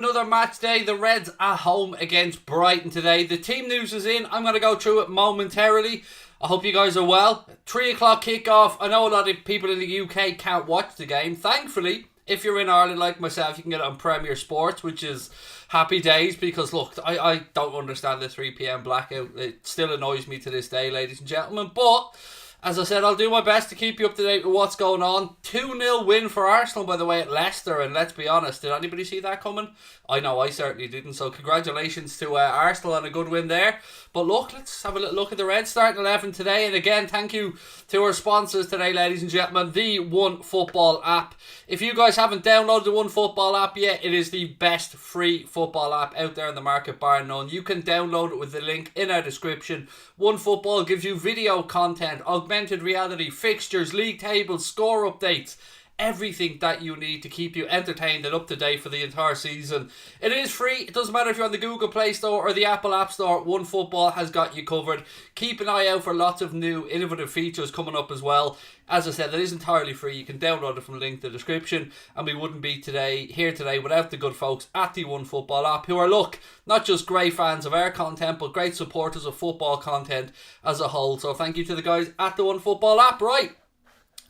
Another match day, the Reds at home against Brighton today. The team news is in. I'm going to go through it momentarily. I hope you guys are well. 3 o'clock kickoff. I know a lot of people in the UK can't watch the game. Thankfully, if you're in Ireland like myself, you can get it on Premier Sports, which is happy days because, look, I don't understand the 3 p.m. blackout. It still annoys me to this day, ladies and gentlemen. But as I said, I'll do my best to keep you up to date with what's going on. 2-0 win for Arsenal, by the way, at Leicester. And let's be honest, did anybody see that coming? I know I certainly didn't. So congratulations to Arsenal on a good win there. But look, let's have a little look at the Reds starting 11 today. And again, thank you to our sponsors today, ladies and gentlemen, the OneFootball app. If you guys haven't downloaded the OneFootball app yet, it is the best free football app out there in the market, bar none. You can download it with the link in our description. OneFootball gives you video content, augmented reality, fixtures, league tables, score updates, everything that you need to keep you entertained and up to date for the entire season. It is free. It doesn't matter if you're on the Google Play Store or the Apple App Store. OneFootball has got you covered. Keep an eye out for lots of new innovative features coming up as well. As I said, it is entirely free. You can download it from the link in the description, and we wouldn't be here today without the good folks at the OneFootball app, who are, look, not just great fans of our content, but great supporters of football content as a whole. So thank you to the guys at the OneFootball app. Right,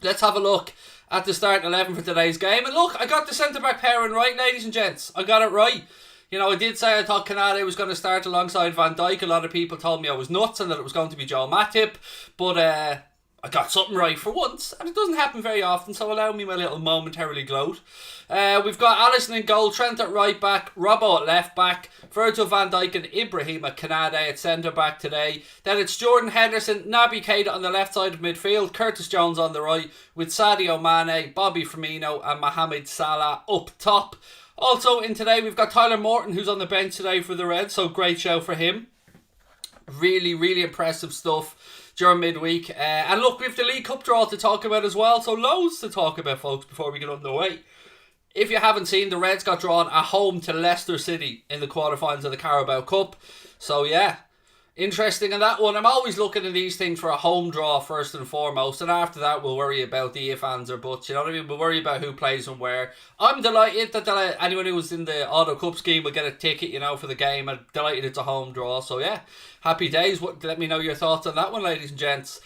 let's have a look at the start 11 for today's game. And look, I got the centre-back pairing right, ladies and gents. I got it right. You know, I did say I thought Canada was going to start alongside Van Dijk. A lot of people told me I was nuts and that it was going to be Joe Matip. But I got something right for once, and it doesn't happen very often, so allow me my little momentarily gloat. We've got Alisson in goal, Trent at right back, Robbo at left back, Virgil van Dijk and Ibrahim at Canada at centre back today. Then it's Jordan Henderson, Naby Keita on the left side of midfield, Curtis Jones on the right, with Sadio Mane, Bobby Firmino and Mohamed Salah up top. Also in today we've got Tyler Morton, who's on the bench today for the Reds, so great show for him. Really, really impressive stuff during midweek. And look, we have the League Cup draw to talk about as well, so loads to talk about, folks, before we get underway. If you haven't seen, the Reds got drawn at home to Leicester City in the quarterfinals of the Carabao Cup. So yeah, interesting in that one. I'm always looking at these things for a home draw first and foremost, and after that we'll worry about the ifs, ands or buts, you know what I mean? We'll worry about who plays and where. I'm delighted that anyone who was in the Auto Cup scheme will get a ticket, you know, for the game. I'm delighted it's a home draw, so yeah, happy days. Let me know your thoughts on that one, ladies and gents.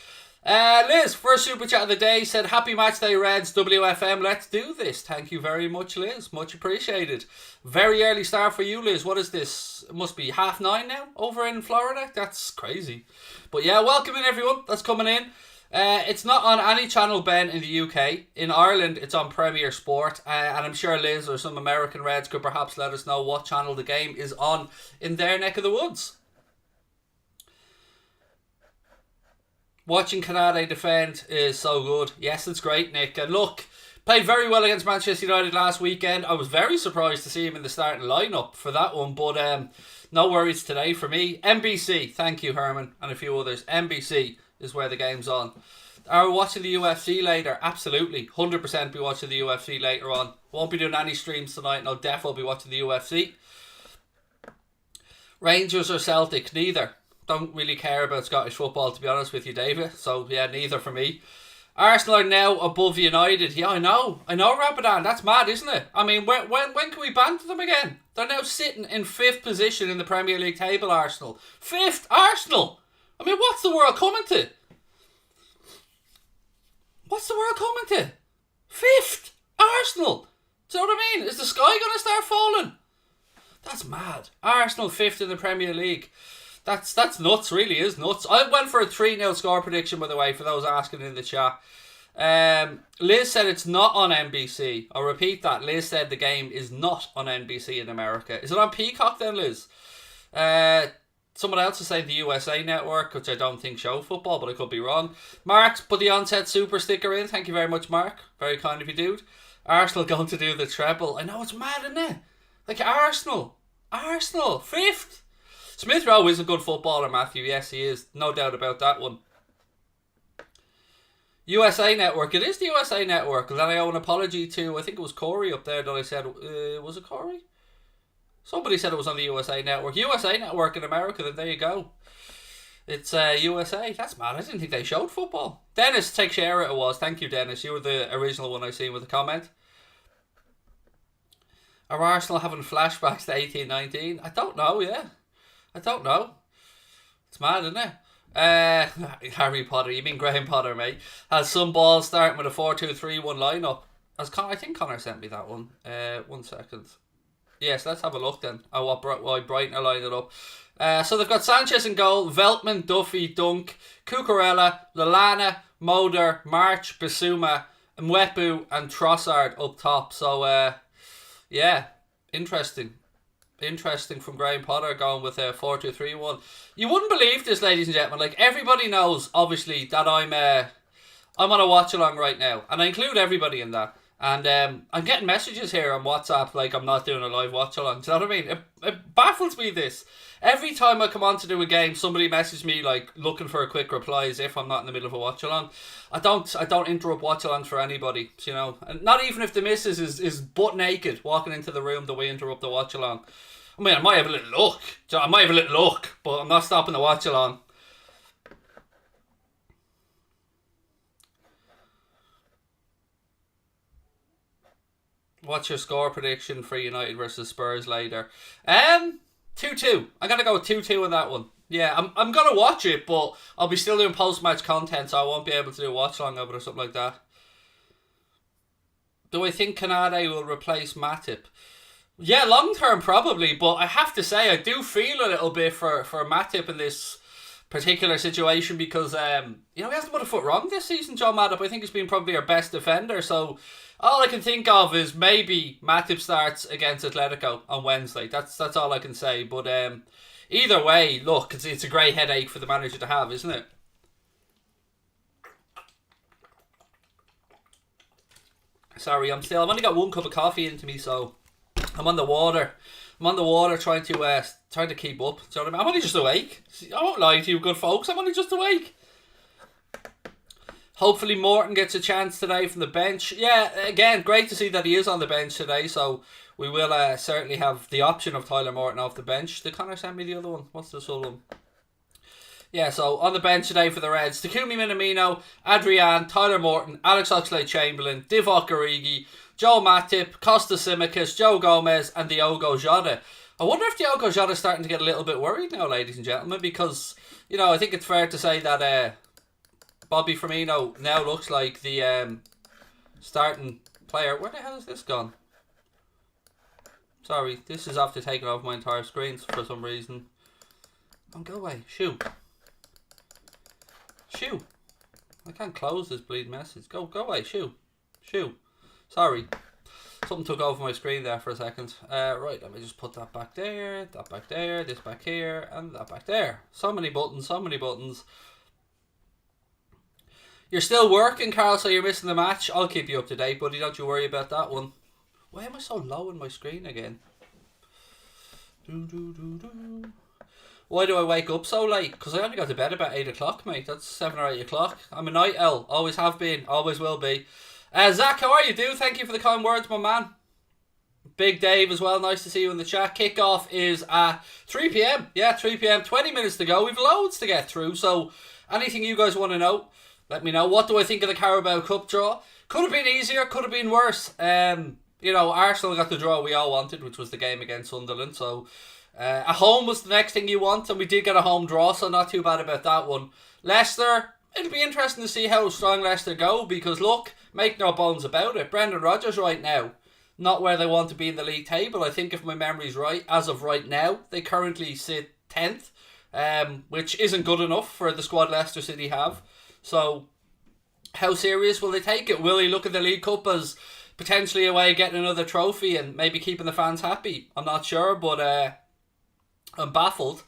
Liz, first super chat of the day, said happy match day Reds, WFM, let's do this. Thank you very much, Liz, much appreciated. Very early start for you, Liz. What is this? It must be 9:30 now over in Florida. That's crazy. But yeah, welcome in everyone that's coming in. It's not on any channel, Ben, in the UK. In Ireland, it's on Premier Sport. And I'm sure Liz or some American Reds could perhaps let us know what channel the game is on in their neck of the woods. Watching Canada defend is so good. Yes, it's great, Nick. And look, played very well against Manchester United last weekend. I was very surprised to see him in the starting lineup for that one. But no worries today for me. NBC, thank you, Herman, and a few others. NBC is where the game's on. Are we watching the UFC later? Absolutely. 100% be watching the UFC later on. Won't be doing any streams tonight, and I'll definitely be watching the UFC. Rangers or Celtic? Neither. Don't really care about Scottish football, to be honest with you, David. So, yeah, neither for me. Arsenal are now above United. Yeah, I know, Rabadan. That's mad, isn't it? I mean, when can we banter them again? They're now sitting in 5th position in the Premier League table, Arsenal. 5th? Arsenal! I mean, what's the world coming to? What's the world coming to? 5th! Arsenal! Do you know what I mean? Is the sky going to start falling? That's mad. Arsenal 5th in the Premier League. That's nuts, really is nuts. I went for a 3-0 score prediction, by the way, for those asking in the chat. Liz said it's not on NBC. I'll repeat that. Liz said the game is not on NBC in America. Is it on Peacock then, Liz? Someone else is saying the USA Network, which I don't think show football, but I could be wrong. Mark's put the onset super sticker in. Thank you very much, Mark. Very kind of you, dude. Arsenal going to do the treble. I know, it's mad, isn't it? Like Arsenal, 5th. Smith Rowe is a good footballer, Matthew. Yes, he is. No doubt about that one. USA Network. It is the USA Network. And then I owe an apology to, I think it was Corey up there that I said, was it Corey? Somebody said it was on the USA Network. USA Network in America, then there you go. It's USA. That's mad. I didn't think they showed football. Dennis Teixeira it was. Thank you, Dennis. You were the original one I seen with the comment. Are Arsenal having flashbacks to 1819? I don't know, yeah. I don't know. It's mad, isn't it? Harry Potter, you mean Graham Potter, mate, has some balls starting with a 4-2-3-1 lineup. I think Connor sent me that one. 1 second. Yes, let's have a look then at why Brighton are lining it up. So they've got Sanchez in goal, Veltman, Duffy, Dunk, Cucurella, Lallana, Moder, March, Bissouma, Mwepu and Trossard up top. So, yeah, interesting. Interesting from Graham Potter going with a 4-2-3-1. You wouldn't believe this, ladies and gentlemen. Like, everybody knows, obviously, that I'm on a watch-along right now. And I include everybody in that. And I'm getting messages here on WhatsApp like I'm not doing a live watch-along. Do you know what I mean? It baffles me, this. Every time I come on to do a game, somebody messages me like looking for a quick reply as if I'm not in the middle of a watch-along. I don't interrupt watch-alongs for anybody, you know. And not even if the missus is butt naked walking into the room that we interrupt the watch-along. I mean, I might have a little look. But I'm not stopping the watch-along. What's your score prediction for United versus Spurs later? 2-2. I'm going to go with 2-2 on that one. Yeah, I'm going to watch it, but I'll be still doing post-match content, so I won't be able to do a watch-along of it or something like that. Do I think Kanade will replace Matip? Yeah, long-term probably, but I have to say I do feel a little bit for Matip in this particular situation because, he hasn't put a foot wrong this season, John Matip. I think he's been probably our best defender, so all I can think of is maybe Matip starts against Atletico on Wednesday. That's all I can say. But either way, look, it's a great headache for the manager to have, isn't it? Sorry, I've only got 1 cup of coffee into me, so I'm on the water. I'm on the water trying to keep up. Do you know what I mean? I'm only just awake. I won't lie to you, good folks. I'm only just awake. Hopefully Morton gets a chance today from the bench. Yeah, again, great to see that he is on the bench today. So we will certainly have the option of Tyler Morton off the bench. Did Connor send me the other one? What's this other one? Yeah, so on the bench today for the Reds, Takumi Minamino, Adrian, Tyler Morton, Alex Oxlade-Chamberlain, Divock Origi, Joe Matip, Costa Simicas, Joe Gomez and Diogo Jota. I wonder if Diogo Jota is starting to get a little bit worried now, ladies and gentlemen, because, I think it's fair to say that Bobby Firmino now looks like the starting player. Where the hell is this gone? Sorry, this is after taking off my entire screen for some reason. Go away. Shoo. I can't close this bleed message. Go away. Shoo. Sorry. Something took over my screen there for a second. Right, let me just put that back there, this back here, and that back there. So many buttons. You're still working, Carl, so you're missing the match. I'll keep you up to date, buddy. Don't you worry about that one. Why am I so low in my screen again? Why do I wake up so late? Because I only got to bed about 8 o'clock, mate. That's 7 or 8 o'clock. I'm a night owl. Always have been. Always will be. Zach, how are you, dude? Thank you for the kind words, my man. Big Dave as well. Nice to see you in the chat. Kickoff is at 3 p.m. Yeah, 3 p.m. 20 minutes to go. We've loads to get through. So anything you guys want to know, let me know. What do I think of the Carabao Cup draw? Could have been easier. Could have been worse. Arsenal got the draw we all wanted, which was the game against Sunderland. So at home was the next thing you want, and we did get a home draw, so not too bad about that one. Leicester, it'll be interesting to see how strong Leicester go, because look, make no bones about it, Brendan Rodgers right now, not where they want to be in the league table. I think if my memory's right, as of right now, they currently sit 10th, which isn't good enough for the squad Leicester City have. So how serious will they take it? Will he look at the League Cup as potentially a way of getting another trophy and maybe keeping the fans happy? I'm not sure, but I'm baffled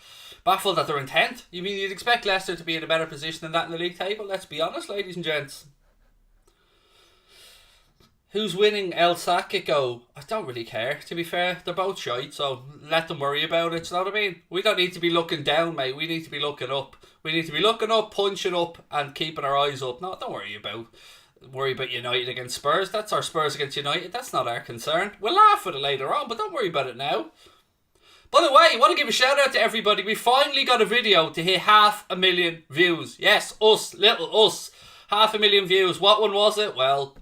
that they're in 10th. You mean you'd expect Leicester to be in a better position than that in the league table? Let's be honest, ladies and gents. Who's winning El Sacico? I don't really care, to be fair. They're both shite, so let them worry about it. You know what I mean? We don't need to be looking down, mate. We need to be looking up. We need to be looking up, punching up, and keeping our eyes up. No, don't worry about United against Spurs. That's our Spurs against United. That's not our concern. We'll laugh at it later on, but don't worry about it now. By the way, I want to give a shout out to everybody. We finally got a video to hit 500,000 views. Yes, little us. 500,000 views. What one was it? Well,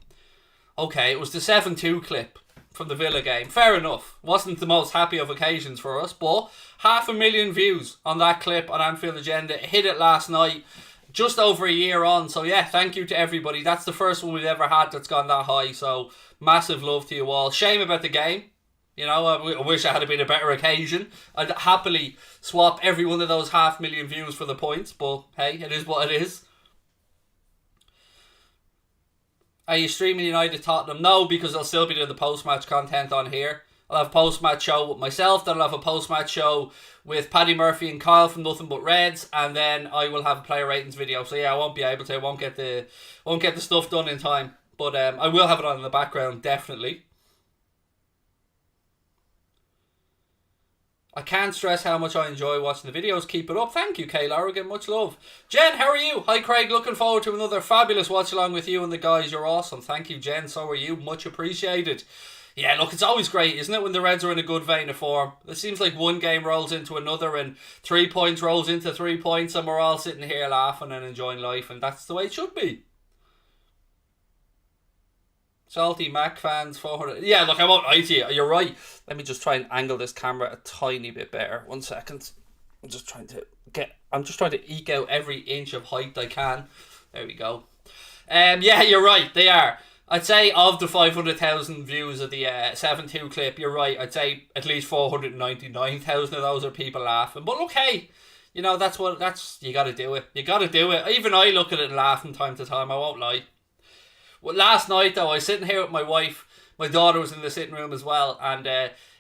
okay, it was the 7-2 clip. from the Villa game. Fair enough. Wasn't the most happy of occasions for us, but 500,000 views on that clip on Anfield Agenda. Hit it last night, just over a year on. So yeah, thank you to everybody. That's the first one we've ever had that's gone that high. So massive love to you all. Shame about the game. You know, I wish it had been a better occasion. I'd happily swap every one of those 500,000 views for the points, but hey, it is what it is. Are you streaming United Tottenham? No, because I'll still be doing the post-match content on here. I'll have a post-match show with myself, then I'll have a post-match show with Paddy Murphy and Kyle from Nothing But Reds, and then I will have a player ratings video. So yeah, I won't be able to. I won't get the stuff done in time, but I will have it on in the background, definitely. I can't stress how much I enjoy watching the videos. Keep it up. Thank you, Kay Lorrigan. Much love. Jen, how are you? Hi, Craig. Looking forward to another fabulous watch along with you and the guys. You're awesome. Thank you, Jen. So are you. Much appreciated. Yeah, look, it's always great, isn't it, when the Reds are in a good vein of form? It seems like one game rolls into another and 3 points rolls into 3 points and we're all sitting here laughing and enjoying life, and that's the way it should be. Salty Mac fans, 400. Yeah, look, I won't lie to you. You're right. Let me just try and angle this camera a tiny bit better. 1 second. I'm just trying to eke out every inch of height I can. There we go. Yeah, you're right. They are. I'd say of the 500,000 views of the 7-2 clip, you're right. I'd say at least 499,000 of those are people laughing. But look, hey, you know, you got to do it. You got to do it. Even I look at it and laugh from time to time. I won't lie. Well, last night, though, I was sitting here with my wife. My daughter was in the sitting room as well. And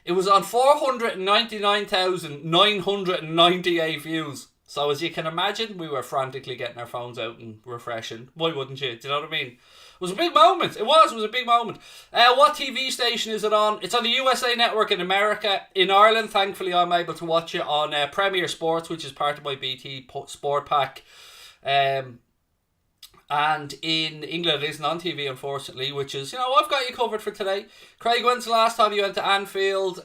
it was on 499,998 views. So as you can imagine, we were frantically getting our phones out and refreshing. Why wouldn't you? Do you know what I mean? It was a big moment. It was a big moment. What TV station is it on? It's on the USA Network in America. In Ireland, thankfully, I'm able to watch it on Premier Sports, which is part of my BT Sport Pack. And in England it isn't on TV, unfortunately, which is, you know, I've got you covered for today. Craig, when's the last time you went to Anfield?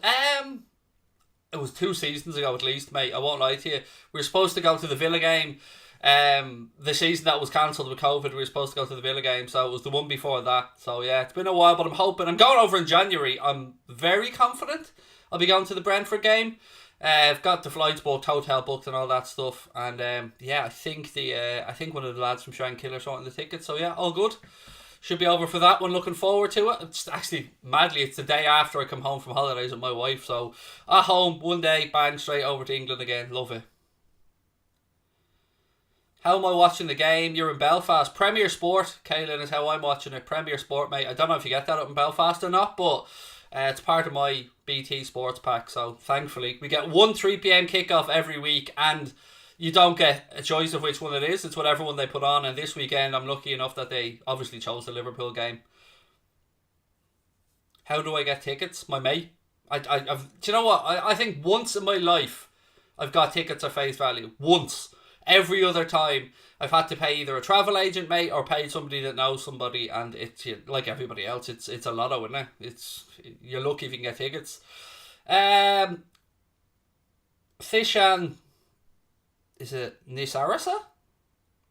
It was 2 seasons ago at least, mate. I won't lie to you. We were supposed to go to the Villa game. The season that was cancelled with COVID, we were supposed to go to the Villa game, so it was the one before that. So yeah, it's been a while, but I'm hoping. I'm going over in January. I'm very confident I'll be going to the Brentford game. I've got the flights booked, hotel booked, and all that stuff. And yeah, I think one of the lads from Shrine Killer sorting the tickets. So yeah, all good. Should be over for that one. Looking forward to it. It's actually madly, it's the day after I come home from holidays with my wife. So at home, one day, bang, straight over to England again. Love it. How am I watching the game? You're in Belfast. Premier Sport, Kaylin, is how I'm watching it. Premier Sport, mate. I don't know if you get that up in Belfast or not, but it's part of my BT Sports Pack. So thankfully, we get one 3 p.m. kickoff every week, and you don't get a choice of which one it is. It's whatever one they put on. And this weekend, I'm lucky enough that they obviously chose the Liverpool game. How do I get tickets? My mate. Do you know what? I think once in my life, I've got tickets at face value. Once. Every other time, I've had to pay either a travel agent, mate, or pay somebody that knows somebody, and it's like everybody else. It's a lotto, isn't it? You're lucky if you can get tickets. Thishan, is it Nisarasa?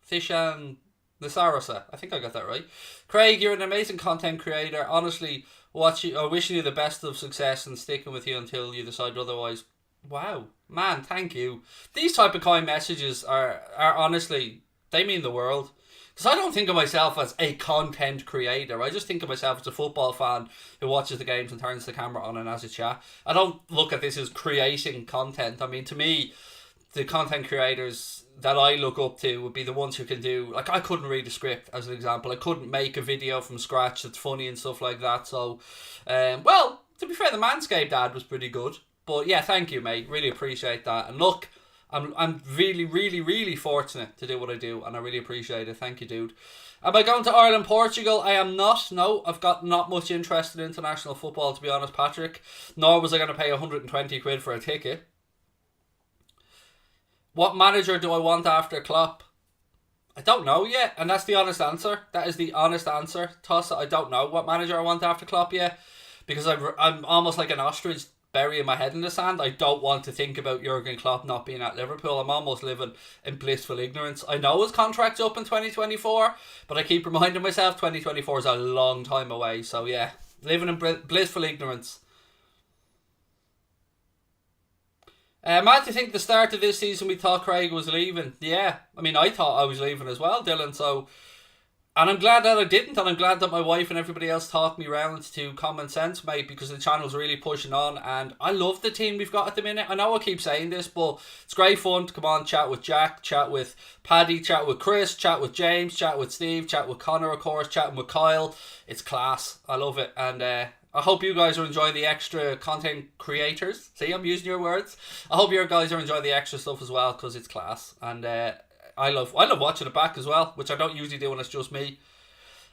Thishan Nisarasa. I think I got that right. Craig, you're an amazing content creator. Honestly, wishing you the best of success and sticking with you until you decide otherwise. Wow, man, thank you. These type of kind messages are honestly, they mean the world. Because I don't think of myself as a content creator. I just think of myself as a football fan who watches the games and turns the camera on and has a chat. I don't look at this as creating content. I mean, to me, the content creators that I look up to would be the ones who can do, like, I couldn't read a script, as an example. I couldn't make a video from scratch that's funny and stuff like that. So, well, to be fair, the Manscaped ad was pretty good. But yeah, thank you, mate. Really appreciate that. And look, I'm really, really, really fortunate to do what I do, and I really appreciate it. Thank you, dude. Am I going to Ireland, Portugal? I am not. No, I've got not much interest in international football, to be honest, Patrick. Nor was I going to pay 120 quid for a ticket. What manager do I want after Klopp? I don't know yet, and that's the honest answer. That is the honest answer. Toss it. I don't know what manager I want after Klopp yet, because I'm almost like an ostrich burying my head in the sand. I don't want to think about Jurgen Klopp not being at Liverpool. I'm almost living in blissful ignorance. I know his contract's up in 2024, but I keep reminding myself 2024 is a long time away. So yeah, Living in blissful ignorance. Matt, do you think the start of this season we thought Craig was leaving? Yeah. I mean, I thought I was leaving as well, Dylan, so... And I'm glad that I didn't, and I'm glad that my wife and everybody else talked me round to common sense, mate, because the channel's really pushing on, and I love the team we've got at the minute. I know I keep saying this, but it's great fun to come on, chat with Jack, chat with Paddy, chat with Chris, chat with James, chat with Steve, chat with Connor, of course, chatting with Kyle. It's class. I love it, and I hope you guys are enjoying the extra content creators. See, I'm using your words. I hope you guys are enjoying the extra stuff as well, because it's class, and I love watching it back as well, which I don't usually do when it's just me.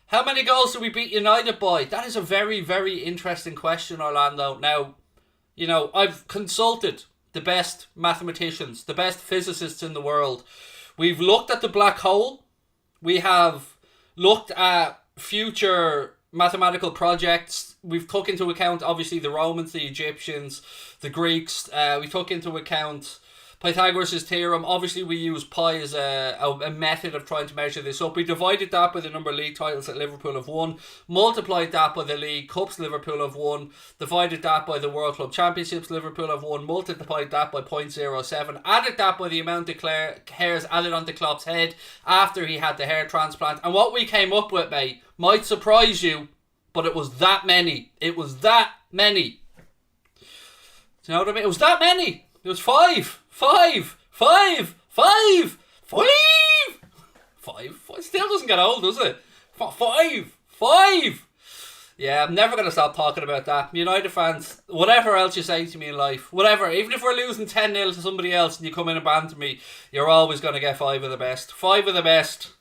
How many goals did we beat United by? That is a very, very interesting question, Orlando. Now, you know, I've consulted the best mathematicians, the best physicists in the world. We've looked at the black hole. We have looked at future mathematical projects. We've took into account, obviously, the Romans, the Egyptians, the Greeks. We took into account Pythagoras' theorem. Obviously, we use pi as a method of trying to measure this up. We divided that by the number of league titles that Liverpool have won, multiplied that by the League Cups Liverpool have won, divided that by the World Club Championships Liverpool have won, multiplied that by 0.07, added that by the amount of hairs added onto Klopp's head after he had the hair transplant. And what we came up with, mate, might surprise you, but it was that many. It was that many. Do you know what I mean? It was that many. It was five. Still doesn't get old, does it? Five. Yeah, I'm never going to stop talking about that. United fans, whatever else you say to me in life, whatever, even if we're losing 10-0 to somebody else and you come in and banter me, you're always going to get five of the best. Five of the best.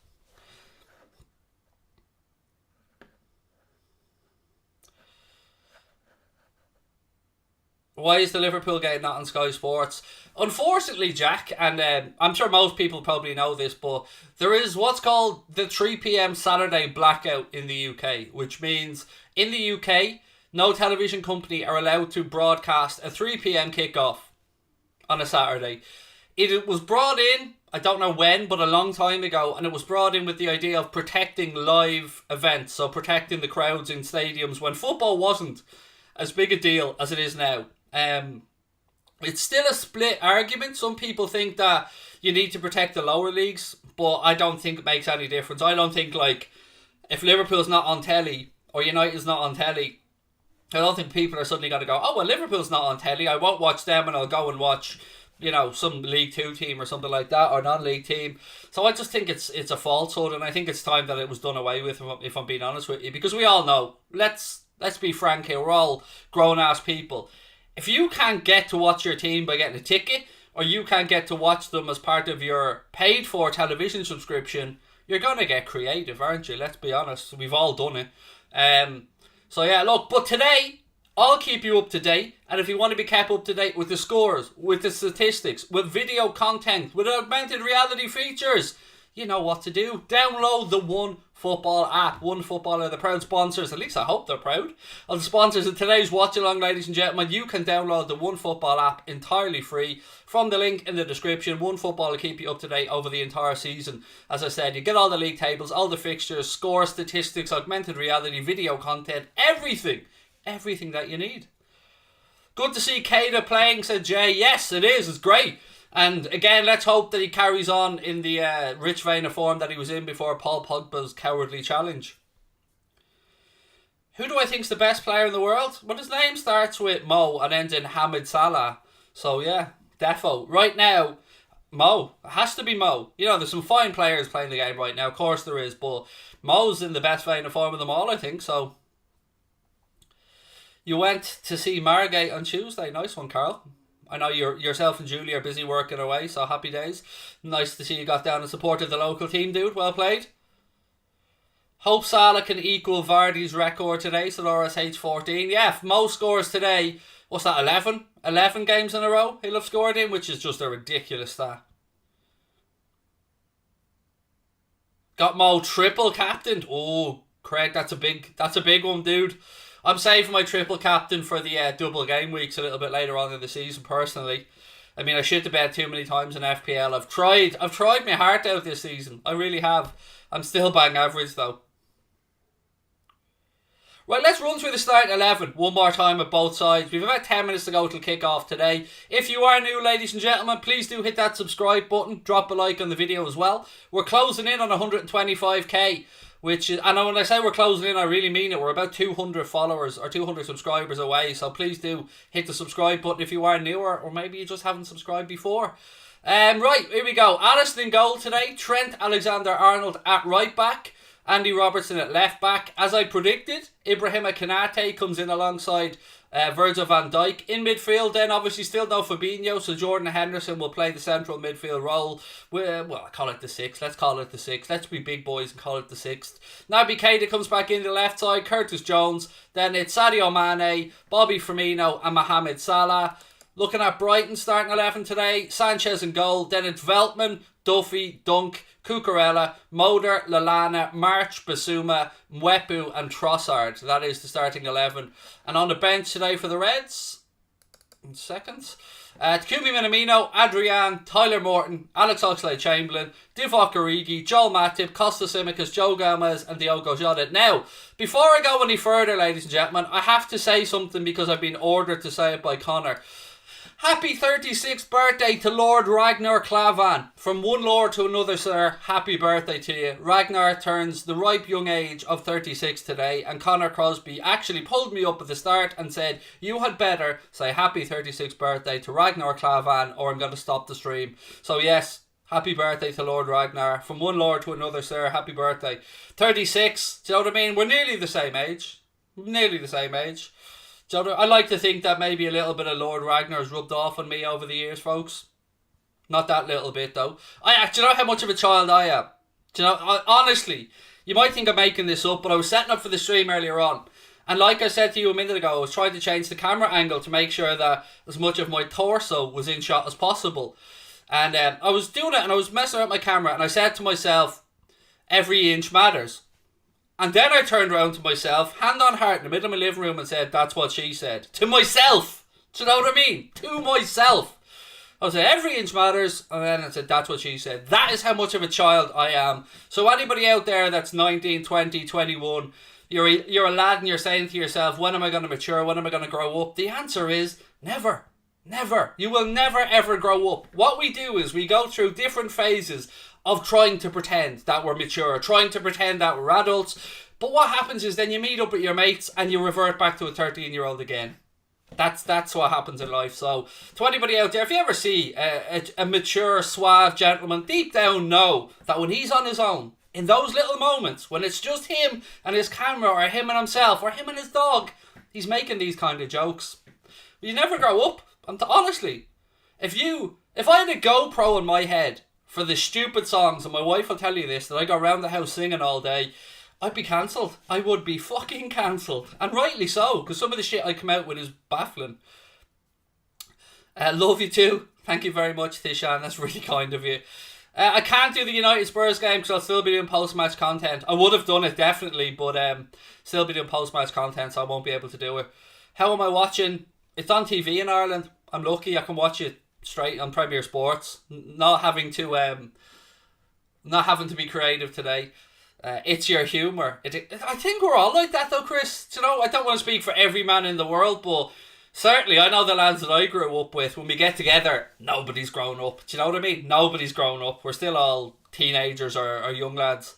Why is the Liverpool game not on Sky Sports? Unfortunately, Jack, and I'm sure most people probably know this, but there is what's called the 3 p.m. Saturday blackout in the UK, which means in the UK, no television company are allowed to broadcast a 3 p.m. kickoff on a Saturday. It was brought in, I don't know when, but a long time ago, and it was brought in with the idea of protecting live events, so protecting the crowds in stadiums when football wasn't as big a deal as it is now. It's still a split argument. Some people think that you need to protect the lower leagues, but I don't think it makes any difference. I don't think, like, if Liverpool's not on telly or United's not on telly, I don't think people are suddenly going to go, oh, well, Liverpool's not on telly, I won't watch them and I'll go and watch, you know, some League 2 team or something like that, or non-league team. So I just think it's a falsehood, and I think it's time that it was done away with, if I'm being honest with you, because we all know, let's be frank here, we're all grown-ass people. If you can't get to watch your team by getting a ticket, or you can't get to watch them as part of your paid-for television subscription, you're going to get creative, aren't you? Let's be honest. We've all done it. So yeah, look, but today, I'll keep you up to date, and if you want to be kept up to date with the scores, with the statistics, with video content, with augmented reality features, you know what to do. Download the OneFootball app. OneFootball are the proud sponsors, at least I hope they're proud, of the sponsors of today's Watch Along, ladies and gentlemen. You can download the OneFootball app entirely free from the link in the description. OneFootball will keep you up to date over the entire season. As I said, you get all the league tables, all the fixtures, score statistics, augmented reality, video content, everything that you need. Good to see Keita playing, said Jay. Yes, it is. It's great. And again, let's hope that he carries on in the rich vein of form that he was in before Paul Pogba's cowardly challenge. Who do I think's the best player in the world? Well, his name starts with Mo and ends in Hamid Salah. So yeah, defo. Right now, Mo. It has to be Mo. You know, there's some fine players playing the game right now. Of course there is. But Mo's in the best vein of form of them all, I think. So you went to see Margate on Tuesday. Nice one, Carl. I know yourself and Julie are busy working away, so happy days. Nice to see you got down and supported the local team, dude. Well played. Hope Salah can equal Vardy's record today, so RSH14. Yeah, if Mo scores today, what's that, 11? 11 games in a row he'll have scored in, which is just a ridiculous stat. Got Mo triple captained. Oh, Craig, that's a big one, dude. I'm saving my triple captain for the double game weeks a little bit later on in the season, personally. I mean, I shit the bed too many times in FPL. I've tried my heart out this season. I really have. I'm still bang average, though. Right, let's run through the starting 11 one more time at both sides. We've about 10 minutes to go till kick-off today. If you are new, ladies and gentlemen, please do hit that subscribe button. Drop a like on the video as well. We're closing in on 125k, which is, and when I say we're closing in, I really mean it. We're about 200 followers or 200 subscribers away. So please do hit the subscribe button if you are newer, or maybe you just haven't subscribed before. Right, here we go. Alisson in goal today. Trent Alexander-Arnold at right back. Andy Robertson at left back. As I predicted, Ibrahima Konate comes in alongside Virgil van Dijk. In midfield then, obviously still no Fabinho, so Jordan Henderson will play the central midfield role. Well, I call it the sixth. Let's call it the sixth. Let's be big boys and call it the sixth. Naby Keita comes back in the left side. Curtis Jones. Then it's Sadio Mane, Bobby Firmino and Mohamed Salah. Looking at Brighton starting 11 today. Sanchez in goal. Then it's Veltman, Duffy, Dunk, Cucurella, Moder, Lallana, March, Basuma, Mwepu and Trossard. That is the starting 11. And on the bench today for the Reds, in seconds, Takumi Minamino, Adrian, Tyler Morton, Alex Oxlade-Chamberlain, Divock Origi, Joel Matip, Costa Simicas, Joe Gomez and Diogo Jota. Now, before I go any further, ladies and gentlemen, I have to say something because I've been ordered to say it by Connor. Happy 36th birthday to Lord Ragnar Klavan. From one lord to another, sir, happy birthday to you. Ragnar turns the ripe young age of 36 today, and Connor Crosby actually pulled me up at the start and said, you had better say happy 36th birthday to Ragnar Klavan or I'm going to stop the stream. So yes, happy birthday to Lord Ragnar. From one lord to another, sir, happy birthday. 36, do you know what I mean? We're nearly the same age. Nearly the same age. I like to think that maybe a little bit of Lord Ragnar's rubbed off on me over the years, folks. Not that little bit, though. Do you know how much of a child I am? Do you know, honestly, you might think I'm making this up, but I was setting up for the stream earlier on. And like I said to you a minute ago, I was trying to change the camera angle to make sure that as much of my torso was in shot as possible. And I was doing it and I was messing with my camera and I said to myself, every inch matters. And then I turned around to myself, hand on heart, in the middle of my living room and said, that's what she said. To myself. Do you know what I mean? To myself. I said, every inch matters. And then I said, that's what she said. That is how much of a child I am. So anybody out there that's 19, 20, 21, you're a lad and you're saying to yourself, when am I going to mature? When am I going to grow up? The answer is never. Never. You will never ever grow up. What we do is we go through different phases of trying to pretend that we're mature, trying to pretend that we're adults. But what happens is then you meet up with your mates and you revert back to a 13-year-old again. That's what happens in life. So to anybody out there, if you ever see a mature, suave gentleman, deep down know that when he's on his own, in those little moments, when it's just him and his camera or him and himself or him and his dog, he's making these kind of jokes. You never grow up. Honestly, if I had a GoPro in my head for the stupid songs, and my wife will tell you this, that I go around the house singing all day, I'd be cancelled. I would be fucking cancelled. And rightly so, because some of the shit I come out with is baffling. Love you too. Thank you very much, Tishan. That's really kind of you. I can't do the United Spurs game because I'll still be doing post-match content. I would have done it, definitely, but still be doing post-match content, so I won't be able to do it. How am I watching? It's on TV in Ireland. I'm lucky I can watch it straight on Premier Sports, not having to be creative today. It's your humour. I think we're all like that though, Chris. Do you know, I don't want to speak for every man in the world, but certainly I know the lads that I grew up with, when we get together, nobody's grown up. Do you know what I mean? Nobody's grown up. We're still all teenagers or young lads.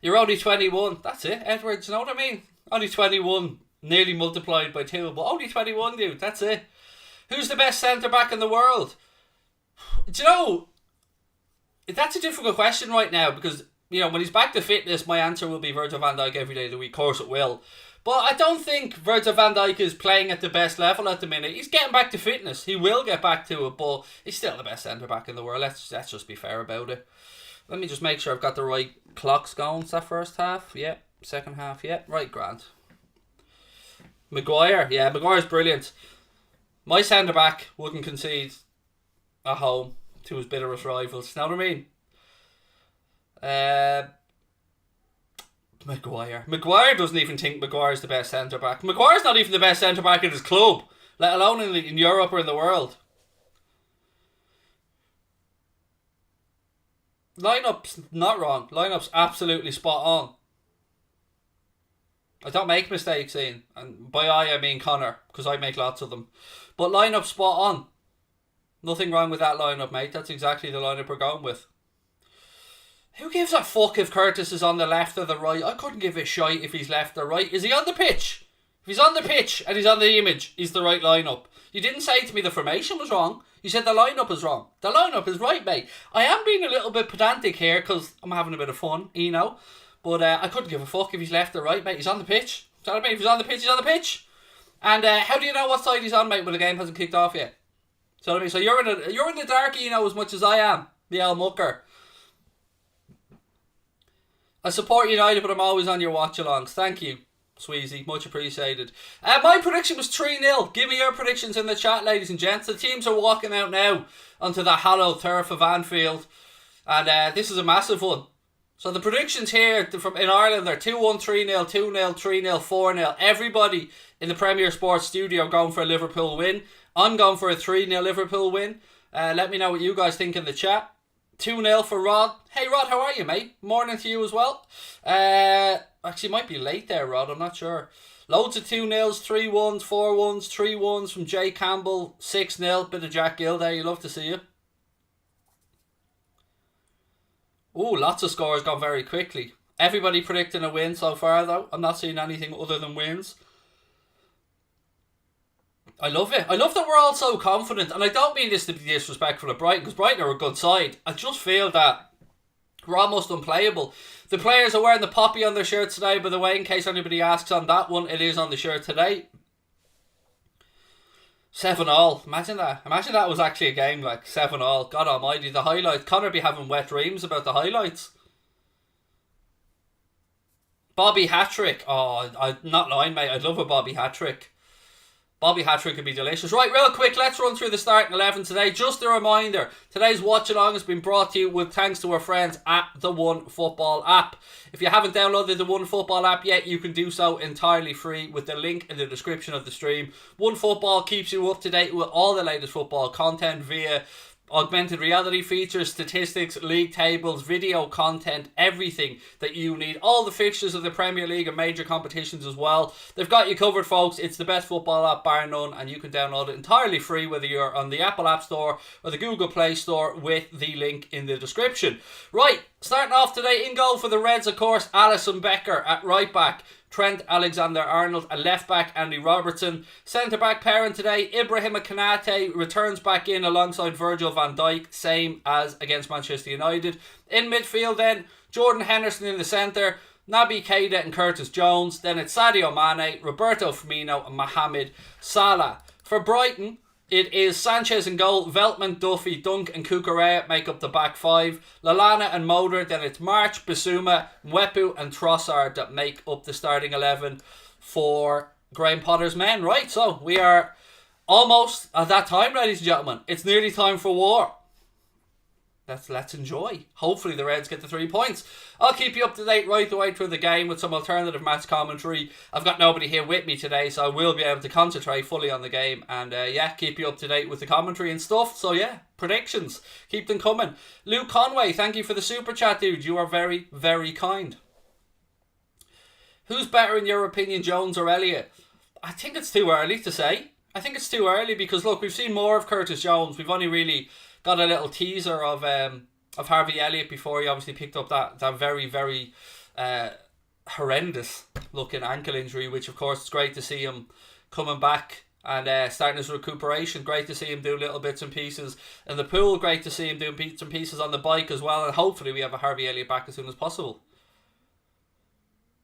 You're only 21. That's it, Edward. Do you know what I mean? Only 21. Nearly multiplied by 2, but only 21, dude. That's it. Who's the best centre-back in the world? Do you know, that's a difficult question right now because, you know, when he's back to fitness, my answer will be Virgil van Dijk every day of the week. Of course it will. But I don't think Virgil van Dijk is playing at the best level at the minute. He's getting back to fitness. He will get back to it, but he's still the best centre-back in the world. Let's just be fair about it. Let me just make sure I've got the right clocks going. Is that first half? Yeah. Second half? Yeah. Right, grand. Maguire, yeah, Maguire's brilliant. My centre-back wouldn't concede at home to his bitterest rivals. Know what I mean? Maguire doesn't even think Maguire's the best centre-back. Maguire's not even the best centre-back in his club, let alone in Europe or in the world. Lineup's not wrong. Lineup's absolutely spot on. I don't make mistakes, Ian. And by I mean Connor, because I make lots of them. But lineup spot on. Nothing wrong with that lineup, mate. That's exactly the lineup we're going with. Who gives a fuck if Curtis is on the left or the right? I couldn't give a shite if he's left or right. Is he on the pitch? If he's on the pitch and he's on the image, he's the right lineup. You didn't say to me the formation was wrong. You said the lineup is wrong. The lineup is right, mate. I am being a little bit pedantic here because I'm having a bit of fun, you know. But I couldn't give a fuck if he's left or right, mate. He's on the pitch. Do you know what I mean? If he's on the pitch, he's on the pitch. And how do you know what side he's on, mate, when the game hasn't kicked off yet? So I mean, so you're in the dark, you know, as much as I am, the old mucker. I support United, but I'm always on your watch-alongs. Thank you, Sweezy. Much appreciated. My prediction was 3-0. Give me your predictions in the chat, ladies and gents. The teams are walking out now onto the hallowed turf of Anfield. And this is a massive one. So the predictions here from in Ireland are 2-1, 3-0, 2-0, 3-0, 4-0. Everybody in the Premier Sports studio going for a Liverpool win. I'm going for a 3-0 Liverpool win. Let me know what you guys think in the chat. 2-0 for Rod. Hey Rod, how are you, mate? Morning to you as well. Actually might be late there, Rod, I'm not sure. Loads of 2-0s, 3-1s, 4-1s, 3-1s from Jay Campbell, 6-0, bit of Jack Gill there, you love to see you. Ooh, lots of scores gone very quickly. Everybody predicting a win so far though. I'm not seeing anything other than wins. I love it. I love that we're all so confident. And I don't mean this to be disrespectful of Brighton, because Brighton are a good side. I just feel that we're almost unplayable. The players are wearing the poppy on their shirts today, by the way, in case anybody asks on that one. It is on the shirt today. 7-all. Imagine that. Imagine that was actually a game like 7-all. God almighty. The highlights. Connor be having wet dreams about the highlights. Bobby hat-trick. Oh, I'm not lying, mate. I'd love a Bobby hat-trick. Bobby hat-trick could be delicious. Right, real quick, let's run through the starting 11 today. Just a reminder, today's watch-along has been brought to you with thanks to our friends at the One Football app. If you haven't downloaded the One Football app yet, you can do so entirely free with the link in the description of the stream. One Football keeps you up to date with all the latest football content via augmented reality features, statistics, league tables, video content, everything that you need. All the fixtures of the Premier League and major competitions as well. They've got you covered, folks. It's the best football app bar none, and you can download it entirely free whether you're on the Apple App Store or the Google Play Store with the link in the description. Right, starting off today in goal for the Reds, of course, Alisson Becker at right back. Trent Alexander-Arnold at left back, Andy Robertson. Centre back pairing today, Ibrahima Konate returns back in alongside Virgil van Dijk, same as against Manchester United. In midfield then, Jordan Henderson in the centre, Naby Keita and Curtis Jones. Then it's Sadio Mane, Roberto Firmino and Mohamed Salah. For Brighton, it is Sanchez in goal, Veltman, Duffy, Dunk and Cucurella make up the back five. Lallana and Moder, then it's March, Bissouma, Mwepu and Trossard that make up the starting 11 for Graham Potter's men. Right, so we are almost at that time, ladies and gentlemen. It's nearly time for war. Let's enjoy. Hopefully the Reds get the 3 points. I'll keep you up to date right the way through the game with some alternative match commentary. I've got nobody here with me today, so I will be able to concentrate fully on the game and keep you up to date with the commentary and stuff. So predictions, keep them coming. Luke Conway, thank you for the super chat, dude. You are very, very kind. Who's better in your opinion, Jones or Elliott? I think it's too early to say. I think it's too early because look, we've seen more of Curtis Jones. We've only really got a little teaser of Harvey Elliott before he obviously picked up that very, very horrendous looking ankle injury, which of course it's great to see him coming back and starting his recuperation. Great to see him do little bits and pieces in the pool. Great to see him doing bits and pieces on the bike as well. And hopefully we have a Harvey Elliott back as soon as possible.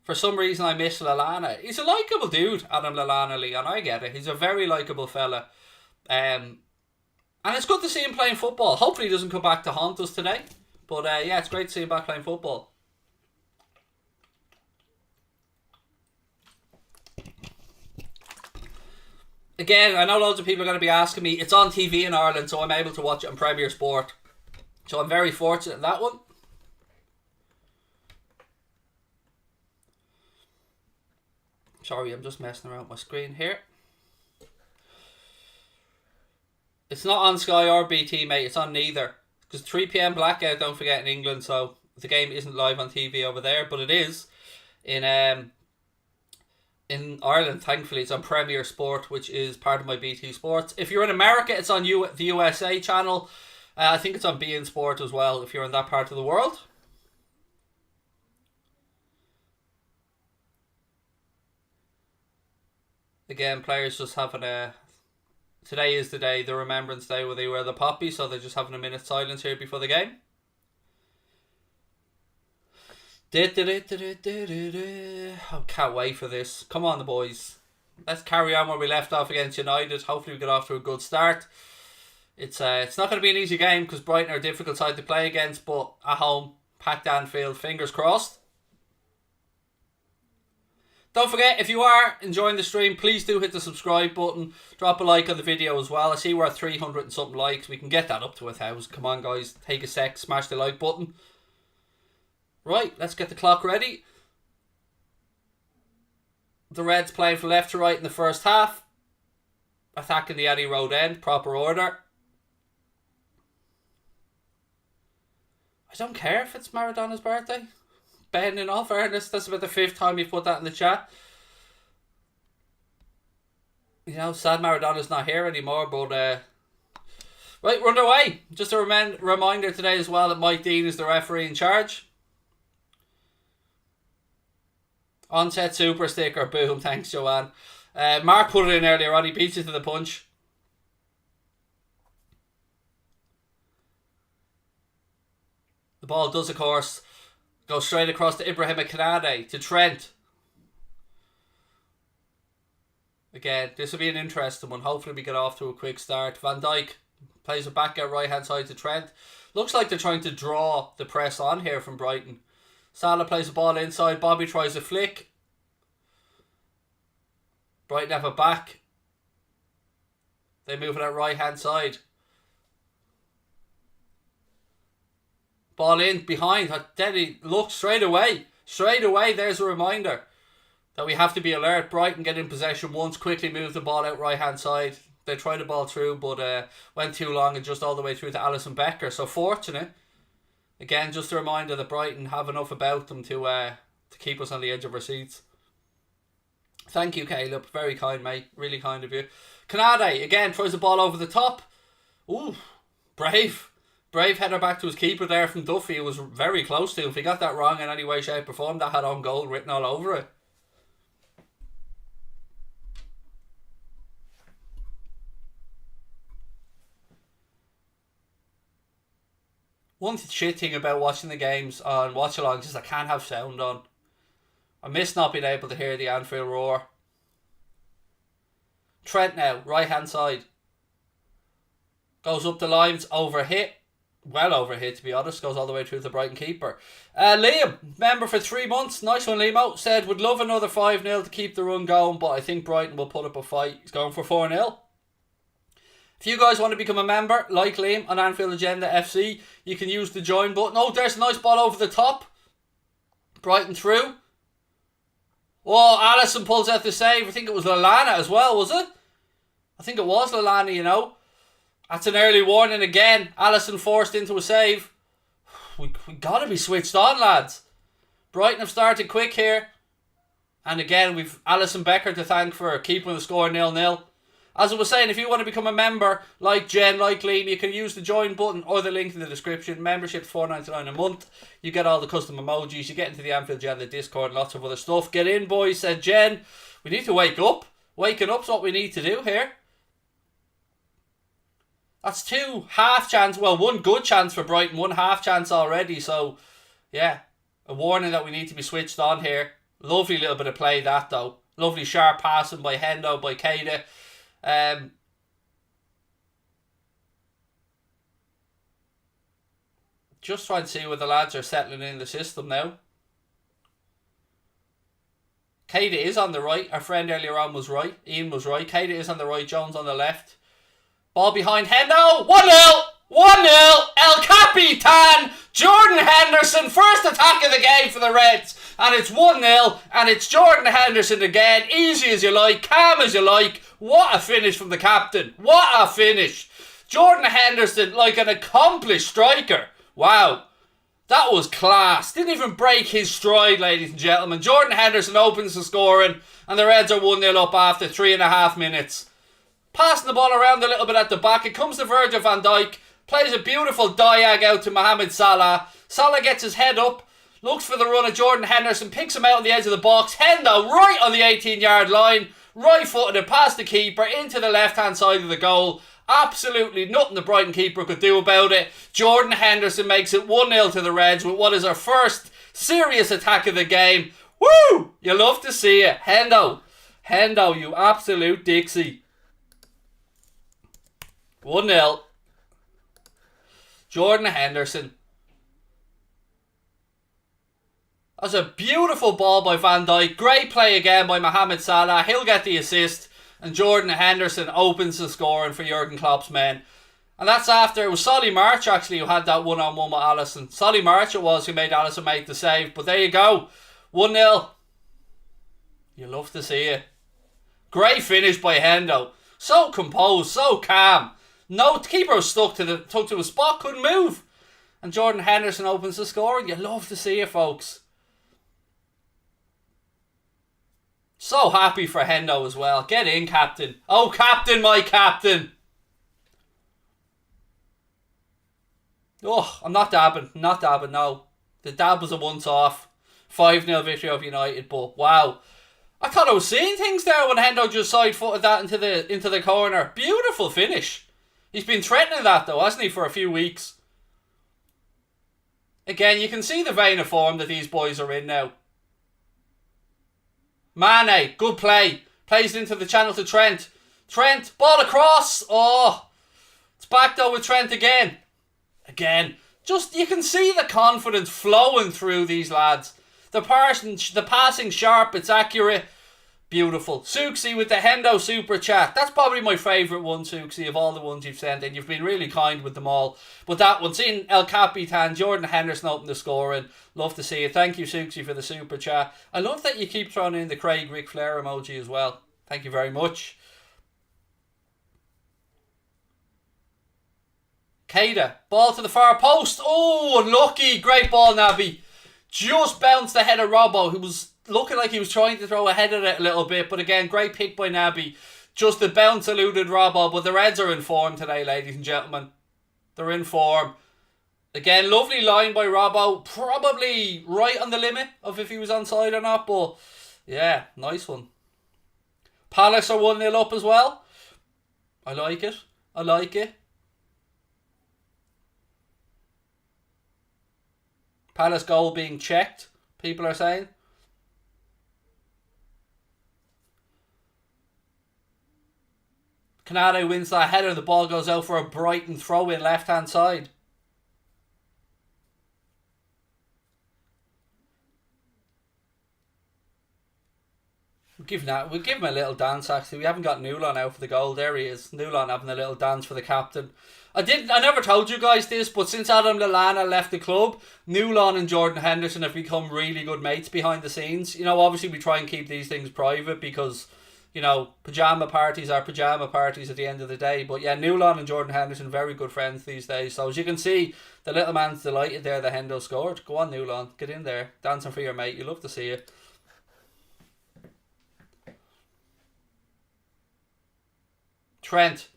For some reason I miss Lallana. He's a likeable dude, Adam Lallana, Leon. I get it. He's a very likeable fella. And it's good to see him playing football. Hopefully he doesn't come back to haunt us today. But it's great to see him back playing football. Again, I know loads of people are going to be asking me. It's on TV in Ireland, so I'm able to watch it on Premier Sport. So I'm very fortunate in that one. Sorry, I'm just messing around with my screen here. It's not on Sky or BT, mate. It's on neither. Because 3 p.m. blackout, don't forget, in England. So the game isn't live on TV over there. But it is in in Ireland, thankfully, it's on Premier Sport, which is part of my BT Sports. If you're in America, it's on the USA channel. I think it's on beIN Sport as well, if you're in that part of the world. Again, players just having a... Today is the day, the Remembrance Day, where they wear the poppy, so they're just having a minute's silence here before the game. I can't wait for this. Come on, the boys. Let's carry on where we left off against United. Hopefully we get off to a good start. It's not going to be an easy game because Brighton are a difficult side to play against, but at home, packed Anfield, fingers crossed. Don't forget, if you are enjoying the stream, please do hit the subscribe button. Drop a like on the video as well. I see we're at 300 and something likes. We can get that up to 1,000. Come on, guys. Take a sec. Smash the like button. Right, let's get the clock ready. The Reds playing from left to right in the first half. Attacking the Eddie Road end. Proper order. I don't care if it's Maradona's birthday. Ben, in all fairness, that's about the 5th time you've put that in the chat. You know, sad Maradona's not here anymore, but... Right, we're underway. Just a reminder today as well that Mike Dean is the referee in charge. Onset super sticker, boom, thanks Joanne. Mark put it in earlier on, he beats you to the punch. The ball does, of course, go straight across to Ibrahima Konate, to Trent. Again, this will be an interesting one. Hopefully we get off to a quick start. Van Dijk plays it back out right hand side to Trent. Looks like they're trying to draw the press on here from Brighton. Salah plays the ball inside. Bobby tries a flick. Brighton have it back. They move it out right hand side. Ball in behind. Denny, look, straight away. Straight away, there's a reminder that we have to be alert. Brighton get in possession once, quickly move the ball out right hand side. They tried the ball through, but went too long and just all the way through to Alisson Becker. So fortunate. Again, just a reminder that Brighton have enough about them to keep us on the edge of our seats. Thank you, Caleb. Very kind, mate. Really kind of you. Konate, again, tries the ball over the top. Ooh, brave. Brave header back to his keeper there from Duffy. It was very close to him. If he got that wrong in any way, shape or form, that had on goal written all over it. One shit thing about watching the games on Watchalongs is I can't have sound on. I miss not being able to hear the Anfield roar. Trent now, right hand side. Goes up the lines, overhit. Well overhit, to be honest. Goes all the way through to the Brighton keeper. Liam, member for 3 months. Nice one, Liam. Said, would love another 5-0 to keep the run going, but I think Brighton will put up a fight. He's going for 4-0. If you guys want to become a member, like Liam on Anfield Agenda FC, you can use the join button. Oh, there's a nice ball over the top. Brighton through. Oh, Alisson pulls out the save. I think it was Lallana as well, was it? I think it was Lallana, you know. That's an early warning again. Alisson forced into a save. We got to be switched on, lads. Brighton have started quick here. And again, we've Alisson Becker to thank for keeping the score 0-0. As I was saying, if you want to become a member, like Jen, like Liam, you can use the join button or the link in the description. Membership's $4.99 a month. You get all the custom emojis. You get into the Anfield Agenda Discord and lots of other stuff. Get in, boys, said Jen. We need to wake up. Waking up's what we need to do here. That's 2 half chance. Well, 1 good chance for Brighton. 1 half chance already. So, yeah. A warning that we need to be switched on here. Lovely little bit of play that, though. Lovely sharp passing by Hendo, by Keita. Just trying to see where the lads are settling in the system now. Keita is on the right. Our friend earlier on was right. Ian was right. Keita is on the right. Jones on the left. Ball behind Hendo. 1-0. 1-0. El Capitan. Jordan Henderson. First attack of the game for the Reds. And it's 1-0. And it's Jordan Henderson again. Easy as you like. Calm as you like. What a finish from the captain. What a finish. Jordan Henderson, like an accomplished striker. Wow. That was class. Didn't even break his stride, ladies and gentlemen. Jordan Henderson opens the scoring, and the Reds are 1-0 up after 3.5 minutes. Passing the ball around a little bit at the back. It comes to Virgil van Dijk. Plays a beautiful diag out to Mohamed Salah. Salah gets his head up. Looks for the run of Jordan Henderson. Picks him out on the edge of the box. Hendo right on the 18-yard line. Right footed it past the keeper into the left-hand side of the goal. Absolutely nothing the Brighton keeper could do about it. Jordan Henderson makes it 1-0 to the Reds with what is our first serious attack of the game. Woo! You love to see it. Hendo, you absolute Dixie. 1-0. Jordan Henderson. That's a beautiful ball by Van Dijk. Great play again by Mohamed Salah. He'll get the assist. And Jordan Henderson opens the scoring for Jurgen Klopp's men. And that's after, it was Solly March actually who had that one-on-one with Alisson. Solly March it was who made Alisson make the save. But there you go. 1-0. You love to see it. Great finish by Hendo. So composed, so calm. No, the keeper was stuck to a spot, couldn't move. And Jordan Henderson opens the scoring. You love to see it, folks. So happy for Hendo as well. Get in, captain. Oh, captain, my captain. Oh, I'm not dabbing. No. The dab was a once-off. 5-0 victory over United, but wow. I thought I was seeing things there when Hendo just side-footed that into the corner. Beautiful finish. He's been threatening that though, hasn't he, for a few weeks. Again, you can see the vein of form that these boys are in now. Mane, good play. Plays it into the channel to Trent. Trent, ball across. Oh, it's back though with Trent again. Just, you can see the confidence flowing through these lads. The passing sharp, it's accurate. Beautiful. Suxi with the Hendo super chat. That's probably my favourite one, Suxi, of all the ones you've sent in. You've been really kind with them all. But that one, seeing El Capitan, Jordan Henderson open the scoring. Love to see it. Thank you, Suxi, for the super chat. I love that you keep throwing in the Craig Ric Flair emoji as well. Thank you very much. Keita, ball to the far post. Oh, unlucky. Great ball, Naby. Just bounced ahead of Robbo, who was looking like he was trying to throw ahead of it a little bit. But again, great pick by Naby. Just the bounce eluded Robbo. But the Reds are in form today, ladies and gentlemen. They're in form. Again, lovely line by Robbo. Probably right on the limit of if he was onside or not. But yeah, nice one. Palace are 1-0 up as well. I like it. Palace goal being checked, people are saying. Canado wins that header. The ball goes out for a Brighton throw in left hand side. We'll give him a little dance actually. We haven't got Newland out for the goal. There he is. Newland having a little dance for the captain. I never told you guys this, but since Adam Lallana left the club, Newland and Jordan Henderson have become really good mates behind the scenes. You know, obviously we try and keep these things private because, you know, pyjama parties are pyjama parties at the end of the day. But yeah, Newland and Jordan Henderson, very good friends these days. So as you can see, the little man's delighted there that Hendo scored. Go on, Newland, get in there. Dancing for your mate. You love to see it. Trent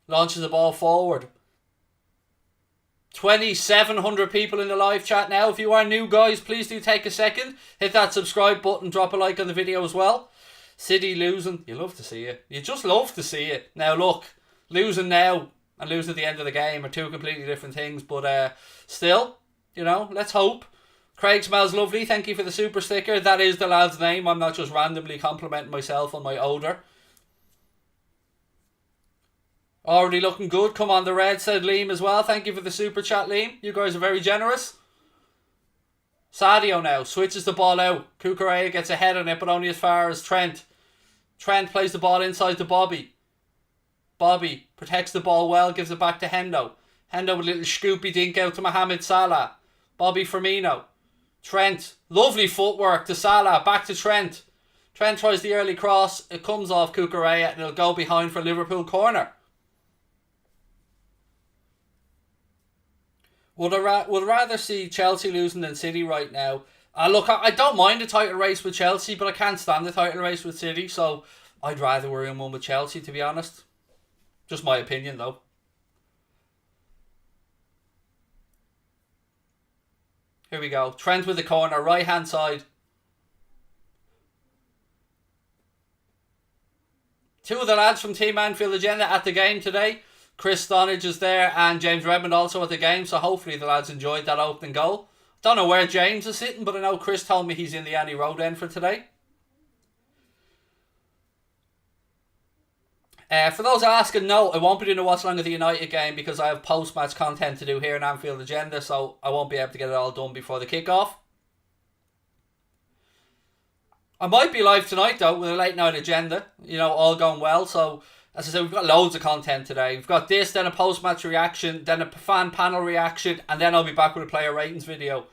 launches the ball forward. 2,700 people in the live chat now. If you are new, guys, please do take a second. Hit that subscribe button. Drop a like on the video as well. City losing. You love to see it. You just love to see it. Now, look. Losing now and losing at the end of the game are two completely different things. But still, you know, let's hope. Craig smells lovely. Thank you for the super sticker. That is the lad's name. I'm not just randomly complimenting myself on my odour. Already looking good. Come on, the Red, said Liam as well. Thank you for the super chat, Liam. You guys are very generous. Sadio now switches the ball out. Cucurella gets ahead on it, but only as far as Trent. Trent plays the ball inside to Bobby. Bobby protects the ball well, gives it back to Hendo. Hendo with a little scoopy dink out to Mohamed Salah. Bobby Firmino. Trent. Lovely footwork to Salah. Back to Trent. Trent tries the early cross. It comes off Cucurella and it'll go behind for Liverpool corner. Would rather see Chelsea losing than City right now. Look, I don't mind the title race with Chelsea, but I can't stand the title race with City, so I'd rather we're in one with Chelsea, to be honest. Just my opinion, though. Here we go. Trent with the corner, right hand side. Two of the lads from Team Anfield Agenda at the game today. Chris Stonage is there and James Redmond also at the game, so hopefully the lads enjoyed that opening goal. Don't know where James is sitting, but I know Chris told me he's in the Annie Road end for today. For those asking, no, I won't be doing a watch along of the United game because I have post-match content to do here in Anfield Agenda, so I won't be able to get it all done before the kick-off. I might be live tonight though with a late night agenda, all going well. So as I said, we've got loads of content today. We've got this, then a post-match reaction, then a fan panel reaction, and then I'll be back with a player ratings video.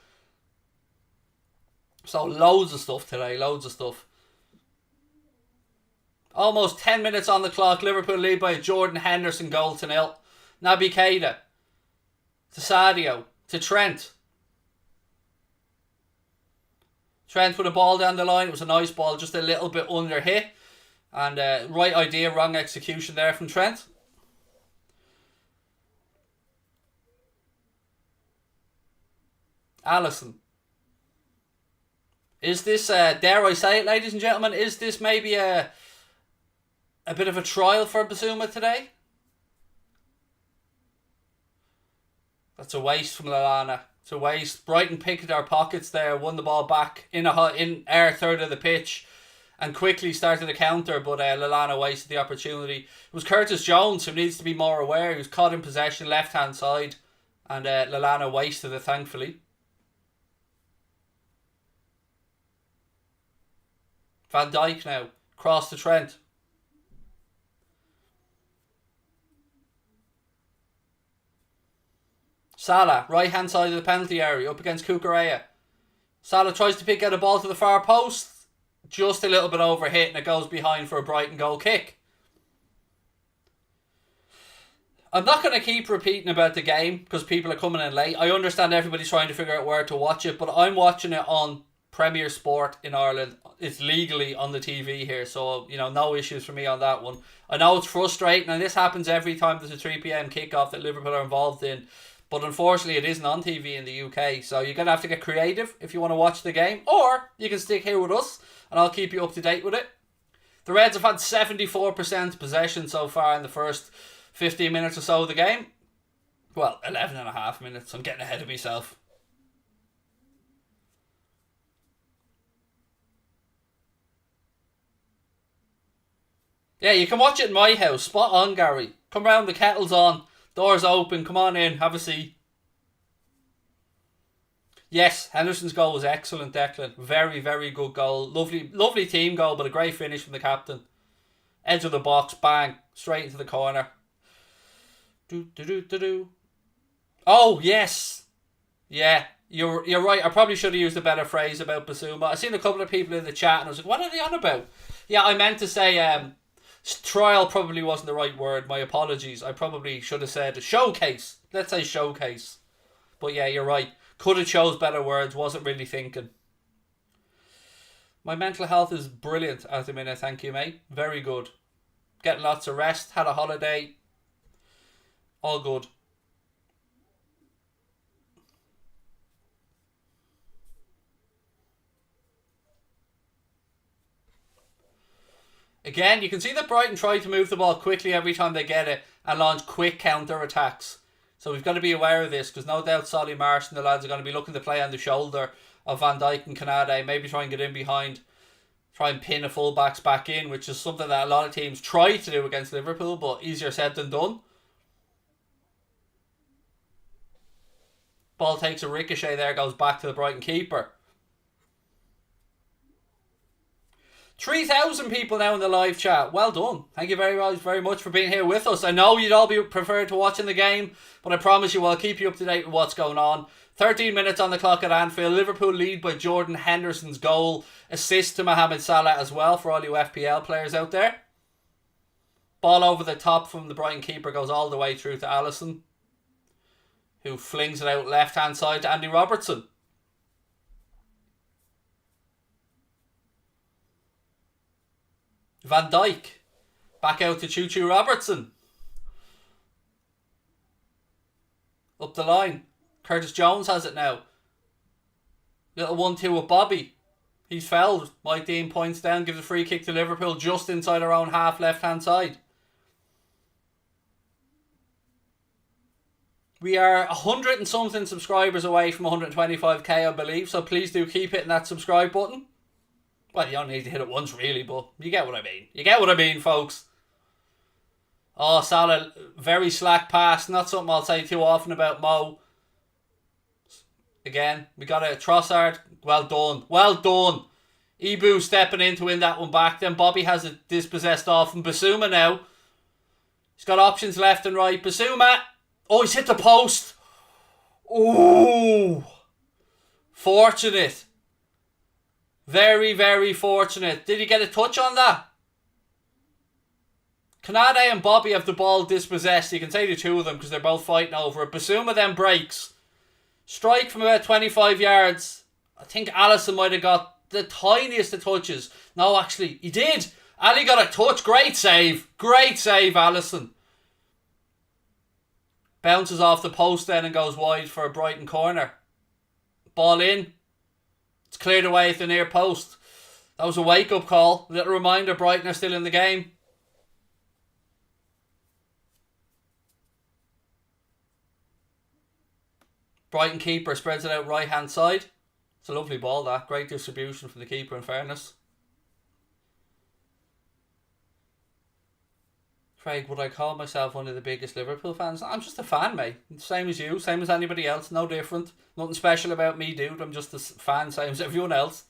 So loads of stuff today, loads of stuff. Almost 10 minutes on the clock. Liverpool lead by a Jordan Henderson goal to 0. Naby Keita to Sadio to Trent. Trent with a ball down the line. It was a nice ball, just a little bit under hit. And right idea, wrong execution there from Trent. Alisson. Is this, dare I say it, ladies and gentlemen, is this maybe a bit of a trial for Bissouma today? That's a waste from Lallana. It's a waste. Brighton picked our pockets there, won the ball back in our third of the pitch and quickly started a counter, but Lallana wasted the opportunity. It was Curtis Jones who needs to be more aware. He was caught in possession, left-hand side, and Lallana wasted it, thankfully. Van Dijk now. Cross to Trent. Salah, right hand side of the penalty area, up against Cucurella. Salah tries to pick out a ball to the far post. Just a little bit over hit and it goes behind for a Brighton goal kick. I'm not going to keep repeating about the game because people are coming in late. I understand everybody's trying to figure out where to watch it, but I'm watching it on Premier Sport in Ireland. It's legally on the TV here, so no issues for me on that one. I know it's frustrating, and this happens every time there's a 3 p.m. kickoff that Liverpool are involved in. But unfortunately, it isn't on TV in the UK, so you're going to have to get creative if you want to watch the game. Or you can stick here with us, and I'll keep you up to date with it. The Reds have had 74% possession so far in the first 15 minutes or so of the game. Well, 11 and a half minutes. I'm getting ahead of myself. Yeah, you can watch it in my house. Spot on, Gary. Come round, the kettle's on. Doors open, come on in, have a seat. Yes, Henderson's goal was excellent, Declan. Very, very good goal. Lovely team goal, but a great finish from the captain. Edge of the box, bang, straight into the corner. Oh, yes. Yeah, you're right. I probably should have used a better phrase about Bissouma. I've seen a couple of people in the chat and I was like, what are they on about? Yeah, I meant to say trial probably wasn't the right word. My apologies. I probably should have said showcase. Let's say showcase. But yeah, you're right. Could have chose better words. Wasn't really thinking. My mental health is brilliant at the minute. Thank you, mate. Very good. Getting lots of rest. Had a holiday. All good. Again, you can see that Brighton try to move the ball quickly every time they get it and launch quick counter-attacks. So we've got to be aware of this because no doubt Solly Marsh and the lads are going to be looking to play on the shoulder of Van Dijk and Canade. Maybe try and get in behind. Try and pin a fullbacks back in, which is something that a lot of teams try to do against Liverpool, but easier said than done. Ball takes a ricochet there, goes back to the Brighton keeper. 3,000 people now in the live chat. Well done. Thank you very much for being here with us. I know you'd all be preferred to watching the game, but I promise you I'll keep you up to date with what's going on. 13 minutes on the clock at Anfield. Liverpool lead by Jordan Henderson's goal. Assist to Mohamed Salah as well for all you FPL players out there. Ball over the top from the Brighton keeper goes all the way through to Alisson. who flings it out left-hand side to Andy Robertson. Van Dijk. Back out to Choo Choo Robertson. Up the line. Curtis Jones has it now. Little 1-2 with Bobby. He's fouled. Mike Dean points down, gives a free kick to Liverpool just inside our own half left-hand side. We are 100 and something subscribers away from 125k, I believe, so please do keep hitting that subscribe button. Well, you don't need to hit it once, really, but you get what I mean. You get what I mean, folks. Oh, Salah, very slack pass. Not something I'll say too often about Mo. Again, we got a Trossard. Well done. Well done. Ibu stepping in to win that one back. Then Bobby has it dispossessed off. And Basuma now. He's got options left and right. Basuma. Oh, he's hit the post. Ooh. Fortunate. Very, very fortunate. Did he get a touch on that? Kanade and Bobby have the ball dispossessed. You can say the two of them because they're both fighting over it. Basuma then breaks. Strike from about 25 yards. I think Alisson might have got the tiniest of touches. No, actually, he did. Ali got a touch. Great save. Great save, Alisson. Bounces off the post then and goes wide for a Brighton corner. Ball in. It's cleared away at the near post. That was a wake-up call. A little reminder, Brighton are still in the game. Brighton keeper spreads it out right-hand side. It's a lovely ball, that. Great distribution from the keeper, in fairness. Craig, would I call myself one of the biggest Liverpool fans? I'm just a fan, mate. Same as you, same as anybody else. No different. Nothing special about me, dude. I'm just a fan, same as everyone else.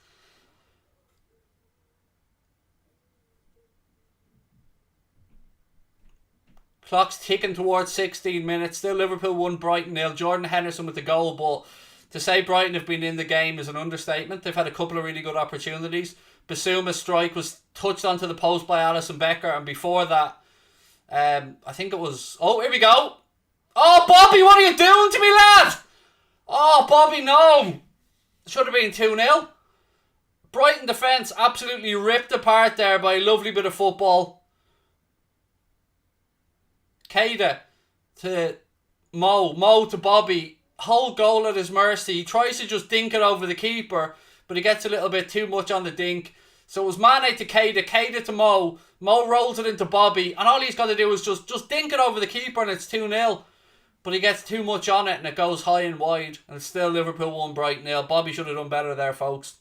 Clock's ticking towards 16 minutes. Still Liverpool 1, Brighton 0. Jordan Henderson with the goal, but to say Brighton have been in the game is an understatement. They've had a couple of really good opportunities. Basuma's strike was touched onto the post by Alisson Becker, and before that, I think it was... Oh, here we go. Oh, Bobby, what are you doing to me, lad? Oh, Bobby, no. Should have been 2-0. Brighton defence absolutely ripped apart there by a lovely bit of football. Keita to Mo to Bobby. Whole goal at his mercy. He tries to just dink it over the keeper, but he gets a little bit too much on the dink. So it was Mane to Keita, Keita to Mo. Mo rolls it into Bobby, and all he's got to do is just dink it over the keeper, and it's 2-0. But he gets too much on it, and it goes high and wide, and it's still Liverpool 1, Brighton 0. Bobby should have done better there, folks.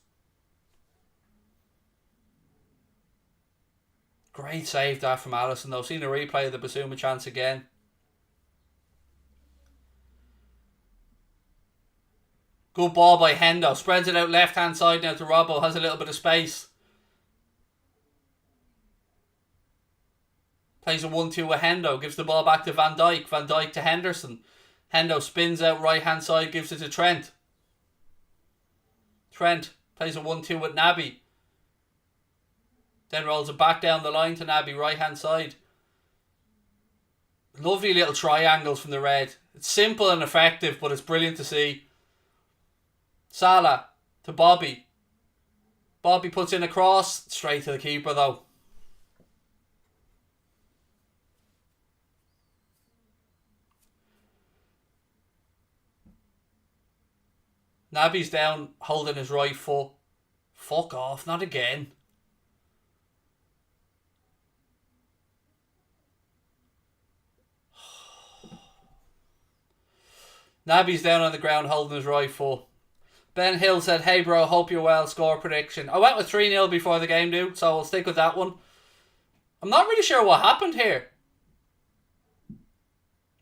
Great save that from Alisson, though. Seen a replay of the Basuma chance again. Good ball by Hendo. Spreads it out left-hand side now to Robbo. Has a little bit of space. Plays a 1-2 with Hendo. Gives the ball back to Van Dijk. Van Dijk to Henderson. Hendo spins out right-hand side. Gives it to Trent. Trent plays a 1-2 with Naby. Then rolls it back down the line to Naby, right-hand side. Lovely little triangles from the red. It's simple and effective, but it's brilliant to see. Salah to Bobby. Bobby puts in a cross. Straight to the keeper, though. Naby's down, holding his right foot. Fuck off, not again. Naby's down on the ground holding his right foot. Ben Hill said, "Hey bro, hope you're well, score prediction." I went with 3-0 before the game, dude, so I'll stick with that one. I'm not really sure what happened here.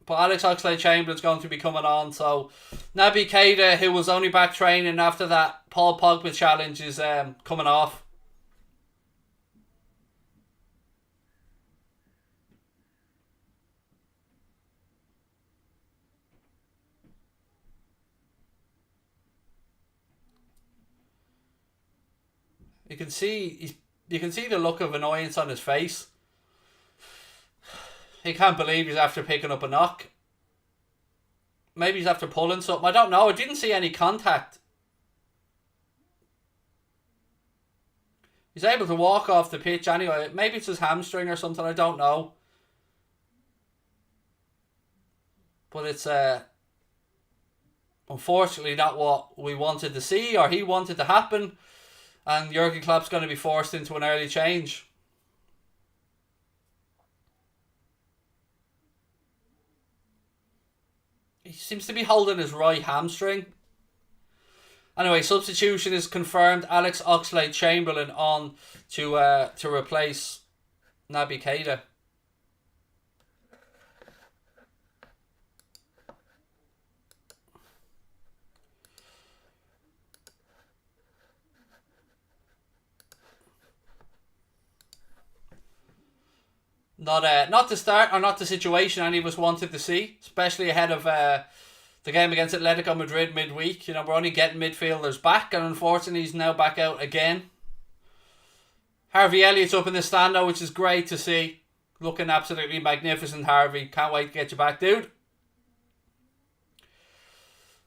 But Alex Oxlade-Chamberlain's going to be coming on, so Naby Keita, who was only back training after that Paul Pogba challenge, is coming off. You can see the look of annoyance on his face. He can't believe he's after picking up a knock. Maybe he's after pulling something. I don't know. I didn't see any contact. He's able to walk off the pitch anyway. Maybe it's his hamstring or something. I don't know. But it's unfortunately not what we wanted to see or he wanted to happen. And Jurgen Klopp's going to be forced into an early change. He seems to be holding his right hamstring. Anyway, substitution is confirmed. Alex Oxlade-Chamberlain on to replace Naby Keita. Not the start or not the situation any of us wanted to see, especially ahead of the game against Atletico Madrid midweek. We're only getting midfielders back, and unfortunately he's now back out again. Harvey Elliott's up in the stand though, which is great to see. Looking absolutely magnificent, Harvey. Can't wait to get you back, dude.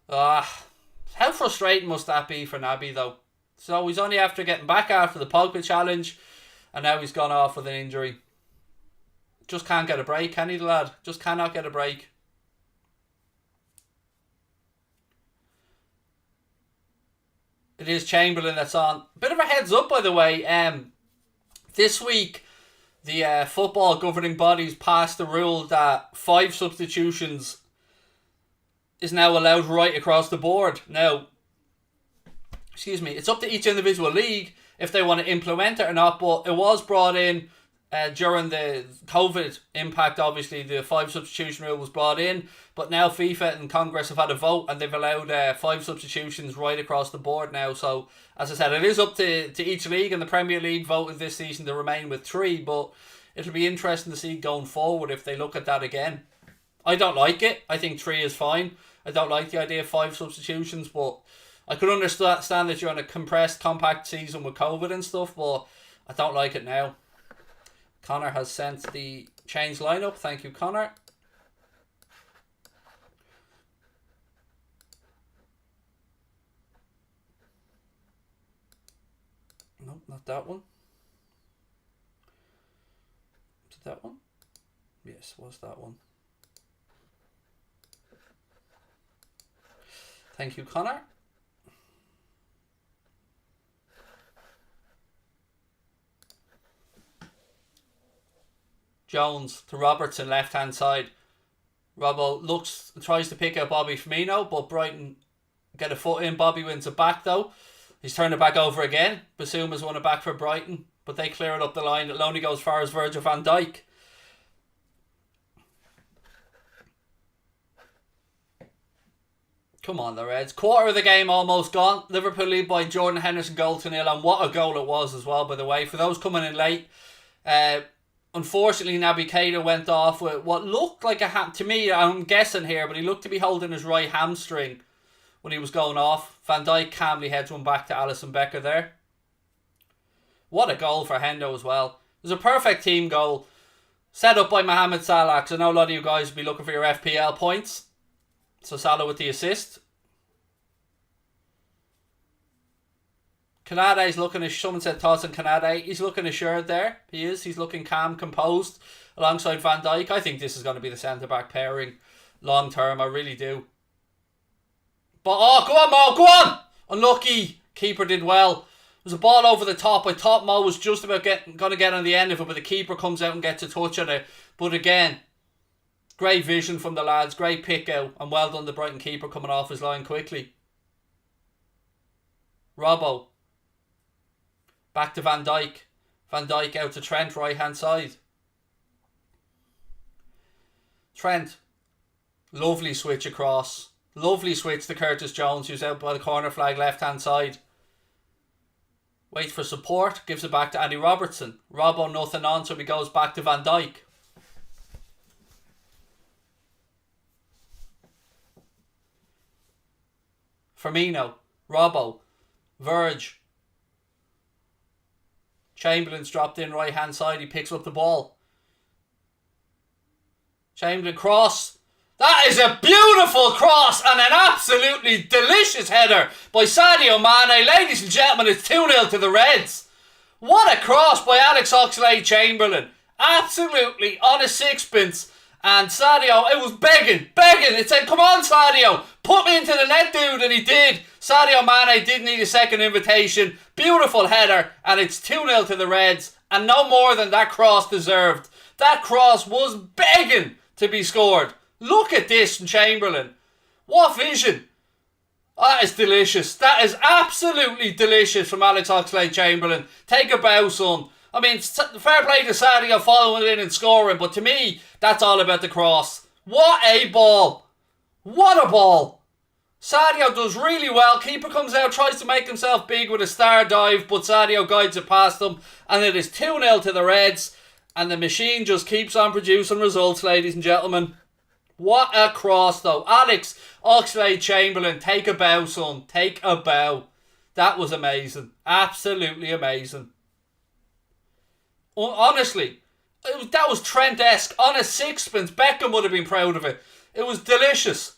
How frustrating must that be for Naby though? So he's only after getting back after the Pogba challenge, and now he's gone off with an injury. Just can't get a break, can he, the lad? Just cannot get a break. It is Chamberlain that's on. Bit of a heads up, by the way. This week, the football governing bodies passed the rule that 5 substitutions is now allowed right across the board. Now, it's up to each individual league if they want to implement it or not, but it was brought in during the COVID impact. Obviously the 5 substitution rule was brought in, but now FIFA and Congress have had a vote and they've allowed 5 substitutions right across the board now. So as I said, it is up to each league, and the Premier League voted this season to remain with 3, but it'll be interesting to see going forward if they look at that again. I don't like it. I think 3 is fine. I don't like the idea of 5 substitutions, but I could understand that you're on a compressed, compact season with COVID and stuff, but I don't like it now. Connor has sent the change lineup. Thank you, Connor. Nope, not that one. Is it that one? Yes, was that one. Thank you, Connor. Jones to Robertson, left hand side. Robbo tries to pick out Bobby Firmino, but Brighton get a foot in. Bobby wins it back though. He's turned it back over again. Basuma's won it back for Brighton, but they clear it up the line. It only goes as far as Virgil van Dijk. Come on, the Reds. Quarter of the game almost gone. Liverpool lead by Jordan Henderson goal to 0, and what a goal it was as well, by the way. For those coming in late, unfortunately, Naby Keita went off with what looked like a to me, I'm guessing here, but he looked to be holding his right hamstring when he was going off. Van Dijk calmly heads one back to Alisson Becker there. What a goal for Hendo as well. It was a perfect team goal. Set up by Mohamed Salah, because I know a lot of you guys will be looking for your FPL points. So Salah with the assist. Kanade's looking as someone said thoughts on Kanade. He's looking assured there. He is. He's looking calm, composed alongside Van Dijk. I think this is going to be the centre-back pairing long term. I really do. But go on, Mo, go on! Unlucky. Keeper did well. There's a ball over the top. I thought Mo was just about going to get on the end of it, but the keeper comes out and gets a touch on it. But again, great vision from the lads, great pick out, and well done the Brighton keeper coming off his line quickly. Robbo. Back to Van Dijk. Van Dijk out to Trent, right hand side. Trent. Lovely switch across. Lovely switch to Curtis Jones, who's out by the corner flag, left hand side. Waits for support, gives it back to Andy Robertson. Robbo nothing on, so he goes back to Van Dijk. Firmino, Robbo, Verge. Chamberlain's dropped in right hand side, he picks up the ball. Chamberlain cross. That is a beautiful cross and an absolutely delicious header by Sadio Mane. Ladies and gentlemen, it's 2-0 to the Reds. What a cross by Alex Oxlade-Chamberlain. Absolutely on a sixpence. And Sadio, it was begging. It said, come on Sadio, put me into the net, dude. And he did. Sadio Mane did need a second invitation. Beautiful header. And it's 2-0 to the Reds. And no more than that cross deserved. That cross was begging to be scored. Look at this from Chamberlain. What vision. That is delicious. That is absolutely delicious from Alex Oxlade-Chamberlain. Take a bow, son. I mean, fair play to Sadio following it in and scoring, but to me, that's all about the cross. What a ball. What a ball. Sadio does really well. Keeper comes out, tries to make himself big with a star dive, but Sadio guides it past him, and it is 2-0 to the Reds, and the machine just keeps on producing results, ladies and gentlemen. What a cross, though. Alex Oxlade-Chamberlain, take a bow, son. Take a bow. That was amazing. Absolutely amazing. Honestly, that was Trent-esque. On a sixpence, Beckham would have been proud of it. It was delicious.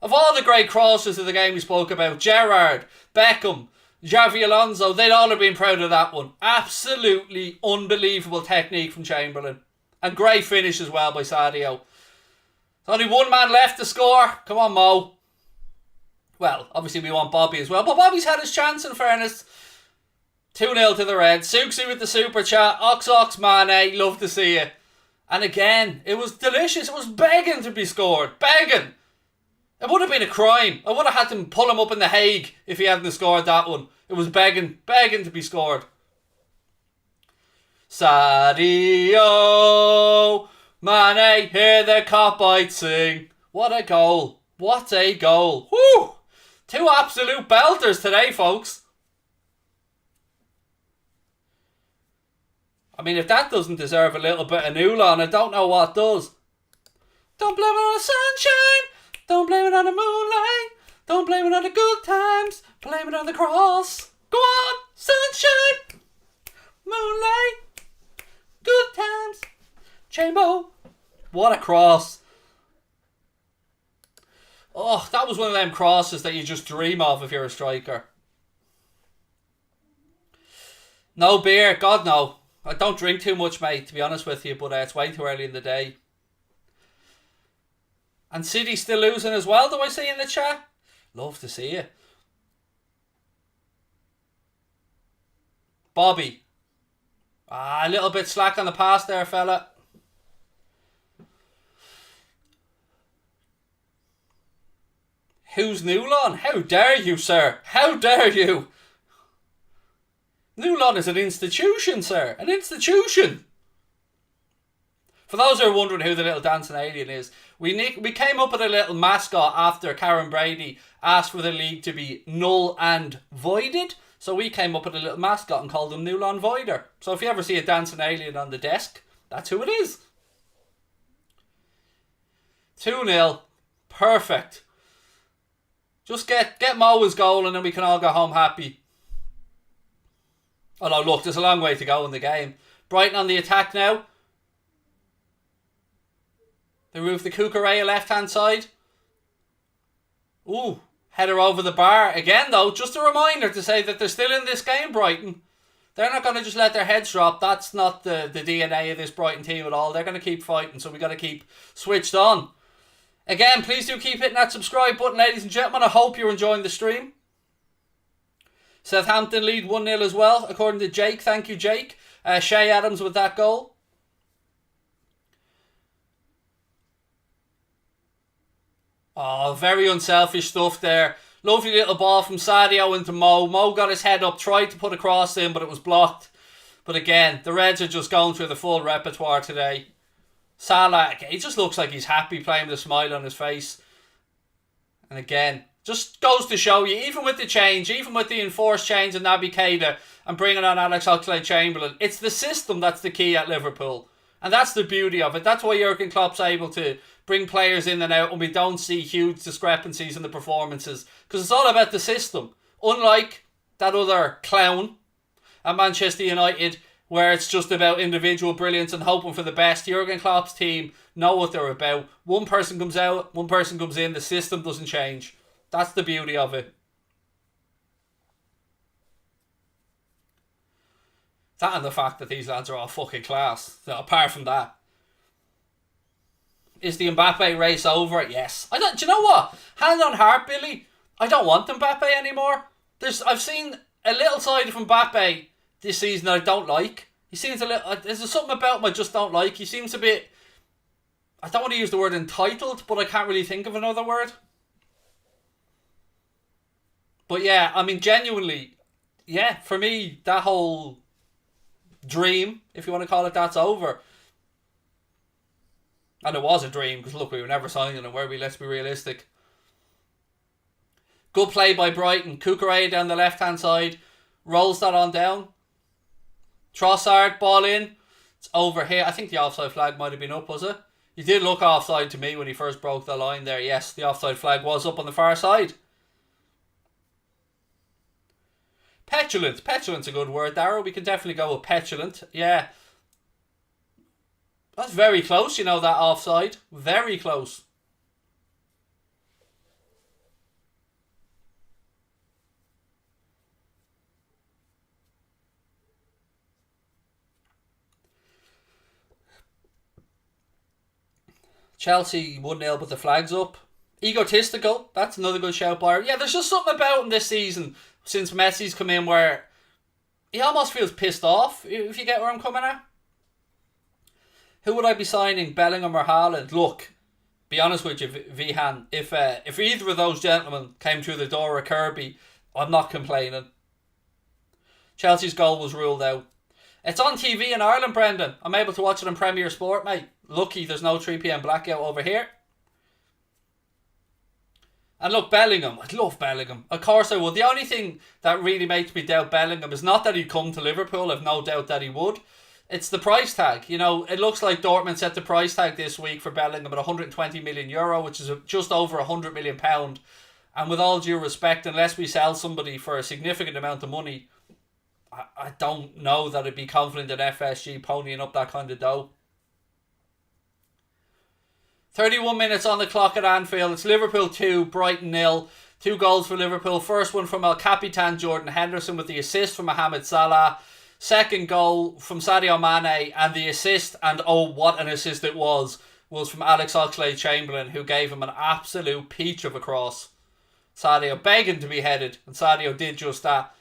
Of all the great crosses of the game we spoke about, Gerrard, Beckham, Xavi Alonso, they'd all have been proud of that one. Absolutely unbelievable technique from Chamberlain. And great finish as well by Sadio. Only one man left to score. Come on, Mo. Well, obviously we want Bobby as well, but Bobby's had his chance in fairness. 2-0 to the Reds. Suxi with the super chat. Ox Mane, love to see you. And again, it was delicious. It was begging to be scored. Begging. It would have been a crime. I would have had to pull him up in the Hague if he hadn't scored that one. It was begging to be scored. Sadio Mane, hear the cockbite sing. What a goal. What a goal. Woo! Two absolute belters today, folks. I mean, if that doesn't deserve a little bit of Newlon, I don't know what does. Don't blame it on the sunshine. Don't blame it on the moonlight. Don't blame it on the good times. Blame it on the cross. Go on, sunshine. Moonlight. Good times. Chambo. What a cross. Oh, that was one of them crosses that you just dream of if you're a striker. No beer. God, no. I don't drink too much, mate, to be honest with you, but it's way too early in the day. And City still losing as well, do I see in the chat? Love to see you. Bobby. A little bit slack on the pass there, fella. Who's Newlon? How dare you, sir? How dare you? Newlon is an institution, sir. An institution. For those who are wondering who the little dancing alien is, we came up with a little mascot after Karen Brady asked for the league to be null and voided. So we came up with a little mascot and called him Newlon Voider. So if you ever see a dancing alien on the desk, that's who it is. 2-0. Perfect. Just get Mo's goal and then we can all go home happy. Although, look, there's a long way to go in the game. Brighton on the attack now. They move the Cucurella left-hand side. Ooh, header over the bar. Again, though, just a reminder to say that they're still in this game, Brighton. They're not going to just let their heads drop. That's not the DNA of this Brighton team at all. They're going to keep fighting, so we got to keep switched on. Again, please do keep hitting that subscribe button, ladies and gentlemen. I hope you're enjoying the stream. Southampton lead 1-0 as well, according to Jake. Thank you, Jake. Shea Adams with that goal. Oh, very unselfish stuff there. Lovely little ball from Sadio into Mo. Mo got his head up, tried to put a cross in, but it was blocked. But again, the Reds are just going through the full repertoire today. Salah, he just looks like he's happy playing with a smile on his face. And again, just goes to show you, even with the change, even with the enforced change in Naby Keita and bringing on Alex Oxlade-Chamberlain, it's the system that's the key at Liverpool. And that's the beauty of it. That's why Jurgen Klopp's able to bring players in and out and we don't see huge discrepancies in the performances. Because it's all about the system. Unlike that other clown at Manchester United, where it's just about individual brilliance and hoping for the best. Jurgen Klopp's team know what they're about. One person comes out, one person comes in, the system doesn't change. That's the beauty of it. That and the fact that these lads are all fucking class. So apart from that. Is the Mbappe race over? Yes. Do you know what? Hand on heart, Billy, I don't want Mbappe anymore. I've seen a little side of Mbappe this season that I don't like. He seems a little... There's something about him I just don't like. He seems a bit... I don't want to use the word entitled, but I can't really think of another word. But yeah, I mean, genuinely, yeah, for me, that whole dream, if you want to call it, that's over. And it was a dream, because look, we were never signing him, were we? Let's be realistic. Good play by Brighton. Cucurella down the left-hand side. Rolls that on down. Trossard, ball in. It's over here. I think the offside flag might have been up, was it? He did look offside to me when he first broke the line there. Yes, the offside flag was up on the far side. Petulant. Petulant's a good word, Darrow. We can definitely go with petulant. Yeah. That's very close, you know, that offside. Very close. Chelsea 1-0 but the flag's up. Egotistical. That's another good shout by her. Yeah, there's just something about him this season since Messi's come in where he almost feels pissed off, if you get where I'm coming at. Who would I be signing, Bellingham or Haaland? Look, be honest with you, Vihan, if either of those gentlemen came through the door of Kirby, I'm not complaining. Chelsea's goal was ruled out. It's on TV in Ireland, Brendan. I'm able to watch it on Premier Sport, mate. Lucky there's no 3pm blackout over here. And look, Bellingham. I'd love Bellingham. Of course I would. The only thing that really makes me doubt Bellingham is not that he'd come to Liverpool. I've no doubt that he would. It's the price tag. You know, it looks like Dortmund set the price tag this week for Bellingham at €120 million, which is just over £100 million. And with all due respect, unless we sell somebody for a significant amount of money, I don't know that I'd be confident in FSG ponying up that kind of dough. 31 minutes on the clock at Anfield. It's Liverpool 2, Brighton 0. 2 goals for Liverpool. First one from El Capitan Jordan Henderson with the assist from Mohamed Salah. Second goal from Sadio Mane, and the assist, and oh what an assist it was from Alex Oxlade-Chamberlain, who gave him an absolute peach of a cross. Sadio begging to be headed, and Sadio did just that.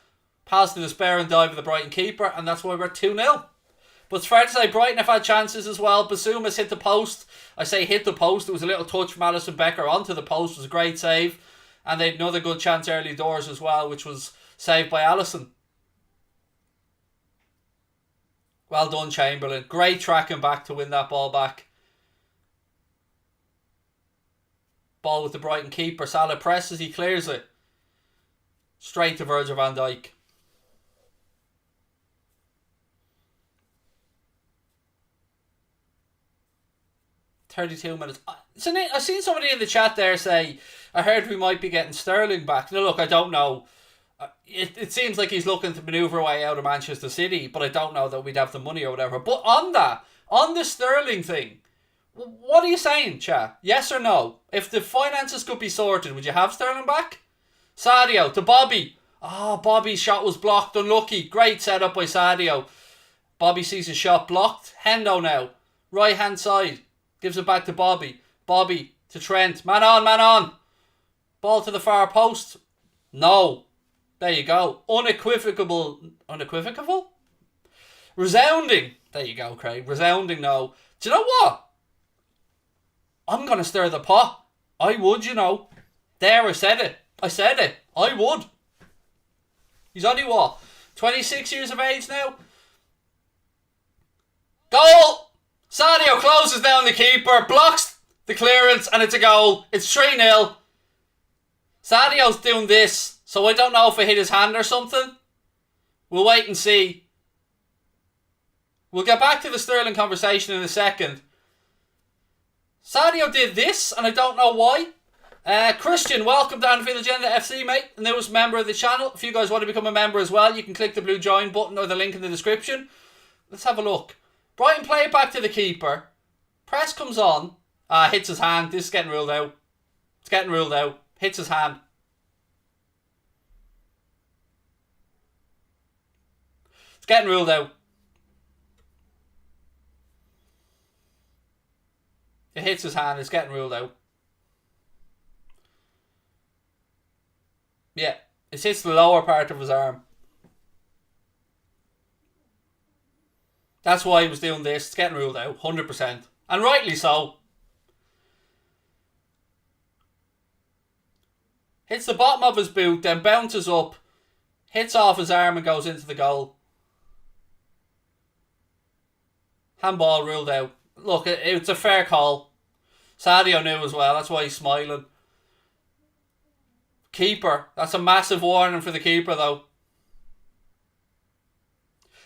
Passed the despair and dive of the Brighton keeper, and that's why we're 2-0. But it's fair to say Brighton have had chances as well. Basouma's hit the post. I say hit the post. It was a little touch from Alisson Becker onto the post. It was a great save. And they had another good chance early doors as well, which was saved by Alisson. Well done, Chamberlain. Great tracking back to win that ball back. Ball with the Brighton keeper. Salah presses. He clears it. Straight to Virgil van Dijk. 32 minutes. I've seen somebody in the chat there say, I heard we might be getting Sterling back. Now look, I don't know. It seems like he's looking to manoeuvre away out of Manchester City, but I don't know that we'd have the money or whatever. But on the Sterling thing, what are you saying, chat? Yes or no? If the finances could be sorted, would you have Sterling back? Sadio to Bobby. Oh, Bobby's shot was blocked. Unlucky. Great setup by Sadio. Bobby sees his shot blocked. Hendo now. Right hand side. Gives it back to Bobby. Bobby to Trent. Man on, man on. Ball to the far post. No. There you go. Unequivocal. Resounding. There you go, Craig. Resounding no. Do you know what? I'm going to stir the pot. I would, you know. There, I said it. I would. He's only what? 26 years of age now? Goal! Sadio closes down the keeper, blocks the clearance, and it's a goal. It's 3-0. Sadio's doing this, so I don't know if it hit his hand or something. We'll wait and see. We'll get back to the Sterling conversation in a second. Sadio did this, and I don't know why. Christian, welcome to Anfield Agenda FC, mate. The newest member of the channel. If you guys want to become a member as well, you can click the blue join button or the link in the description. Let's have a look. Brighton play it back to the keeper. Press comes on. Hits his hand. This is getting ruled out. It's getting ruled out. Hits his hand. It's getting ruled out. It hits his hand. It's getting ruled out. Yeah. It hits the lower part of his arm. That's why he was doing this. It's getting ruled out. 100%. And rightly so. Hits the bottom of his boot, then bounces up, hits off his arm and goes into the goal. Handball ruled out. Look, it's a fair call. Sadio knew as well. That's why he's smiling. Keeper. That's a massive warning for the keeper, though.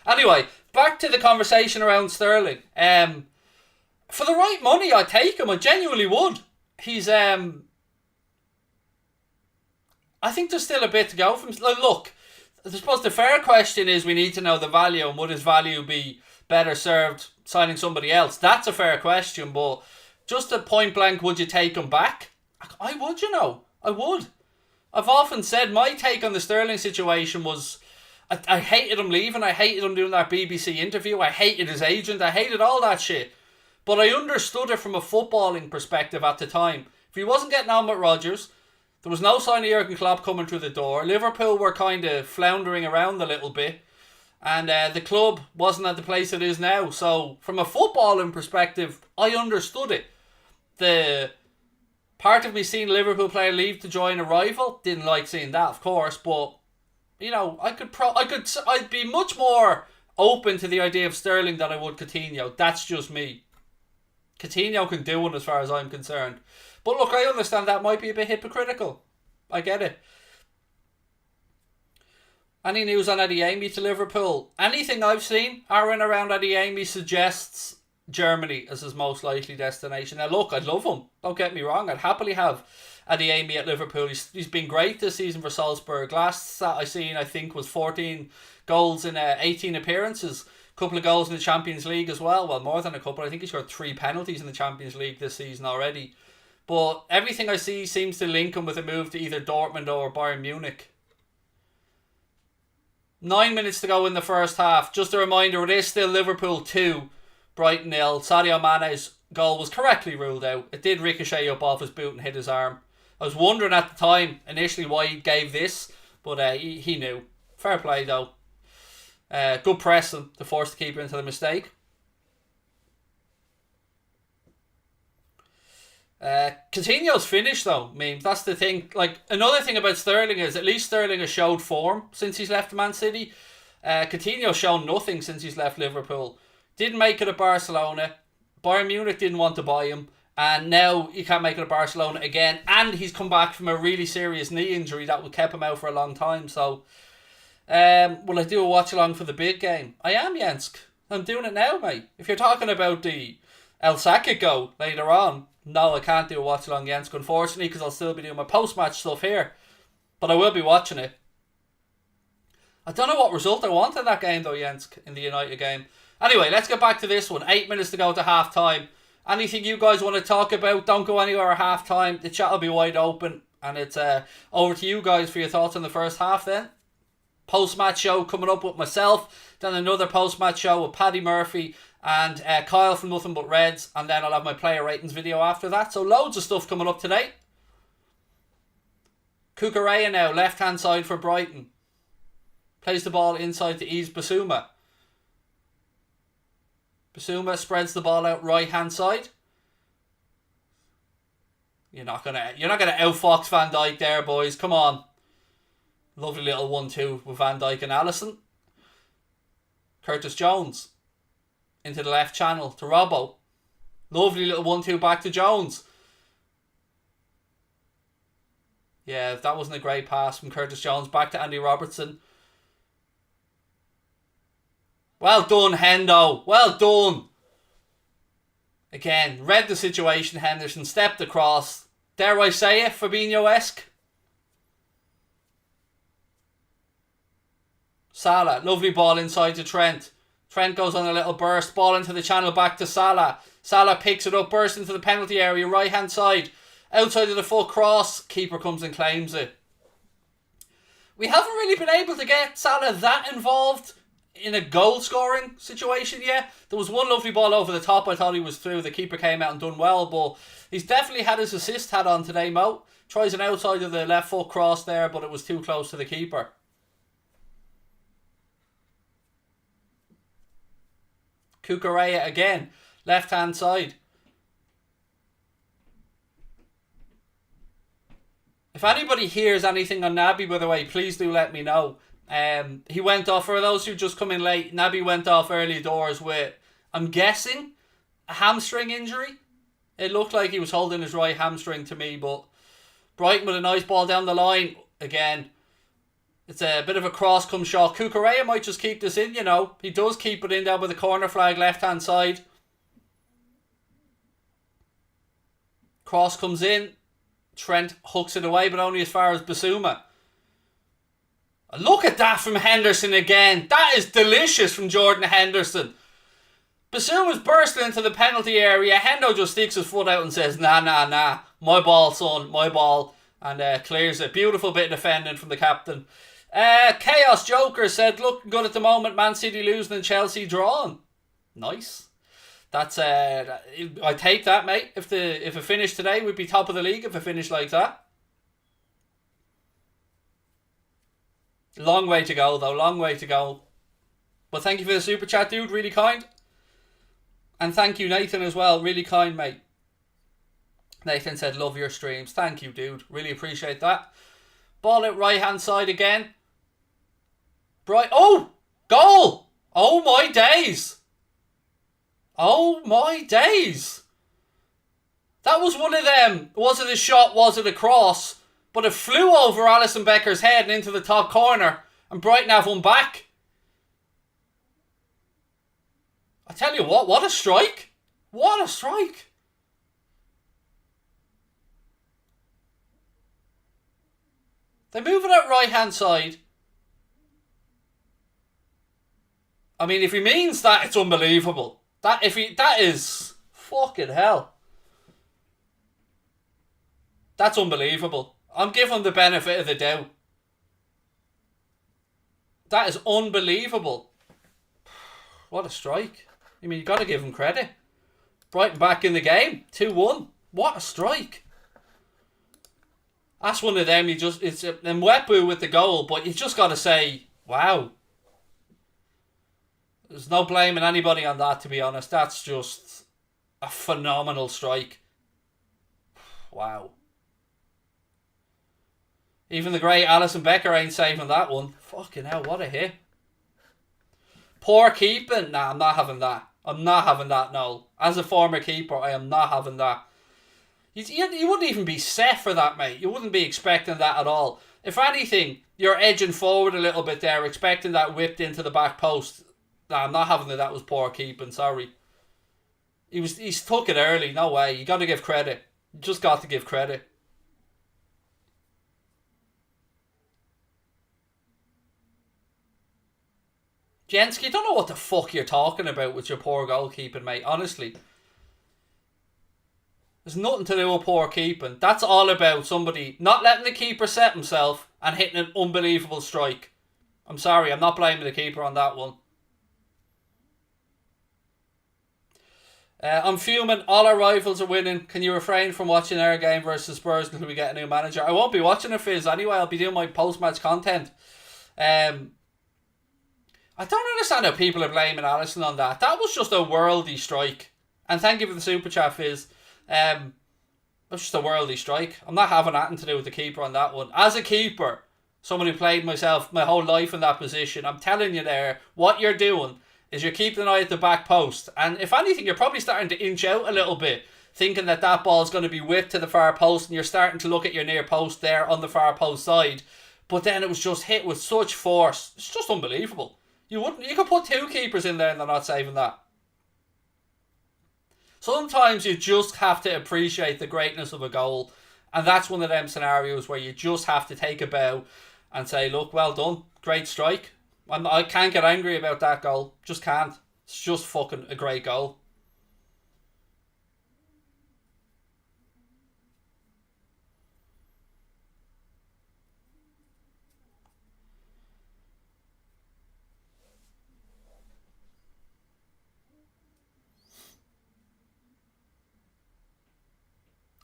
Anyway, back to the conversation around Sterling. For the right money, I'd take him. I genuinely would. He's... I think there's still a bit to go from... Look, I suppose the fair question is we need to know the value, and would his value be better served signing somebody else? That's a fair question, but just at point blank, would you take him back? I would, you know. I would. I've often said my take on the Sterling situation was I hated him leaving. I hated him doing that BBC interview. I hated his agent. I hated all that shit. But I understood it from a footballing perspective at the time. If he wasn't getting on with Rodgers... There was no sign of Jurgen Klopp coming through the door. Liverpool were kind of floundering around a little bit. And the club wasn't at the place it is now. So, from a footballing perspective, I understood it. The part of me seeing a Liverpool player leave to join a rival, didn't like seeing that, of course. But, you know, I'd be much more open to the idea of Sterling than I would Coutinho. That's just me. Coutinho can do it as far as I'm concerned. But look, I understand that might be a bit hypocritical. I get it. Any news on Adeyemi to Liverpool? Anything I've seen are in around Adeyemi suggests Germany as his most likely destination. Now look, I'd love him. Don't get me wrong. I'd happily have Adeyemi at Liverpool. He's been great this season for Salzburg. Last stat I seen, I think, was 14 goals in 18 appearances. A couple of goals in the Champions League as well. Well, more than a couple. I think he scored 3 penalties in the Champions League this season already. But everything I see seems to link him with a move to either Dortmund or Bayern Munich. 9 minutes to go in the first half. Just a reminder, it is still Liverpool 2, Brighton 0. Sadio Mane's goal was correctly ruled out. It did ricochet up off his boot and hit his arm. I was wondering at the time, initially, why he gave this. But he knew. Fair play, though. Good pressing to force the keeper into the mistake. Coutinho's finished though, memes. That's the thing. Like, another thing about Sterling is at least Sterling has showed form since he's left Man City. Coutinho's shown nothing since he's left Liverpool. Didn't make it at Barcelona. Bayern Munich didn't want to buy him, and now he can't make it at Barcelona again. And he's come back from a really serious knee injury that kept him out for a long time. So, will I do a watch along for the big game? I am, Jensk. I'm doing it now, mate. If you're talking about the El Saka go later on, no, I can't do a watch along, Jensk, unfortunately, because I'll still be doing my post-match stuff here. But I will be watching it. I don't know what result I want in that game, though, Jensk, in the United game. Anyway, let's get back to this one. 8 minutes to go to half-time. Anything you guys want to talk about, don't go anywhere at half-time. The chat will be wide open. And it's over to you guys for your thoughts on the first half then. Post-match show coming up with myself. Then another post-match show with Paddy Murphy and Kyle from Nothing But Reds, and then I'll have my player ratings video after that. So loads of stuff coming up today. Kukureya now, left hand side for Brighton. Plays the ball inside to ease Basuma. Basuma spreads the ball out right hand side. You're not gonna outfox Van Dijk there, boys. Come on. Lovely little 1-2 with Van Dijk and Alisson. Curtis Jones into the left channel to Robbo. Lovely little 1-2 back to Jones. Yeah, that wasn't a great pass from Curtis Jones. Back to Andy Robertson. Well done, Hendo. Well done. Again, read the situation, Henderson. Stepped across. Dare I say it, Fabinho-esque. Salah, lovely ball inside to Trent. Trent goes on a little burst. Ball into the channel back to Salah. Salah picks it up, bursts into the penalty area, right hand side. Outside of the full cross. Keeper comes and claims it. We haven't really been able to get Salah that involved in a goal scoring situation yet. There was one lovely ball over the top. I thought he was through. The keeper came out and done well, but he's definitely had his assist hat on today, Mo. Tries an outside of the left foot cross there, but it was too close to the keeper. Cucurella again, left hand side. If anybody hears anything on Naby, by the way, please do let me know. He went off, for those who just come in late, Naby went off early doors with, I'm guessing, a hamstring injury. It looked like he was holding his right hamstring to me, but Brighton with a nice ball down the line. Again, it's a bit of a cross-come shot. Cucurella might just keep this in, you know. He does keep it in down by the corner flag, left-hand side. Cross comes in. Trent hooks it away, but only as far as Basuma. Look at that from Henderson again. That is delicious from Jordan Henderson. Basuma's bursting into the penalty area. Hendo just sticks his foot out and says, nah. My ball, son. My ball. And clears it. Beautiful bit of defending from the captain. Chaos Joker said, looking good at the moment. Man City losing and Chelsea drawing. Nice. That's I take that, mate. If it finished today, we'd be top of the league if it finished like that. Long way to go, though. Long way to go. But thank you for the super chat, dude. Really kind. And thank you, Nathan, as well. Really kind, mate. Nathan said, love your streams. Thank you, dude. Really appreciate that. Ball at right-hand side again. Oh! Goal! Oh, my days! Oh, my days! That was one of them. Was it a shot? Was it a cross? But it flew over Alisson Becker's head and into the top corner. And Brighton have one back. I tell you what a strike. What a strike. They move it out right-hand side. I mean, if he means that, it's unbelievable. That is fucking hell. That's unbelievable. I'm giving him the benefit of the doubt. That is unbelievable. What a strike. I mean, you got to give him credit. Brighton back in the game. 2-1. What a strike. That's one of them. It's Mwepu with the goal, but you just got to say, wow. There's no blaming anybody on that, to be honest. That's just a phenomenal strike. Wow. Even the great Alisson Becker ain't saving that one. Fucking hell, what a hit. Poor keeping. Nah, I'm not having that. I'm not having that, no. As a former keeper, I am not having that. You wouldn't even be set for that, mate. You wouldn't be expecting that at all. If anything, you're edging forward a little bit there, expecting that whipped into the back post. Nah, I'm not having that. That was poor keeping, sorry. He's took it early, no way. You got to give credit. You just got to give credit. Jensky, don't know what the fuck you're talking about with your poor goalkeeping, mate. Honestly. There's nothing to do with poor keeping. That's all about somebody not letting the keeper set himself and hitting an unbelievable strike. I'm sorry, I'm not blaming the keeper on that one. I'm fuming. All our rivals are winning. Can you refrain from watching our game versus Spurs until we get a new manager? I won't be watching it, Fizz, anyway. I'll be doing my post-match content. I don't understand how people are blaming Alisson on that. That was just a worldy strike. And thank you for the super chat, Fizz. That's just a worldy strike. I'm not having anything to do with the keeper on that one. As a keeper, someone who played myself my whole life in that position, I'm telling you there, what you're doing is you're keeping an eye at the back post. And if anything, you're probably starting to inch out a little bit, thinking that ball's going to be whipped to the far post, and you're starting to look at your near post there on the far post side. But then it was just hit with such force. It's just unbelievable. You could put two keepers in there and they're not saving that. Sometimes you just have to appreciate the greatness of a goal. And that's one of them scenarios where you just have to take a bow and say, look, well done. Great strike. I can't get angry about that goal. Just can't. It's just fucking a great goal.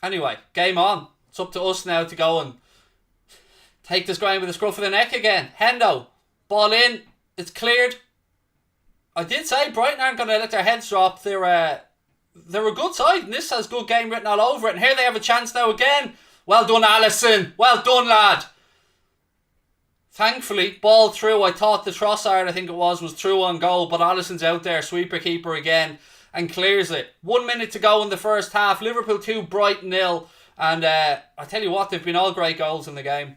Anyway, game on. It's up to us now to go and take this ground with a scruff of the neck again. Hendo. Ball in. It's cleared. I did say Brighton aren't going to let their heads drop. They're a good side, and this has good game written all over it. And here they have a chance now again. Well done, Alisson. Well done, lad. Thankfully, ball through. I thought the Trossard, I think it was through on goal, but Alisson's out there, sweeper keeper again, and clears it. 1 minute to go in the first half. Liverpool 2, Brighton 0. And I tell you what, they've been all great goals in the game.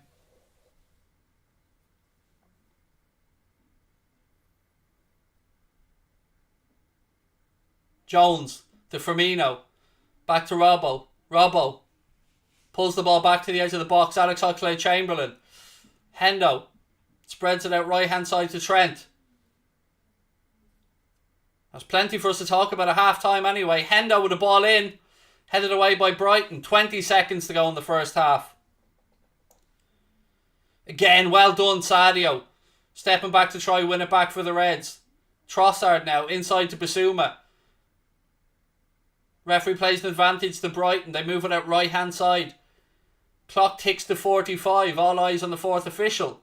Jones to Firmino. Back to Robbo. Robbo pulls the ball back to the edge of the box. Alex Oxlade-Chamberlain. Hendo spreads it out right hand side to Trent. There's plenty for us to talk about at half time anyway. Hendo with the ball in. Headed away by Brighton. 20 seconds to go in the first half. Again, well done, Sadio. Stepping back to try win it back for the Reds. Trossard now inside to Bissouma. Referee plays an advantage to Brighton. They move it out right hand side. Clock ticks to 45. All eyes on the fourth official.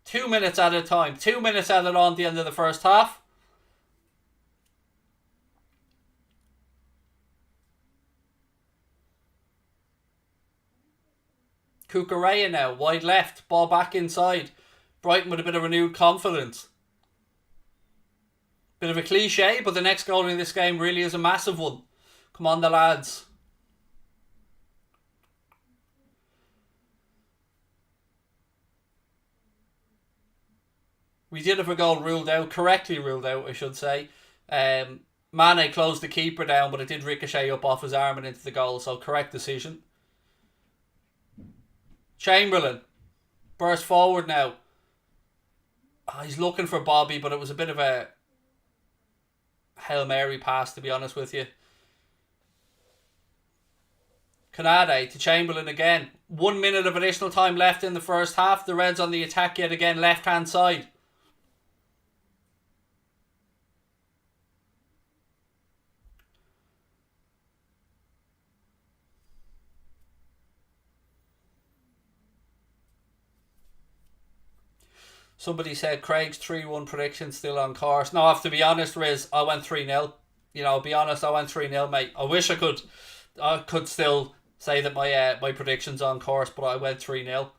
Two minutes at a time. 2 minutes added on at the end of the first half. Cucurella now. Wide left. Ball back inside. Brighton with a bit of renewed confidence. Bit of a cliche, but the next goal in this game really is a massive one. Come on, the lads. We did have a goal ruled out, correctly ruled out, I should say. Mane closed the keeper down, but it did ricochet up off his arm and into the goal, so correct decision. Chamberlain burst forward now. Oh, he's looking for Bobby, but it was a bit of a Hail Mary pass, to be honest with you. Kanade to Chamberlain again. 1 minute of additional time left in the first half. The Reds on the attack yet again, left hand side. Somebody said Craig's 3-1 prediction still on course. No, I have to be honest, Riz, I went 3-0. You know, be honest, I went 3-0, mate. I wish I could still say that my prediction's on course, but I went 3-0.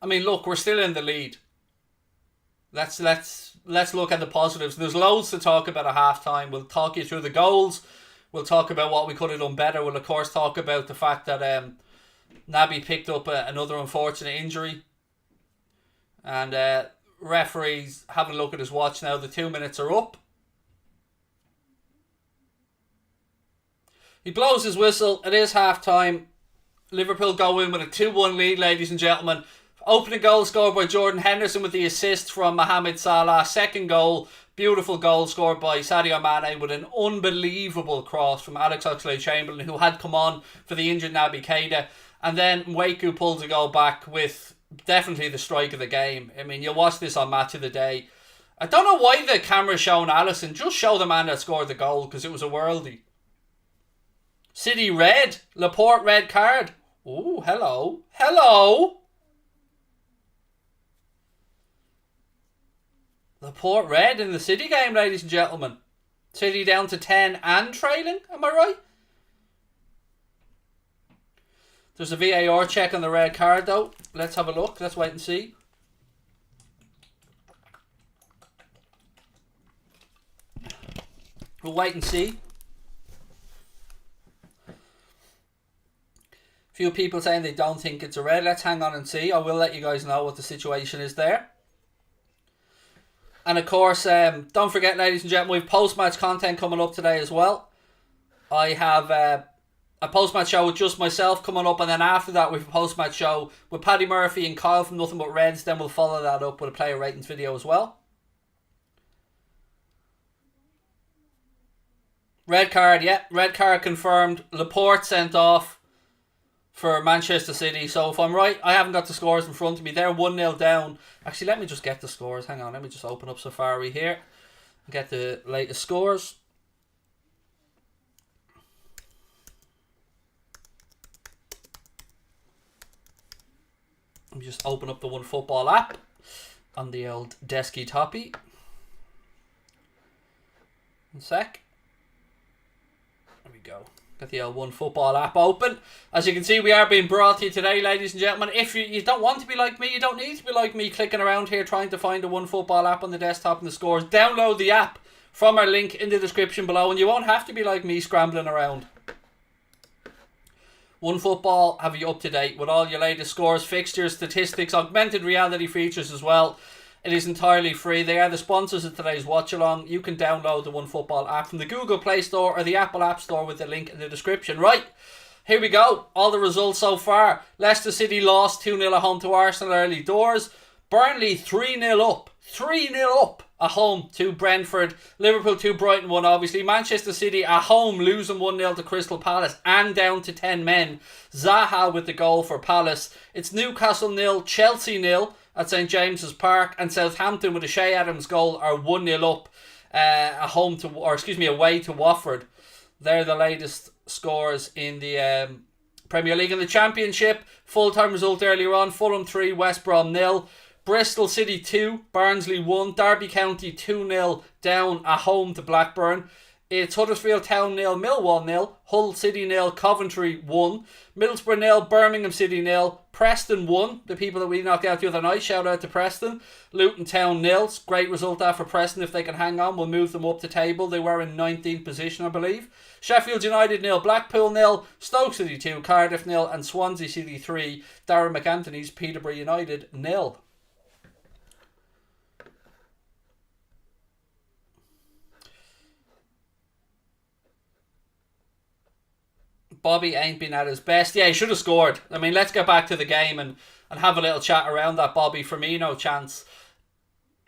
I mean, look, we're still in the lead. Let's look at the positives. There's loads to talk about at half time. We'll talk you through the goals. We'll talk about what we could have done better. We'll, of course, talk about the fact that Naby picked up another unfortunate injury. And referees having a look at his watch now. The 2 minutes are up. He blows his whistle. It is half time. Liverpool go in with a 2-1 lead, ladies and gentlemen. Opening goal scored by Jordan Henderson with the assist from Mohamed Salah. Second goal, beautiful goal scored by Sadio Mane with an unbelievable cross from Alex Oxlade-Chamberlain, who had come on for the injured Naby Keita. And then Waku pulls a goal back with definitely the strike of the game. I mean, you'll watch this on Match of the Day. I don't know why the camera's showing Alisson. Just show the man that scored the goal, because it was a worldie. City red. Laporte red card. Ooh, hello. Hello. Laporte red in the City game, ladies and gentlemen. City down to 10 and trailing, am I right? There's a VAR check on the red card though. Let's have a look. Let's wait and see. We'll wait and see. Few people saying they don't think it's a red. Let's hang on and see. I will let you guys know what the situation is there. And of course, don't forget, ladies and gentlemen, we have post-match content coming up today as well. I have a post-match show with just myself coming up, and then after that we have a post-match show with Paddy Murphy and Kyle from Nothing But Reds. Then we'll follow that up with a player ratings video as well. Red card, yeah. Red card confirmed. Laporte sent off for Manchester City. So if I'm right, I haven't got the scores in front of me. They're 1-0 down. Actually, let me just get the scores. Hang on, let me just open up Safari here and get the latest scores. Let me just open up the OneFootball app on the old desky toppy. 1 sec. There we go. Got the old OneFootball app open. As you can see, we are being brought to you today, ladies and gentlemen. If you don't want to be like me, you don't need to be like me clicking around here trying to find the OneFootball app on the desktop and the scores. Download the app from our link in the description below, and you won't have to be like me scrambling around. OneFootball have you up to date with all your latest scores, fixtures, statistics, augmented reality features as well. It is entirely free. They are the sponsors of today's watch along. You can download the OneFootball app from the Google Play Store or the Apple App Store with the link in the description. Right, here we go. All the results so far. Leicester City lost 2-0 at home to Arsenal early doors. Burnley 3-0 up. 3-0 up at home to Brentford. Liverpool 2, Brighton 1 obviously. Manchester City at home losing 1-0 to Crystal Palace and down to 10 men. Zaha with the goal for Palace. It's Newcastle 0, Chelsea 0 at St James's Park, and Southampton with a Shea Adams goal are 1-0 up away to Watford. They're the latest scores in the Premier League. In the Championship, full-time result earlier on. Fulham 3, West Brom 0. Bristol City 2, Barnsley 1. Derby County 2-0 down at home to Blackburn. It's Huddersfield Town 0, Millwall 0, Hull City 0, Coventry 1, Middlesbrough 0, Birmingham City 0, Preston 1, the people that we knocked out the other night, shout out to Preston. Luton Town 0, great result there for Preston. If they can hang on, we'll move them up the table. They were in 19th position, I believe. Sheffield United 0, Blackpool 0, Stoke City 2, Cardiff 0, and Swansea City 3, Darren McAnthony's Peterborough United 0. Bobby ain't been at his best. Yeah, he should have scored. I mean, let's get back to the game and have a little chat around that Bobby Firmino chance.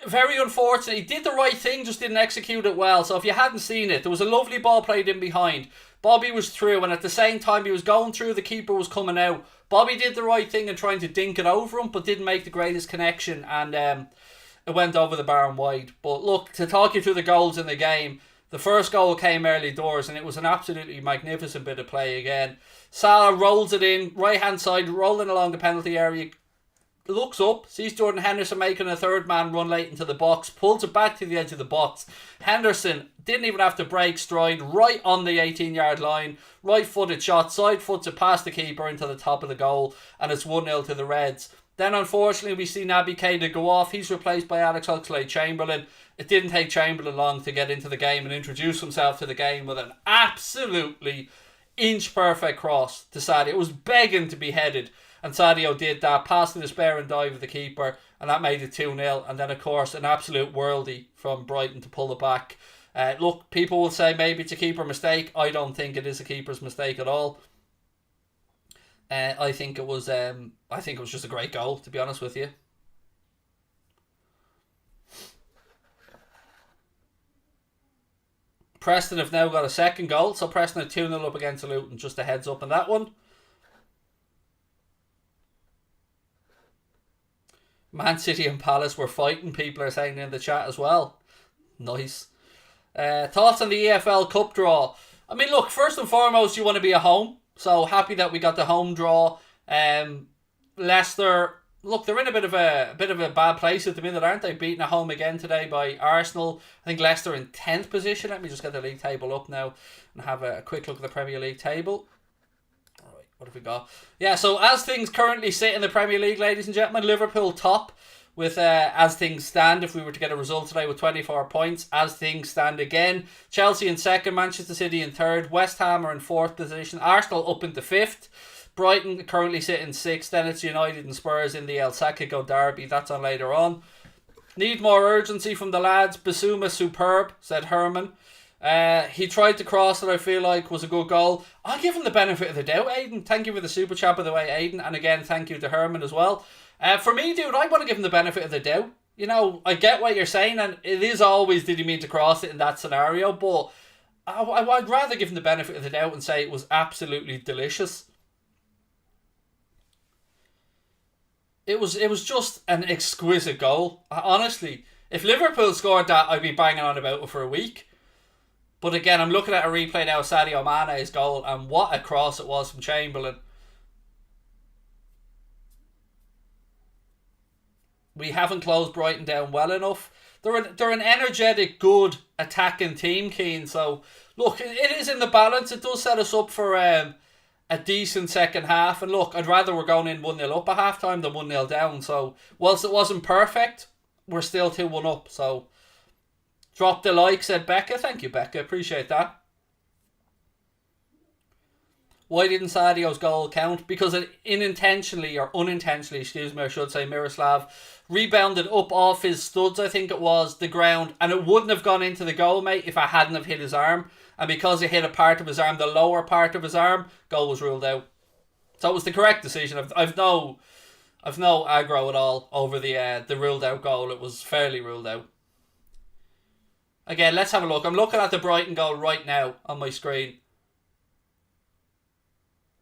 Very unfortunate. He did the right thing, just didn't execute it well. So if you hadn't seen it, there was a lovely ball played in behind. Bobby was through, and at the same time he was going through, the keeper was coming out. Bobby did the right thing in trying to dink it over him, but didn't make the greatest connection, and it went over the bar and wide. But look, to talk you through the goals in the game, the first goal came early doors, and it was an absolutely magnificent bit of play again. Salah rolls it in, right hand side, rolling along the penalty area. Looks up, sees Jordan Henderson making a third man run late into the box, pulls it back to the edge of the box. Henderson didn't even have to break stride, right on the 18-yard line, right footed shot, side foots it past the keeper into the top of the goal, and it's 1-0 to the Reds. Then unfortunately we see Naby Keita go off. He's replaced by Alex Oxlade-Chamberlain. It didn't take Chamberlain long to get into the game and introduce himself to the game with an absolutely inch perfect cross to Sadio. It was begging to be headed, and Sadio did that, passed the despair and dive of the keeper, and that made it 2-0. And then of course an absolute worldie from Brighton to pull it back. Look, people will say maybe it's a keeper mistake. I don't think it is a keeper's mistake at all. I think it was just a great goal, to be honest with you. Preston have now got a second goal, so Preston are 2-0 up against Luton. Just a heads up on that one. Man City and Palace were fighting, people are saying in the chat as well. Nice. Thoughts on the EFL Cup draw? I mean, look, first and foremost, you want to be at home. So happy that we got the home draw. Leicester, look, they're in a bit of a bad place at the minute, aren't they? Beaten at home again today by Arsenal. I think Leicester in 10th position. Let me just get the league table up now and have a quick look at the Premier League table. All right, what have we got? Yeah, so as things currently sit in the Premier League, ladies and gentlemen, Liverpool top with, as things stand, if we were to get a result today, with 24 points. As things stand again, Chelsea in second, Manchester City in third, West Ham are in fourth position, Arsenal up into fifth, Brighton currently sitting sixth. Then it's United and Spurs in the El Sacico derby. That's on later on. Need more urgency from the lads. Basuma superb, said Herman. He tried to cross it, I feel like, was a good goal. I'll give him the benefit of the doubt, Aiden. Thank you for the super chat, by the way, Aiden. And again, thank you to Herman as well. For me, dude, I want to give him the benefit of the doubt. You know, I get what you're saying, and it is always, did he mean to cross it in that scenario? But I'd rather give him the benefit of the doubt and say it was absolutely delicious. It was just an exquisite goal. Honestly, if Liverpool scored that, I'd be banging on about it for a week. But again, I'm looking at a replay now of Sadio Mane's goal, and what a cross it was from Chamberlain. We haven't closed Brighton down well enough. They're an energetic, good attacking team, Keane. So, look, it is in the balance. It does set us up for a decent second half. And look, I'd rather we're going in 1-0 up at half time than 1-0 down. So, whilst it wasn't perfect, we're still 2-1 up. So, drop the like, said Becca. Thank you, Becca. Appreciate that. Why didn't Sadio's goal count? Because it unintentionally, I should say, Miroslav rebounded up off his studs, I think it was, the ground, and it wouldn't have gone into the goal, mate, if I hadn't have hit his arm. And because it hit a part of his arm, the lower part of his arm, goal was ruled out. So it was the correct decision. I've no aggro at all over the ruled out goal. It was fairly ruled out. Again, let's have a look. I'm looking at the Brighton goal right now on my screen.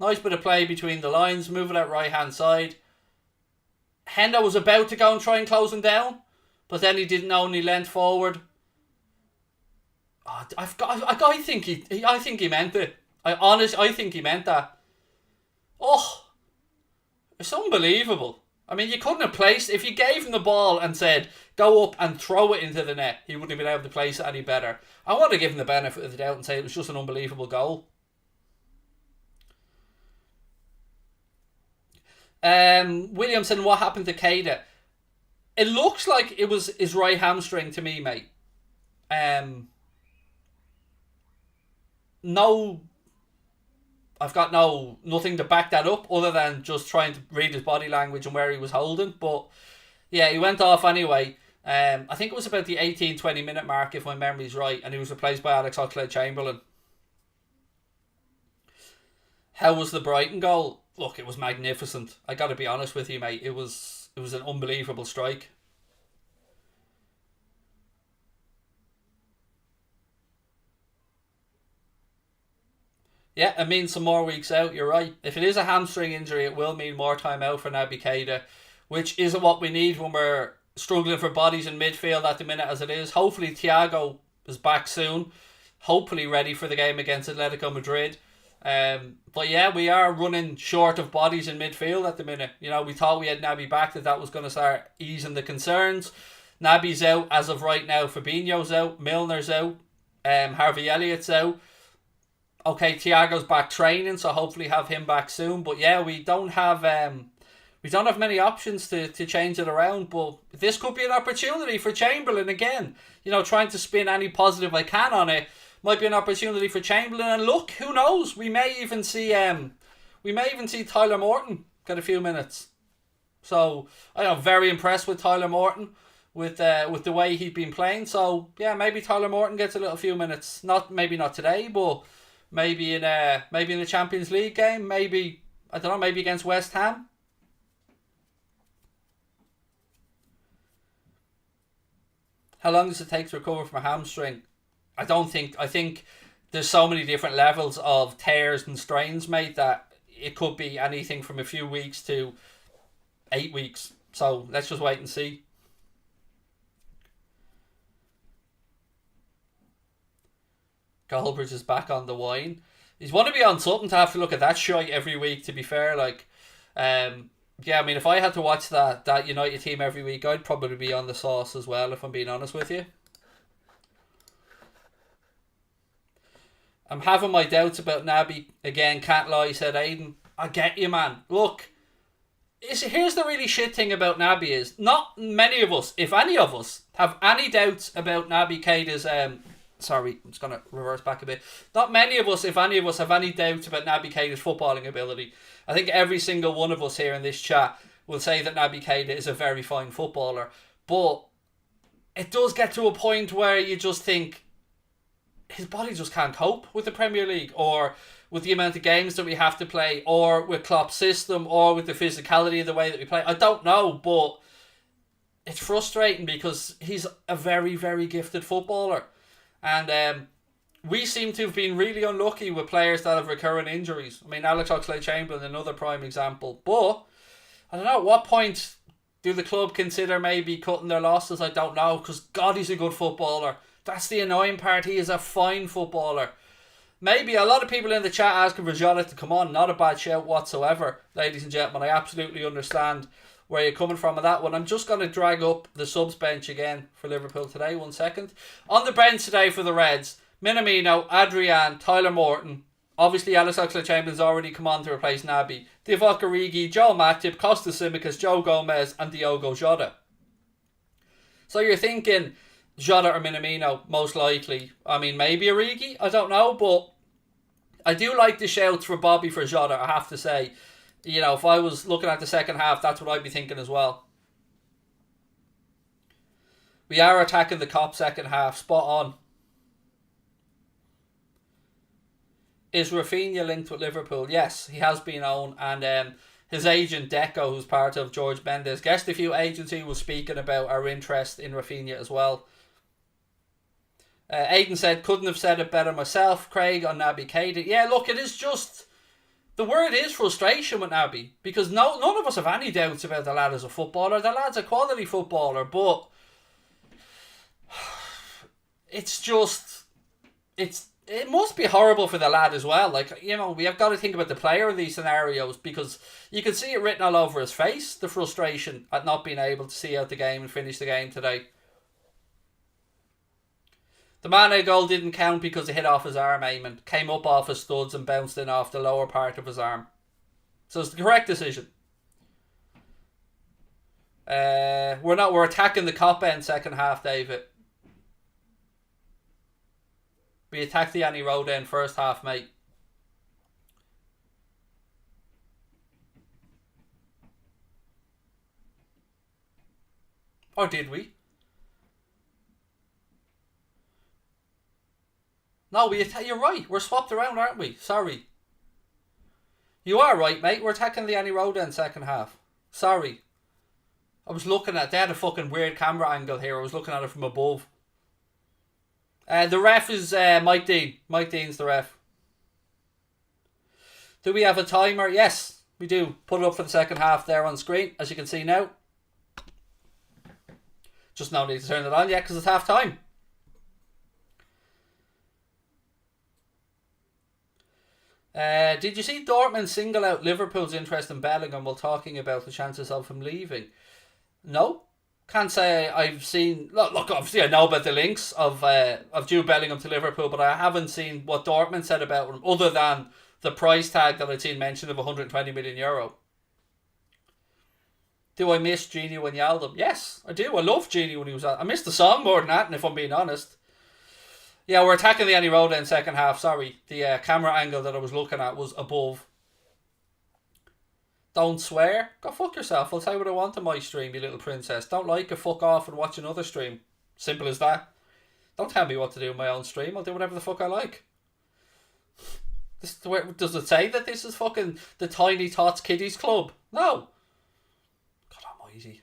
Nice bit of play between the lines, moving out right hand side. Hendo was about to go and try and close him down, but then he didn't know and he leant forward. Oh, I think he meant it. I think he meant that. Oh, it's unbelievable. I mean, you couldn't have placed, if you gave him the ball and said, go up and throw it into the net, he wouldn't have been able to place it any better. I want to give him the benefit of the doubt and say it was just an unbelievable goal. Williamson, what happened to Keita? It looks like it was his right hamstring to me, mate. I've got nothing to back that up other than just trying to read his body language and where he was holding. But yeah, he went off anyway. I think it was about the 18-20 minute mark, if my memory's right, and he was replaced by Alex Oxlade-Chamberlain. How was the Brighton goal? Look, it was magnificent. I got to be honest with you, mate. It was an unbelievable strike. Yeah, it means some more weeks out. You're right. If it is a hamstring injury, it will mean more time out for Naby Keita, which isn't what we need when we're struggling for bodies in midfield at the minute as it is. Hopefully Thiago is back soon. Hopefully ready for the game against Atletico Madrid. But yeah, we are running short of bodies in midfield at the minute. You know, we thought we had Naby back, that was going to start easing the concerns. Naby's out as of right now. Fabinho's out. Milner's out. Harvey Elliott's out. Okay, Thiago's back training, so hopefully have him back soon. But yeah, we don't have many options to change it around. But this could be an opportunity for Chamberlain again. You know, trying to spin any positive I can on it. Might be an opportunity for Chamberlain, and look, who knows? We may even see Tyler Morton get a few minutes. So I'm very impressed with Tyler Morton with the way he's been playing. So yeah, maybe Tyler Morton gets a little few minutes. Maybe not today, but maybe in the Champions League game. Maybe I don't know. Maybe against West Ham. How long does it take to recover from a hamstring? I think there's so many different levels of tears and strains, mate, that it could be anything from a few weeks to 8 weeks. So let's just wait and see. Goldbridge is back on the wine. He's want to be on something to have to look at that shite every week, to be fair. Yeah, I mean, if I had to watch that United team every week, I'd probably be on the sauce as well, if I'm being honest with you. I'm having my doubts about Naby. Again, can't lie, said Aiden. I get you, man. Look, here's the really shit thing about Naby is, not many of us, if any of us, have any doubts about Naby Keita's... Sorry, I'm just going to reverse back a bit. Not many of us, if any of us, have any doubts about Naby Keita's footballing ability. I think every single one of us here in this chat will say that Naby Keita is a very fine footballer. But it does get to a point where you just think... his body just can't cope with the Premier League, or with the amount of games that we have to play, or with Klopp's system, or with the physicality of the way that we play. I don't know, but it's frustrating because he's a very, very gifted footballer. And we seem to have been really unlucky with players that have recurrent injuries. I mean, Alex Oxlade-Chamberlain, another prime example. But I don't know, at what point do the club consider maybe cutting their losses? I don't know, because God, he's a good footballer. That's the annoying part. He is a fine footballer. Maybe a lot of people in the chat asking for Jota to come on. Not a bad shout whatsoever, ladies and gentlemen. I absolutely understand where you're coming from with that one. I'm just going to drag up the subs bench again for Liverpool today. 1 second. On the bench today for the Reds, Minamino, Adrian, Tyler Morton. Obviously, Alex Oxlade-Chamberlain's already come on to replace Naby. Divock Origi, Joel Matip, Costas Tsimikas, Joe Gomez, and Diogo Jota. So you're thinking Jota or Minamino, most likely. I mean, maybe Origi, I don't know, but I do like the shouts for Bobby for Jota, I have to say. You know, if I was looking at the second half, that's what I'd be thinking as well. We are attacking the Kop second half, spot on. Is Rafinha linked with Liverpool? Yes, he has been on, and his agent Deco, who's part of George Mendes, guessed a few agents who was speaking about our interest in Rafinha as well. Aidan said, couldn't have said it better myself, Craig, on Naby Keita. Yeah, look, it is just, the word is frustration with Naby, because none of us have any doubts about the lad as a footballer. The lad's a quality footballer, but it's just, it must be horrible for the lad as well. Like, you know, we have got to think about the player in these scenarios, because you can see it written all over his face, the frustration at not being able to see out the game and finish the game today. The Mane goal didn't count because it hit off his arm, Eamon. Came up off his studs and bounced in off the lower part of his arm. So it's the correct decision. We're attacking the Kop end second half, David. We attacked the Annie Road end first half, mate. Or did we? No, you're right. We're swapped around, aren't we? Sorry. You are right, mate. We're attacking the Annie Road end second half. Sorry. I was looking at... They had a fucking weird camera angle here. I was looking at it from above. The ref is Mike Dean. Mike Dean's the ref. Do we have a timer? Yes, we do. Put it up for the second half there on screen, as you can see now. Just no need to turn it on yet because it's half time. Did you see Dortmund single out Liverpool's interest in Bellingham while talking about the chances of him leaving? No. Can't say I've seen... Look, obviously I know about the links of Jude Bellingham to Liverpool, but I haven't seen what Dortmund said about him other than the price tag that I'd seen mentioned of 120 million euro. Do I miss Gini Wijnaldum? Yes, I do. I love Gini when he was at... I missed the song more than that, and if I'm being honest. Yeah, we're attacking the Annie Road in second half. Sorry, the camera angle that I was looking at was above. Don't swear. Go fuck yourself. I'll tell you what I want on my stream, you little princess. Don't like it, fuck off and watch another stream. Simple as that. Don't tell me what to do on my own stream. I'll do whatever the fuck I like. Does it say that this is fucking the Tiny Tots Kiddies Club? No. God almighty.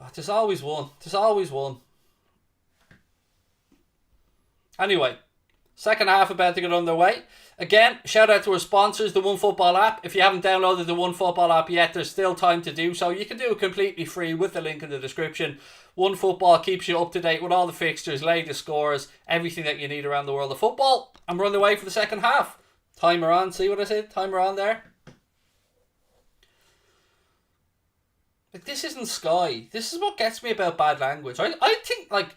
Oh, there's always one. There's always one. Anyway, second half about to get underway. Again, shout out to our sponsors, the OneFootball app. If you haven't downloaded the OneFootball app yet, there's still time to do so. You can do it completely free with the link in the description. OneFootball keeps you up to date with all the fixtures, latest scores, everything that you need around the world of football. And we're on the way for the second half. Timer on, see what I said? Timer on there. Like, this isn't Sky. This is what gets me about bad language. I think, like...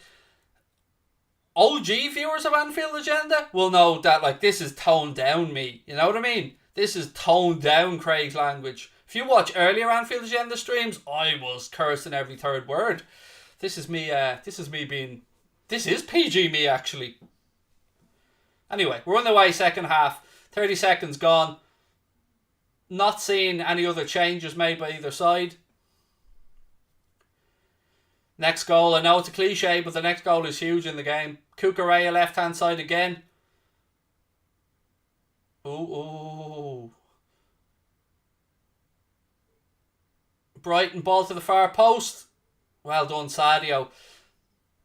OG viewers of Anfield Agenda will know that, like, this is toned down me. You know what I mean? This is toned down Craig's language. If you watch earlier Anfield Agenda streams, I was cursing every third word. This is me being... This is PG me, actually. Anyway, we're on the way second half. 30 seconds gone. Not seeing any other changes made by either side. Next goal, I know it's a cliche, but the next goal is huge in the game. Cucurella left hand side again. Ooh. Brighton ball to the far post. Well done, Sadio.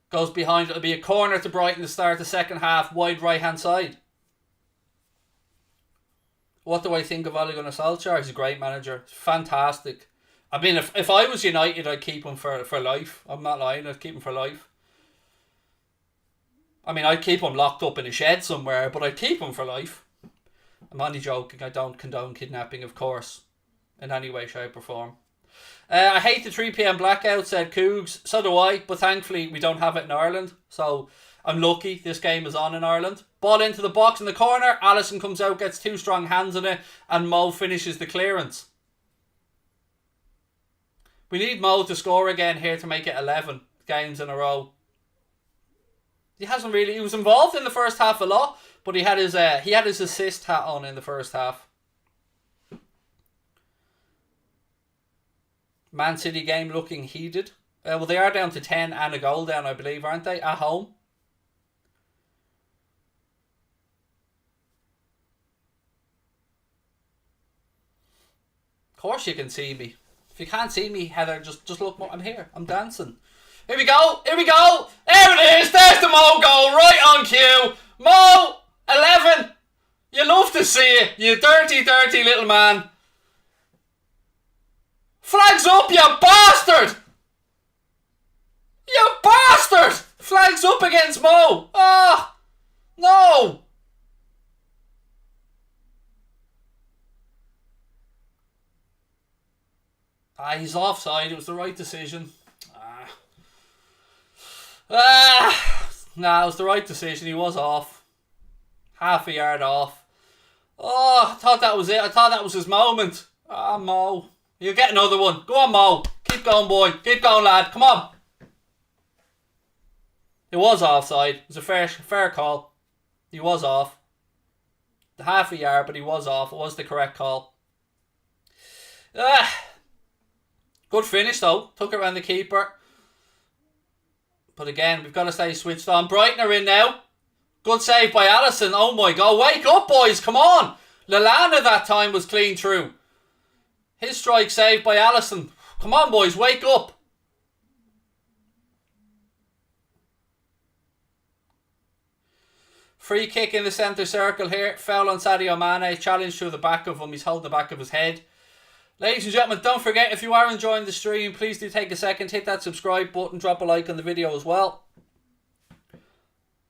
Goes behind. It'll be a corner to Brighton to start the second half. Wide right hand side. What do I think of Ole Gunnar Solskjaer? He's a great manager. Fantastic. I mean, if I was United, I'd keep him for life. I'm not lying. I'd keep him for life. I mean, I'd keep him locked up in a shed somewhere, but I'd keep him for life. I'm only joking. I don't condone kidnapping, of course, in any way, shape or form. I hate the 3 p.m. blackout, said Cougs. So do I, but thankfully we don't have it in Ireland. So I'm lucky this game is on in Ireland. Ball into the box in the corner. Alisson comes out, gets 2 strong hands on it, and Mo finishes the clearance. We need Mo to score again here to make it 11 games in a row. He hasn't really. He was involved in the first half a lot, but he had his assist hat on in the first half. Man City game looking heated. Well, they are down to 10 and a goal down, I believe, aren't they? At home. Of course you can see me. If you can't see me, Heather, just look. I'm here. I'm dancing. Here we go. Here we go. There it is. There's the Mo goal. Right on cue. Mo, 11. You love to see it. You dirty, dirty little man. Flags up, you bastard! You bastard! Flags up against Mo. Ah, no. He's offside. It was the right decision. Nah, it was the right decision. He was off. Half a yard off. Oh, I thought that was it. I thought that was his moment. Ah, Mo. You'll get another one. Go on, Mo. Keep going, boy. Keep going, lad. Come on. It was offside. It was a fair call. He was off. The half a yard, but he was off. It was the correct call. Good finish, though. Took it around the keeper. But again, we've got to stay switched on. Brighton are in now. Good save by Alisson. Oh my God. Wake up, boys. Come on. Lallana that time was clean through. His strike saved by Alisson. Come on, boys. Wake up. Free kick in the centre circle here. Foul on Sadio Mane. Challenge through the back of him. He's holding the back of his head. Ladies and gentlemen, don't forget, if you are enjoying the stream, please do take a second, hit that subscribe button, drop a like on the video as well.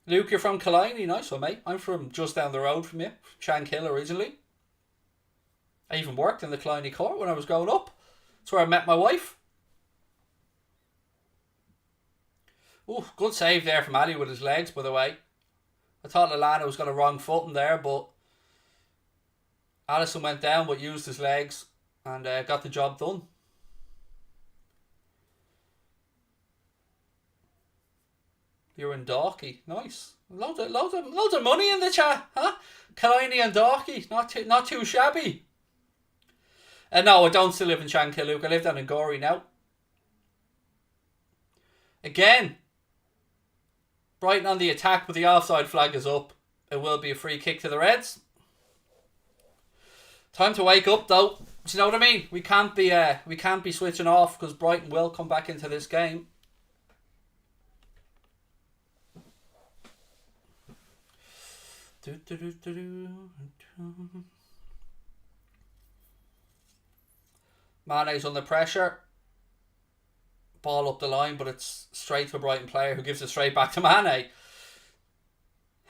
Luke, you're from Killiney. Nice one, mate. I'm from just down the road from you, Shankill originally. I even worked in the Killiney court when I was growing up. That's where I met my wife. Ooh, good save there from Ali with his legs, by the way. I thought Lallana was got a wrong foot in there, but Alisson went down but used his legs and got the job done. You're in Dorky. Nice. Loads of money in the chat, huh? Killiney and Dorky. Not too shabby. No, I don't still live in Shankill, Luke. I live down in Gorey now. Again, Brighton on the attack, but the offside flag is up. It will be a free kick to the Reds. Time to wake up, though. Do you know what I mean? We can't be switching off because Brighton will come back into this game. Mane's under pressure. Ball up the line, but it's straight to a Brighton player who gives it straight back to Mane.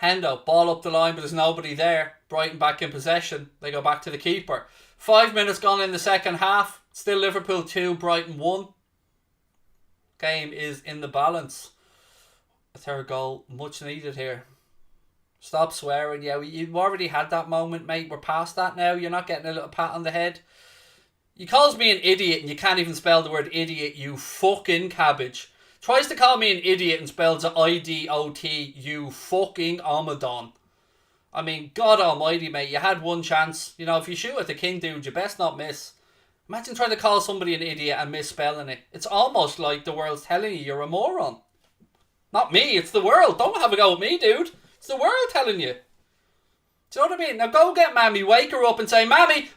Hendo, ball up the line, but there's nobody there. Brighton back in possession. They go back to the keeper. 5 minutes gone in the second half. Still Liverpool 2, Brighton 1. Game is in the balance. A third goal, much needed here. Stop swearing. Yeah, you've already had that moment, mate. We're past that now. You're not getting a little pat on the head. You calls me an idiot and you can't even spell the word idiot, you fucking cabbage. Tries to call me an idiot and spells it I-D-O-T, you fucking Omadon. I mean, God almighty, mate, you had one chance. You know, if you shoot at the king dude, you best not miss. Imagine trying to call somebody an idiot and misspelling it. It's almost like the world's telling you you're a moron. Not me, it's the world. Don't have a go at me, dude. It's the world telling you. Do you know what I mean? Now go get Mammy, wake her up and say, Mammy,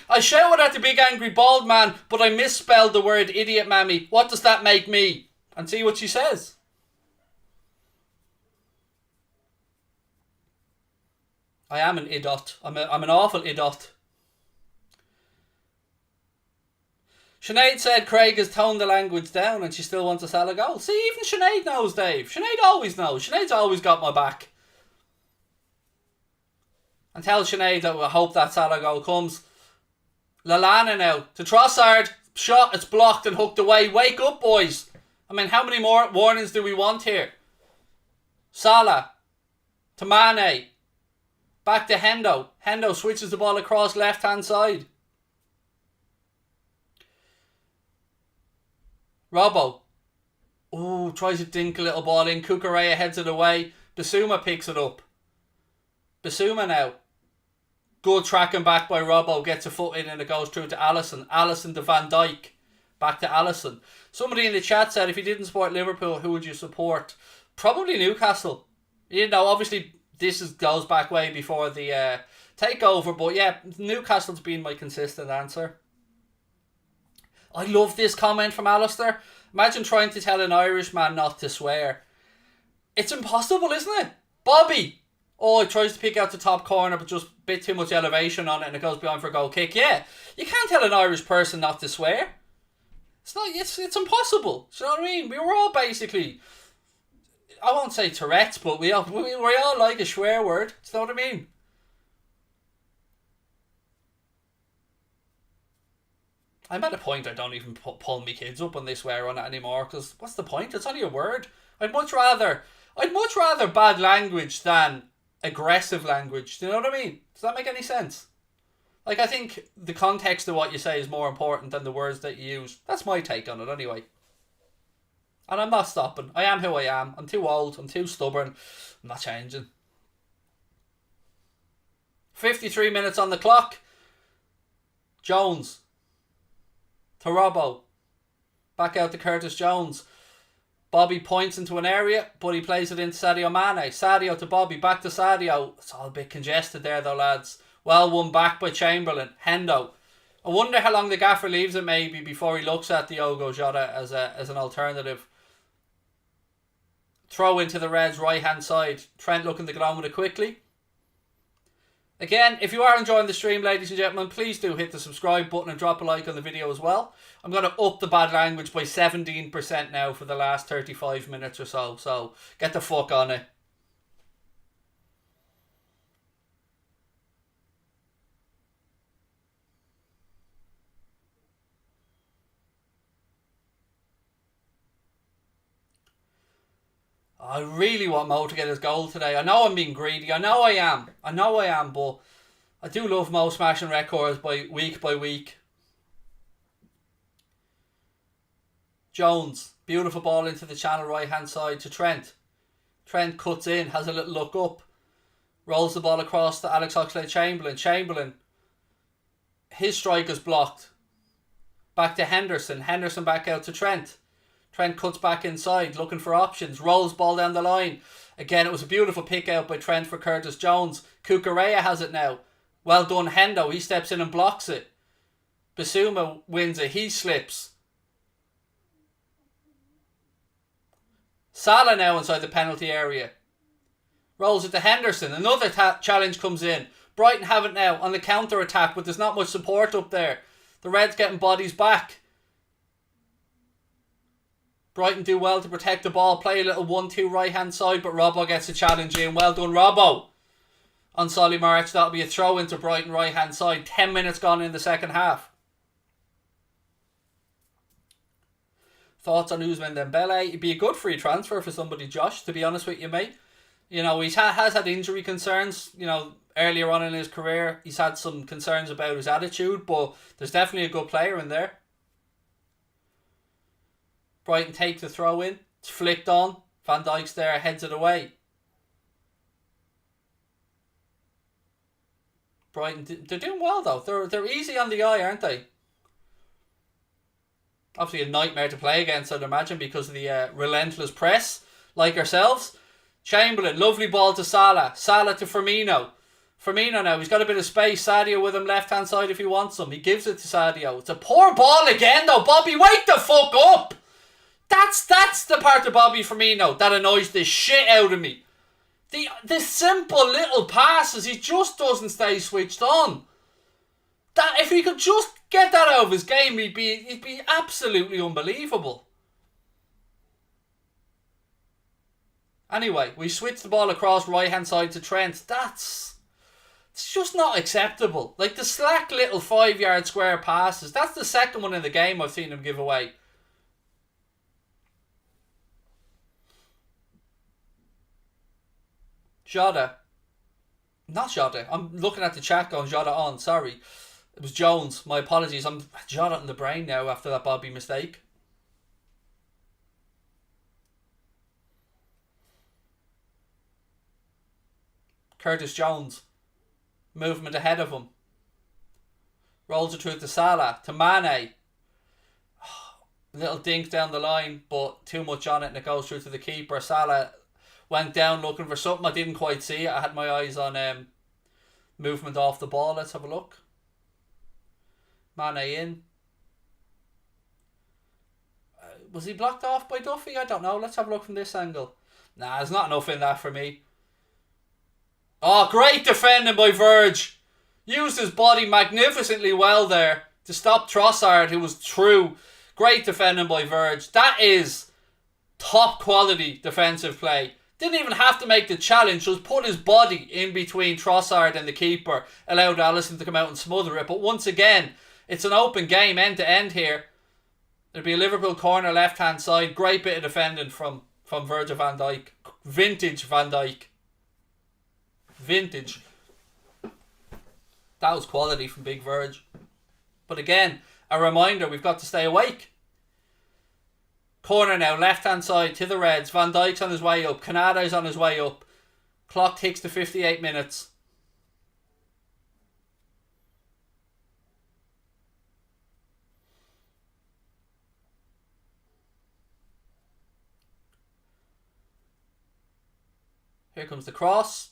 I shouted at the big angry bald man, but I misspelled the word idiot, Mammy. What does that make me? And see what she says. I am an idiot. I'm an awful idiot. Sinead said Craig has toned the language down and she still wants a Salah goal. See, even Sinead knows, Dave. Sinead always knows. Sinead's always got my back. And tell Sinead that I hope that Salah goal comes. Lallana now to Trossard. Shot, it's blocked and hooked away. Wake up, boys. I mean, how many more warnings do we want here? Salah to Mane. Back to Hendo. Hendo switches the ball across left hand side. Robbo. Ooh, tries to dink a little ball in. Cucurella heads it away. Bissouma picks it up. Bissouma now. Good tracking back by Robbo. Gets a foot in and it goes through to Alisson. Alisson to Van Dijk. Back to Alisson. Somebody in the chat said if you didn't support Liverpool, who would you support? Probably Newcastle. You know, obviously this goes back way before the takeover. But yeah, Newcastle's been my consistent answer. I love this comment from Alistair. Imagine trying to tell an Irishman not to swear. It's impossible, isn't it? Bobby. Oh, it tries to pick out the top corner, but just a bit too much elevation on it and it goes behind for a goal kick. Yeah, you can't tell an Irish person not to swear. It's impossible. Do you know what I mean? We were all basically, I won't say Tourette's, but we all like a swear word. Do you know what I mean? I'm at a point I don't even pull my kids up when they swear on it anymore, because what's the point? It's only a word. I'd much rather bad language than aggressive language. Do you know what I mean? Does that make any sense? Like, I think the context of what you say is more important than the words that you use. That's my take on it anyway. And I'm not stopping. I am who I am. I'm too old. I'm too stubborn. I'm not changing. 53 minutes on the clock. Jones to Robbo. Back out to Curtis Jones. Bobby points into an area, but he plays it into Sadio Mane. Sadio to Bobby. Back to Sadio. It's all a bit congested there though, lads. Well won back by Chamberlain. Hendo. I wonder how long the gaffer leaves it maybe before he looks at Diogo Jota as an alternative. Throw into the Reds' right hand side. Trent looking to get on with it quickly. Again, if you are enjoying the stream, ladies and gentlemen, please do hit the subscribe button and drop a like on the video as well. I'm going to up the bad language by 17% now for the last 35 minutes or so. So, get the fuck on it. I really want Mo to get his goal today. I know I'm being greedy. I know I am, but I do love Mo smashing records by week. Jones. Beautiful ball into the channel right hand side to Trent. Trent cuts in, has a little look up. Rolls the ball across to Alex Oxlade-Chamberlain. Chamberlain. His strike is blocked. Back to Henderson. Henderson back out to Trent. Trent cuts back inside, looking for options. Rolls ball down the line. Again, it was a beautiful pick out by Trent for Curtis Jones. Cucurella has it now. Well done, Hendo. He steps in and blocks it. Bissouma wins it. He slips. Salah now inside the penalty area. Rolls it to Henderson. Another challenge comes in. Brighton have it now on the counter attack, but there's not much support up there. The Reds getting bodies back. Brighton do well to protect the ball, play a little 1-2 right hand side, but Robbo gets a challenge in. Well done, Robbo. On Solly March, that'll be a throw into Brighton right hand side. 10 minutes gone in the second half. Thoughts on Ousmane Dembele? It'd be a good free transfer for somebody, Josh, to be honest with you, mate. You know, he has had injury concerns, you know, earlier on in his career. He's had some concerns about his attitude, but there's definitely a good player in there. Brighton take the throw in. It's flicked on. Van Dijk's there, heads it away. Brighton, they're doing well though. They're easy on the eye, aren't they? Obviously a nightmare to play against, I'd imagine, because of the relentless press, like ourselves. Chamberlain, lovely ball to Salah. Salah to Firmino. Firmino now, he's got a bit of space. Sadio with him left-hand side if he wants him. He gives it to Sadio. It's a poor ball again though. Bobby, wake the fuck up! That's the part of Bobby Firmino that annoys the shit out of me. The simple little passes, he just doesn't stay switched on. That if he could just get that out of his game, he'd be absolutely unbelievable. Anyway, we switch the ball across right-hand side to Trent. It's just not acceptable. Like the slack little 5-yard square passes. That's the second one in the game I've seen him give away. Jota. Not Jota. I'm looking at the chat going Jota on. Sorry. It was Jones. My apologies. I'm Jota in the brain now after that Bobby mistake. Curtis Jones. Movement ahead of him. Rolls it through to Salah. To Mane. Little dink down the line, but too much on it and it goes through to the keeper. Salah went down looking for something. I didn't quite see it. I had my eyes on movement off the ball. Let's have a look. Mane in. Was he blocked off by Duffy? I don't know. Let's have a look from this angle. Nah, there's not enough in that for me. Oh, great defending by Verge. Used his body magnificently well there to stop Trossard, who was through. Great defending by Verge. That is top quality defensive play. Didn't even have to make the challenge, just put his body in between Trossard and the keeper, allowed Alisson to come out and smother it. But once again, it's an open game end to end here. There'll be a Liverpool corner left hand side. Great bit of defending from Virgil van Dijk. Vintage Van Dijk. Vintage. That was quality from Big Verge. But again, a reminder, we've got to stay awake. Corner now, left hand side to the Reds. Van Dijk's on his way up. Canada's on his way up. Clock ticks to 58 minutes. Here comes the cross.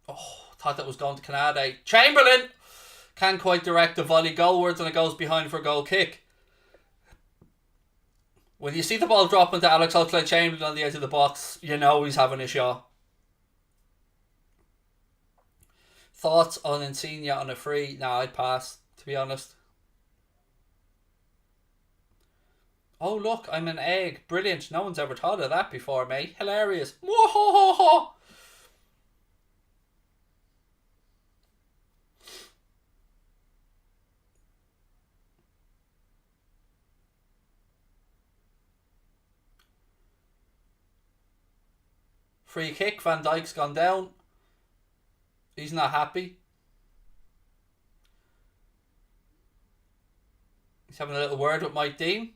Oh, thought that was going to Canada. Chamberlain can't quite direct the volley goalwards and it goes behind for a goal kick. When you see the ball dropping to Alex Oxlade-Chamberlain on the edge of the box, you know he's having a shot. Thoughts on Insigne on a free? Nah, I'd pass, to be honest. Oh, look, I'm an egg. Brilliant. No one's ever thought of that before, mate. Hilarious. Whoa-ho-ho-ho. Free kick. Van Dijk's gone down. He's not happy. He's having a little word with Mike Dean.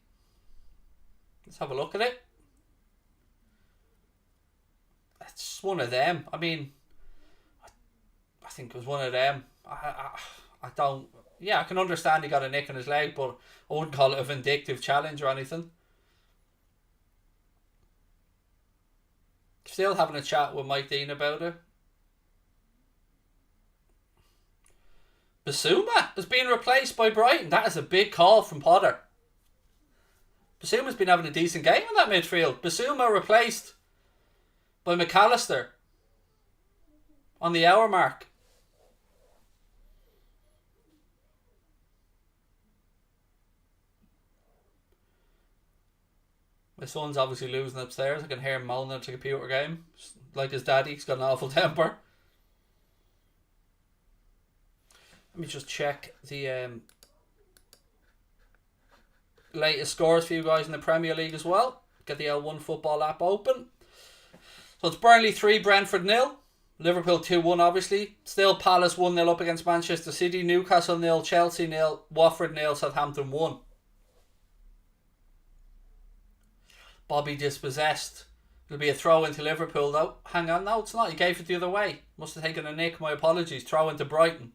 Let's have a look at it. It's one of them. I mean, I think it was one of them. I don't... Yeah, I can understand he got a nick in his leg, but I wouldn't call it a vindictive challenge or anything. Still having a chat with Mike Dean about it. Bissouma has been replaced by Brighton. That is a big call from Potter. Bissouma's been having a decent game in that midfield. Bissouma replaced by McAllister on the hour mark. My son's obviously losing upstairs. I can hear him moaning at a computer game. Like his daddy, he's got an awful temper. Let me just check the latest scores for you guys in the Premier League as well. Get the L1 football app open. So it's Burnley 3, Brentford 0. Liverpool 2-1 obviously. Still Palace 1-0 up against Manchester City. Newcastle 0, Chelsea 0, Watford 0, Southampton 1. Bobby dispossessed. It'll be a throw into Liverpool though. Hang on, no it's not. He gave it the other way. Must have taken a nick. My apologies. Throw into Brighton.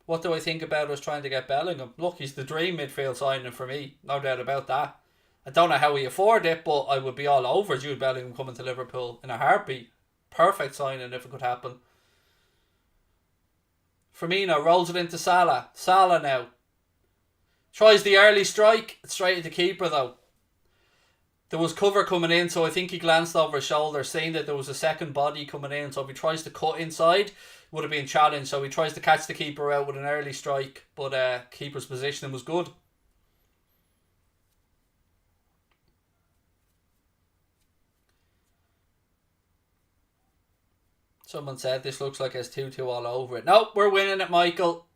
What do I think about us trying to get Bellingham? Look, he's the dream midfield signing for me. No doubt about that. I don't know how we afford it, but I would be all over Jude Bellingham coming to Liverpool in a heartbeat. Perfect signing if it could happen. Firmino rolls it into Salah. Salah now. Tries the early strike. Straight at the keeper though. There was cover coming in, so I think he glanced over his shoulder, seeing that there was a second body coming in. So if he tries to cut inside, would have been challenged. So he tries to catch the keeper out with an early strike, but keeper's positioning was good. Someone said this looks like it's 2-2 all over it. Nope, we're winning it, Michael.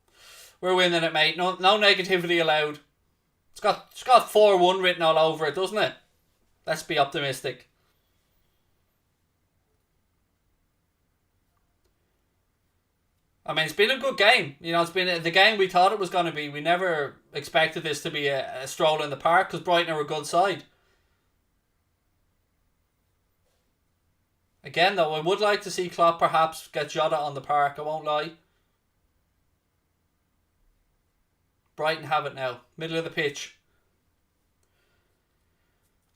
We're winning it, mate. No negativity allowed. It's got 4-1 written all over it, doesn't it? Let's be optimistic. I mean, it's been a good game. You know, it's been the game we thought it was going to be. We never expected this to be a stroll in the park because Brighton are a good side. Again, though, I would like to see Klopp perhaps get Jota on the park. I won't lie. Brighton have it now. Middle of the pitch.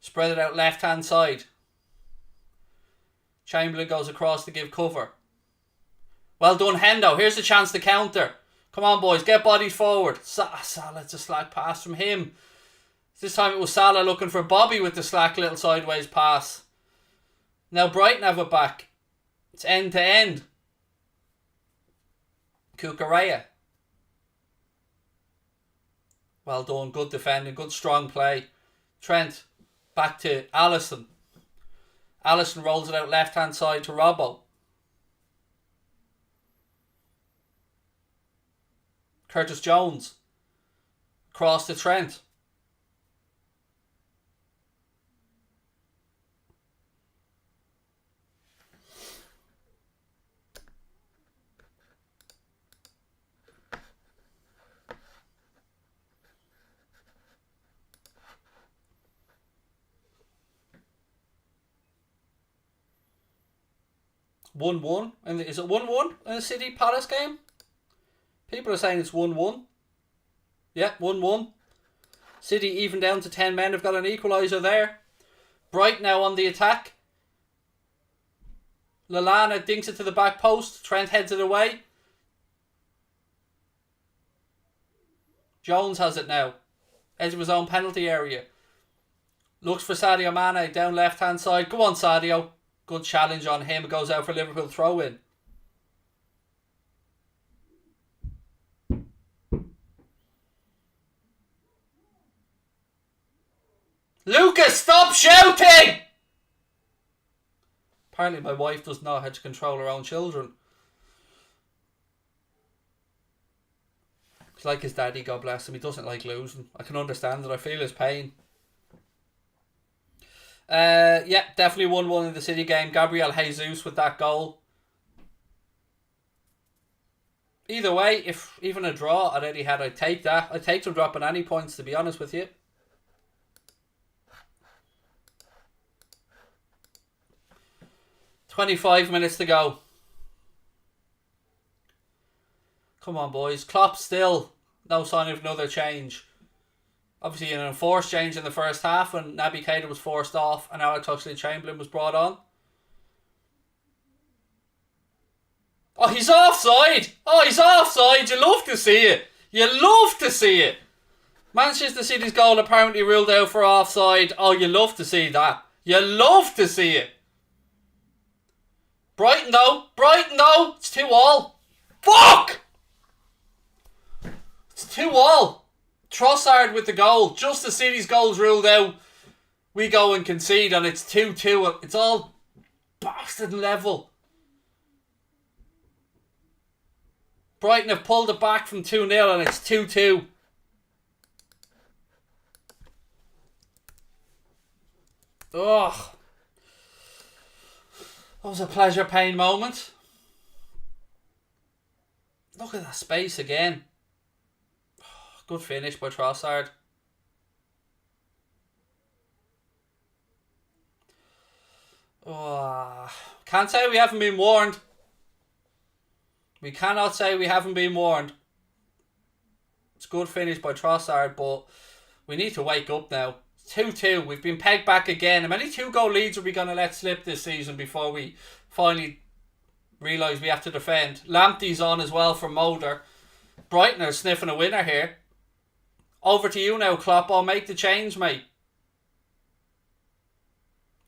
Spread it out left-hand side. Chamberlain goes across to give cover. Well done, Hendo. Here's the chance to counter. Come on, boys. Get bodies forward. Salah, it's a slack pass from him. This time it was Salah looking for Bobby with the slack little sideways pass. Now Brighton have it back. It's end to end. Cucurella. Well done. Good defending. Good strong play. Trent. Back to Alisson. Alisson rolls it out left hand side to Robbo. Curtis Jones. Cross to Trent. (1-1) and is it 1-1 in the City Palace game? People are saying it's 1-1. Yeah, 1-1. City even down to 10 men. Have got an equaliser there. Bright now on the attack. Lallana dinks it to the back post. Trent heads it away. Jones has it now. Edge of his own penalty area. Looks for Sadio Mane down left hand side. Go on, Sadio. Good challenge on him. It goes out for Liverpool throw in. Lucas, stop shouting! Apparently my wife doesn't know how to control her own children. He's like his daddy, God bless him. He doesn't like losing. I can understand it. I feel his pain. Yeah, definitely 1-1 in the City game. Gabriel Jesus with that goal. Either way, if even a draw at Etihad, I'd take that. I'd take them dropping any points, to be honest with you. $25 minutes to go. Come on, boys. Klopp still no sign of another change. Obviously an enforced change in the first half when Naby Keita was forced off and Alex Oxlade-Chamberlain was brought on. Oh, he's offside! Oh, he's offside! You love to see it. You love to see it. Manchester City's goal apparently ruled out for offside. Oh, you love to see that. You love to see it. Brighton though. It's 2-2. Fuck! It's 2-2. Trossard with the goal. Just as City's goals ruled out, we go and concede and it's 2-2. It's all bastard level. Brighton have pulled it back from 2-0 and it's 2-2. Ugh. That was a pleasure pain moment. Look at that space again. Good finish by Trossard. Oh, can't say we haven't been warned. We cannot say we haven't been warned. It's a good finish by Trossard, but we need to wake up now. 2-2. We've been pegged back again. How many 2-goal leads are we going to let slip this season before we finally realise we have to defend? Lamptey's on as well for Mulder. Brighton are sniffing a winner here. Over to you now, Klopp. I'll make the change, mate.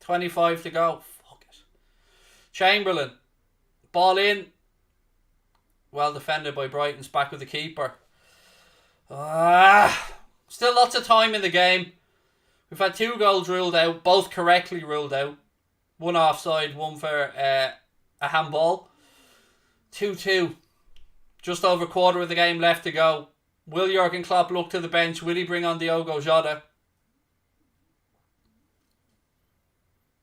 25 to go. Fuck it. Chamberlain. Ball in. Well defended by Brighton's back with the keeper. Still lots of time in the game. We've had 2 goals ruled out, both correctly ruled out. One offside, one for a handball. 2-2. Just over a quarter of the game left to go. Will Jurgen Klopp look to the bench? Will he bring on Diogo Jota?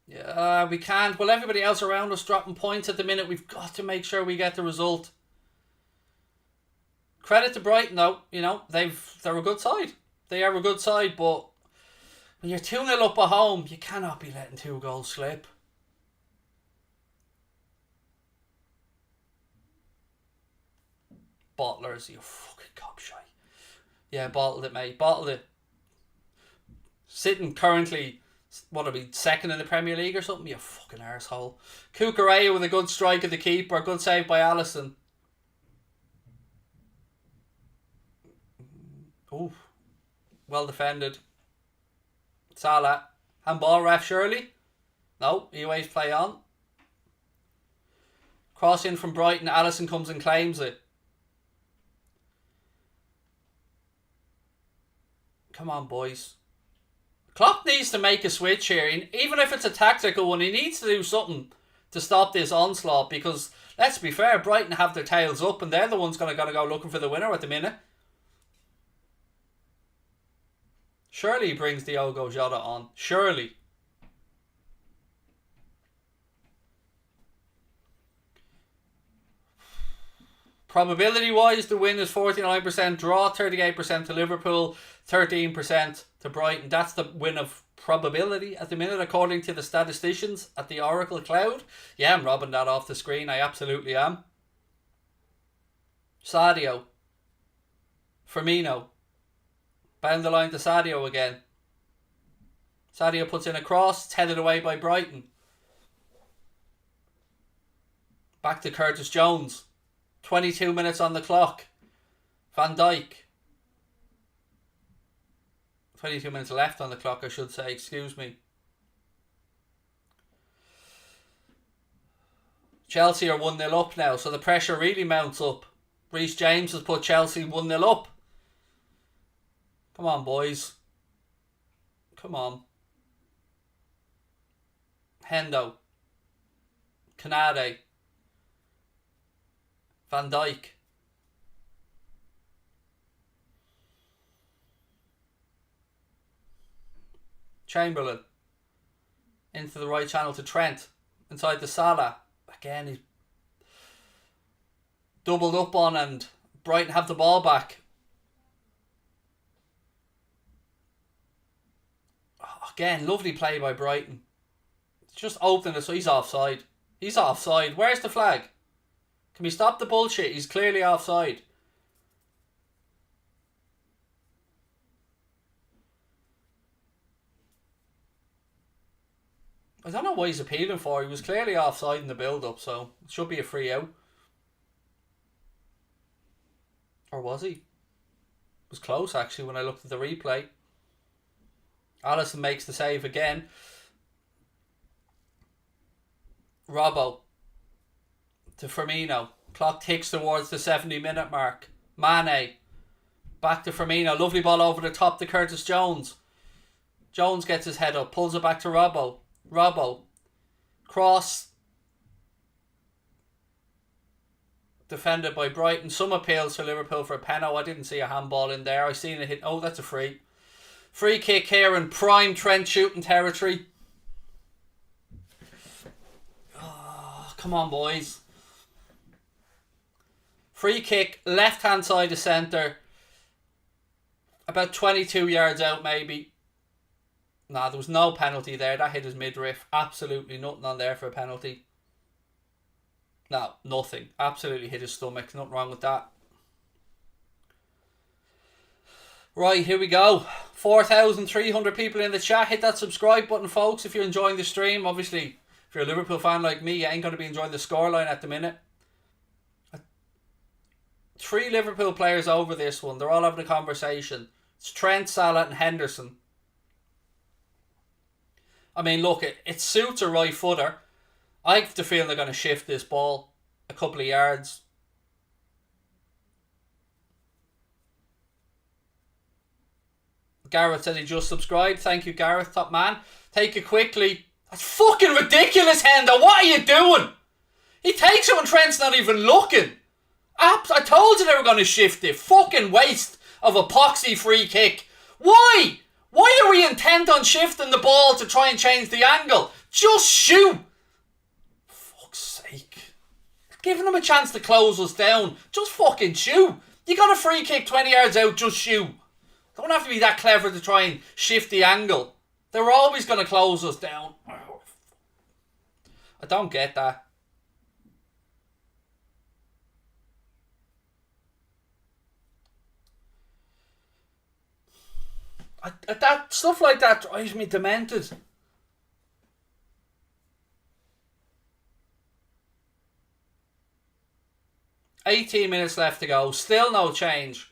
Yeah, we can't. Well, everybody else around us dropping points at the minute. We've got to make sure we get the result. Credit to Brighton though, you know, they're a good side. They are a good side, but when you're 2-0 up at home, you cannot be letting 2 goals slip. Bottlers, you fucking cockshite. Yeah, bottled it, mate. Bottled it. Sitting currently, what are we, second in the Premier League or something? You fucking arsehole. Cucurella with a good strike at the keeper. Good save by Alisson. Ooh. Well defended. Salah. Handball ref surely? No, he waves play on. Cross in from Brighton. Alisson comes and claims it. Come on, boys. Klopp needs to make a switch here. Even if it's a tactical one, he needs to do something to stop this onslaught, because, let's be fair, Brighton have their tails up and they're the ones going to go looking for the winner at the minute. Surely he brings Diogo Jota on. Surely. Probability-wise, the win is 49%. Draw, 38% to Liverpool. 13% to Brighton. That's the win of probability at the minute, according to the statisticians at the Oracle Cloud. Yeah, I'm robbing that off the screen. I absolutely am. Sadio. Firmino. Bound the line to Sadio again. Sadio puts in a cross. It's headed away by Brighton. Back to Curtis Jones. 22 minutes on the clock. Van Dijk. 22 minutes left on the clock, I should say. Excuse me. Chelsea are 1-0 up now, so the pressure really mounts up. Reece James has put Chelsea 1-0 up. Come on, boys. Come on. Hendo. Canade. Van Dijk. Chamberlain. Into the right channel to Trent. Inside to Salah. Again, he's doubled up on, and Brighton have the ball back. Again, lovely play by Brighton. Just opening it so he's offside. He's offside. Where's the flag? Can we stop the bullshit? He's clearly offside. I don't know what he's appealing for. He was clearly offside in the build-up, so it should be a free out. Or was he? It was close, actually, when I looked at the replay. Alisson makes the save again. Robbo to Firmino. Clock ticks towards the 70-minute mark. Mane. Back to Firmino. Lovely ball over the top to Curtis Jones. Jones gets his head up. Pulls it back to Robbo. Robbo. Cross. Defended by Brighton. Some appeals for Liverpool for a penalty. I didn't see a handball in there. I seen it hit. Oh, that's a free. Free kick here in prime Trent shooting territory. Oh, come on, boys. Free kick, left hand side of centre. About 22 yards out, maybe. Nah, there was no penalty there. That hit his midriff. Absolutely nothing on there for a penalty. No, nothing. Absolutely hit his stomach. Nothing wrong with that. Right, here we go. 4,300 people in the chat. Hit that subscribe button, folks, if you're enjoying the stream. Obviously, if you're a Liverpool fan like me, you ain't going to be enjoying the scoreline at the minute. 3 Liverpool players over this one. They're all having a conversation. It's Trent, Salah and Henderson. I mean, look, it suits a right footer. I have the feeling they're going to shift this ball a couple of yards. Gareth said he just subscribed. Thank you, Gareth, top man. Take it quickly. That's fucking ridiculous, Hendo. What are you doing? He takes it when Trent's not even looking. I told you they were going to shift it. Fucking waste of epoxy free kick. Why? Why are we intent on shifting the ball to try and change the angle? Just shoot. Fuck's sake. Giving them a chance to close us down. Just fucking shoot. You got a free kick 20 yards out, just shoot. Don't have to be that clever to try and shift the angle. They were always going to close us down. I don't get that. That stuff like that drives me demented. $18 minutes left to go. Still no change.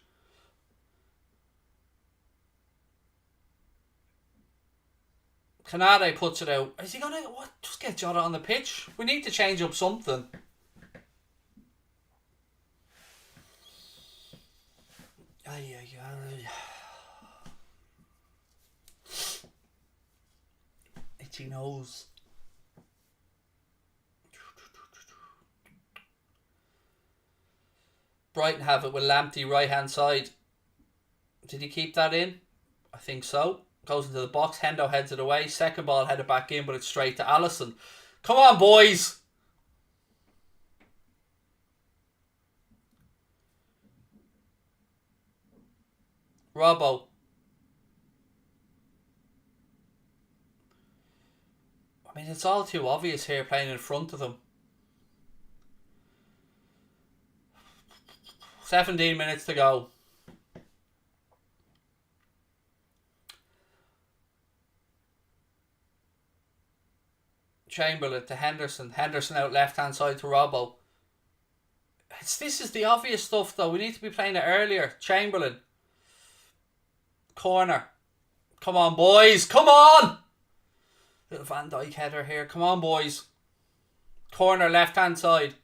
Canade puts it out. Is he going to just get Jota on the pitch? We need to change up something. Ay. Itchy nose. Brighton have it with Lamptey right hand side. Did he keep that in? I think so. Goes into the box. Hendo heads it away. Second ball headed back in, but it's straight to Alisson. Come on, boys. Robbo. I mean, it's all too obvious here playing in front of them. 17 minutes to go. Chamberlain to Henderson. Henderson out left hand side to Robbo. This is the obvious stuff though. We need to be playing it earlier. Chamberlain. Corner. Come on, boys. Come on. Little Van Dijk header here. Come on, boys. Corner left hand side.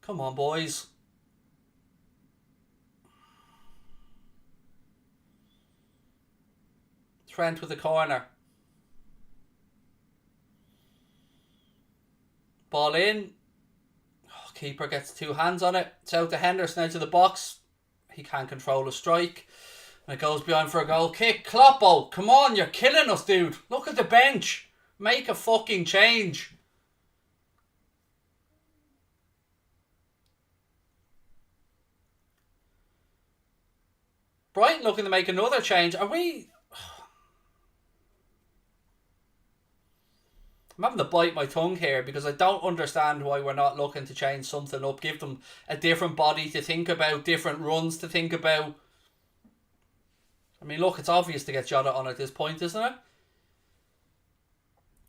Come on, boys. Trent with the corner. Ball in. Oh, keeper gets 2 hands on it. It's out to Henderson out to the box. He can't control a strike. And it goes behind for a goal kick. Kloppo, come on, you're killing us, dude. Look at the bench. Make a fucking change. Brighton looking to make another change. Are we... I'm having to bite my tongue here because I don't understand why we're not looking to change something up. Give them a different body to think about, different runs to think about. I mean, look, it's obvious to get Jota on at this point, isn't it?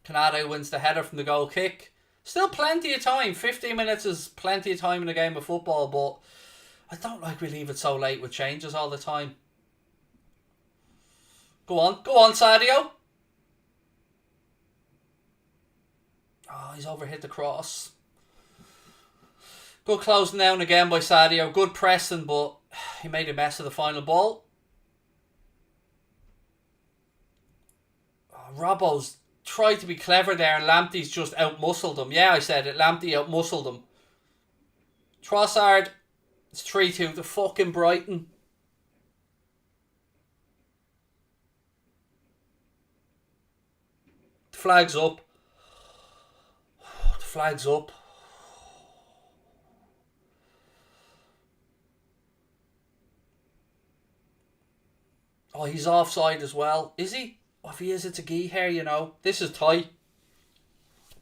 Canade wins the header from the goal kick. Still plenty of time. 15 minutes is plenty of time in a game of football, but I don't like we leave it so late with changes all the time. Go on, Sadio. Oh, he's overhit the cross. Good closing down again by Sadio. Good pressing, but he made a mess of the final ball. Oh, Robbo's tried to be clever there and Lamptey's just out-muscled him. Yeah, I said it. Lamptey out-muscled him. Trossard. It's 3-2 to fucking Brighton. The flag's up. The flag's up. Oh, he's offside as well. Is he? Oh, if he is, it's a gee hair, you know. This is tight.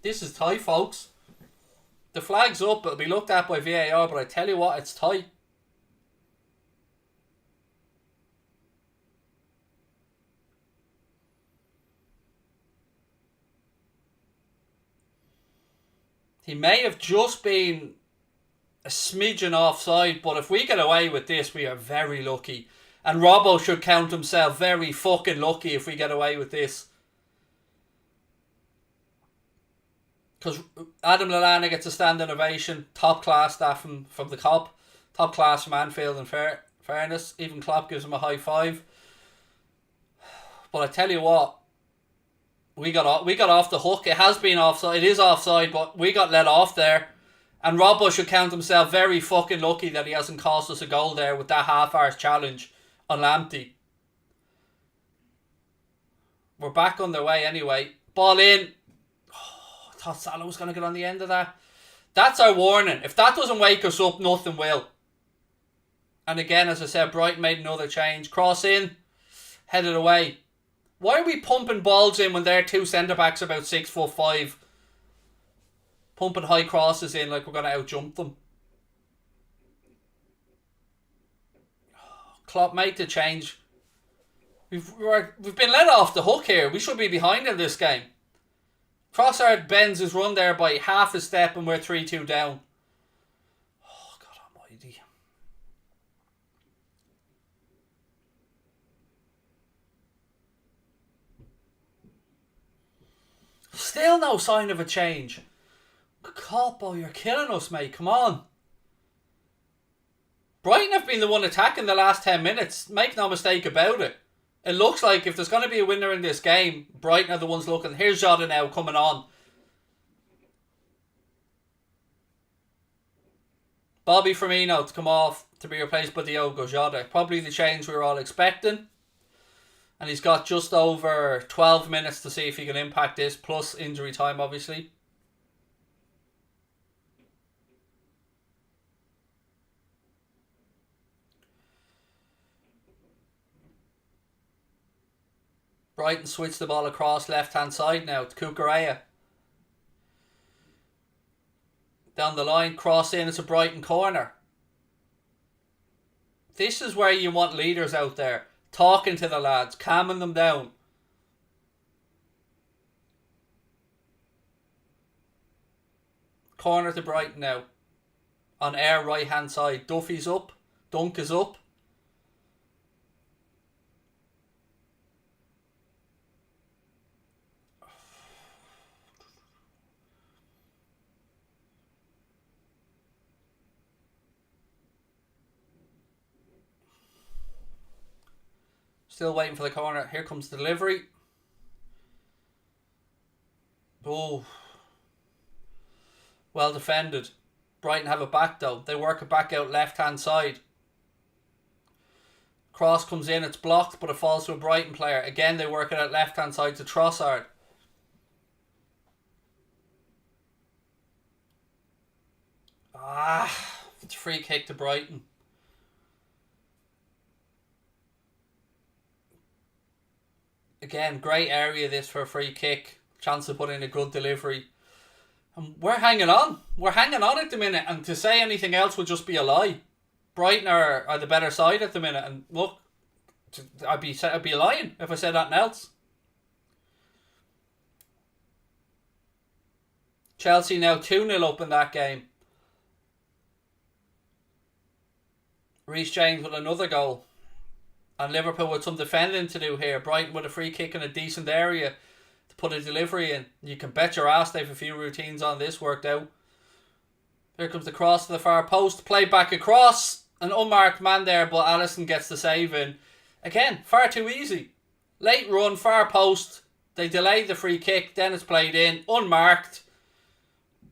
This is tight, folks. The flag's up. It'll be looked at by VAR, but I tell you what, it's tight. He may have just been a smidgen offside, but if we get away with this, we are very lucky. And Robbo should count himself very fucking lucky if we get away with this. Because Adam Lallana gets a standing ovation. Top class staff from the Cop. Top class from Anfield in fairness. Even Klopp gives him a high five. But I tell you what, we got off the hook. It has been offside. It is offside, but we got let off there. And Robbo should count himself very fucking lucky that he hasn't cost us a goal there with that half-hour's challenge on Lamptey. We're back on their way anyway. Ball in. Oh, I thought Salah was going to get on the end of that. That's our warning. If that doesn't wake us up, nothing will. And again, as I said, Brighton made another change. Cross in. Headed away. Why are we pumping balls in when their two centre-backs are about 6'5"? Pumping high crosses in like we're going to out-jump them. Klopp, make the change. We've been let off the hook here. We should be behind in this game. Trossard bends his run there by half a step and we're 3-2 down. Oh, God almighty. Still no sign of a change. Capo, you're killing us, mate. Come on. Brighton have been the one attacking the last 10 minutes. Make no mistake about it. It looks like if there's going to be a winner in this game, Brighton are the ones looking. Here's Jota now coming on. Bobby Firmino to come off to be replaced by Diogo Jota. Probably the change we were all expecting. And he's got just over 12 minutes to see if he can impact this, plus injury time, obviously. Brighton switch the ball across left-hand side now to Cucurella. Down the line, cross in, it's a Brighton corner. This is where you want leaders out there. Talking to the lads, calming them down. Corner to Brighton now. On air right-hand side. Duffy's up. Dunk is up. Still waiting for the corner. Here comes the delivery. Oh. Well defended. Brighton have it back though. They work it back out left hand side. Cross comes in. It's blocked but it falls to a Brighton player. Again they work it out left hand side to Trossard. It's a free kick to Brighton. Again, great area this for a free kick. Chance to put in a good delivery. And we're hanging on. We're hanging on at the minute. And to say anything else would just be a lie. Brighton are the better side at the minute. And look, I'd be lying if I said anything else. Chelsea now 2-0 up in that game. Reece James with another goal. And Liverpool with some defending to do here. Brighton with a free kick in a decent area to put a delivery in. You can bet your ass they have a few routines on this worked out. Here comes the cross to the far post. Played back across. An unmarked man there, but Alisson gets the save in. Again, far too easy. Late run, far post. They delayed the free kick. Then it's played in. Unmarked.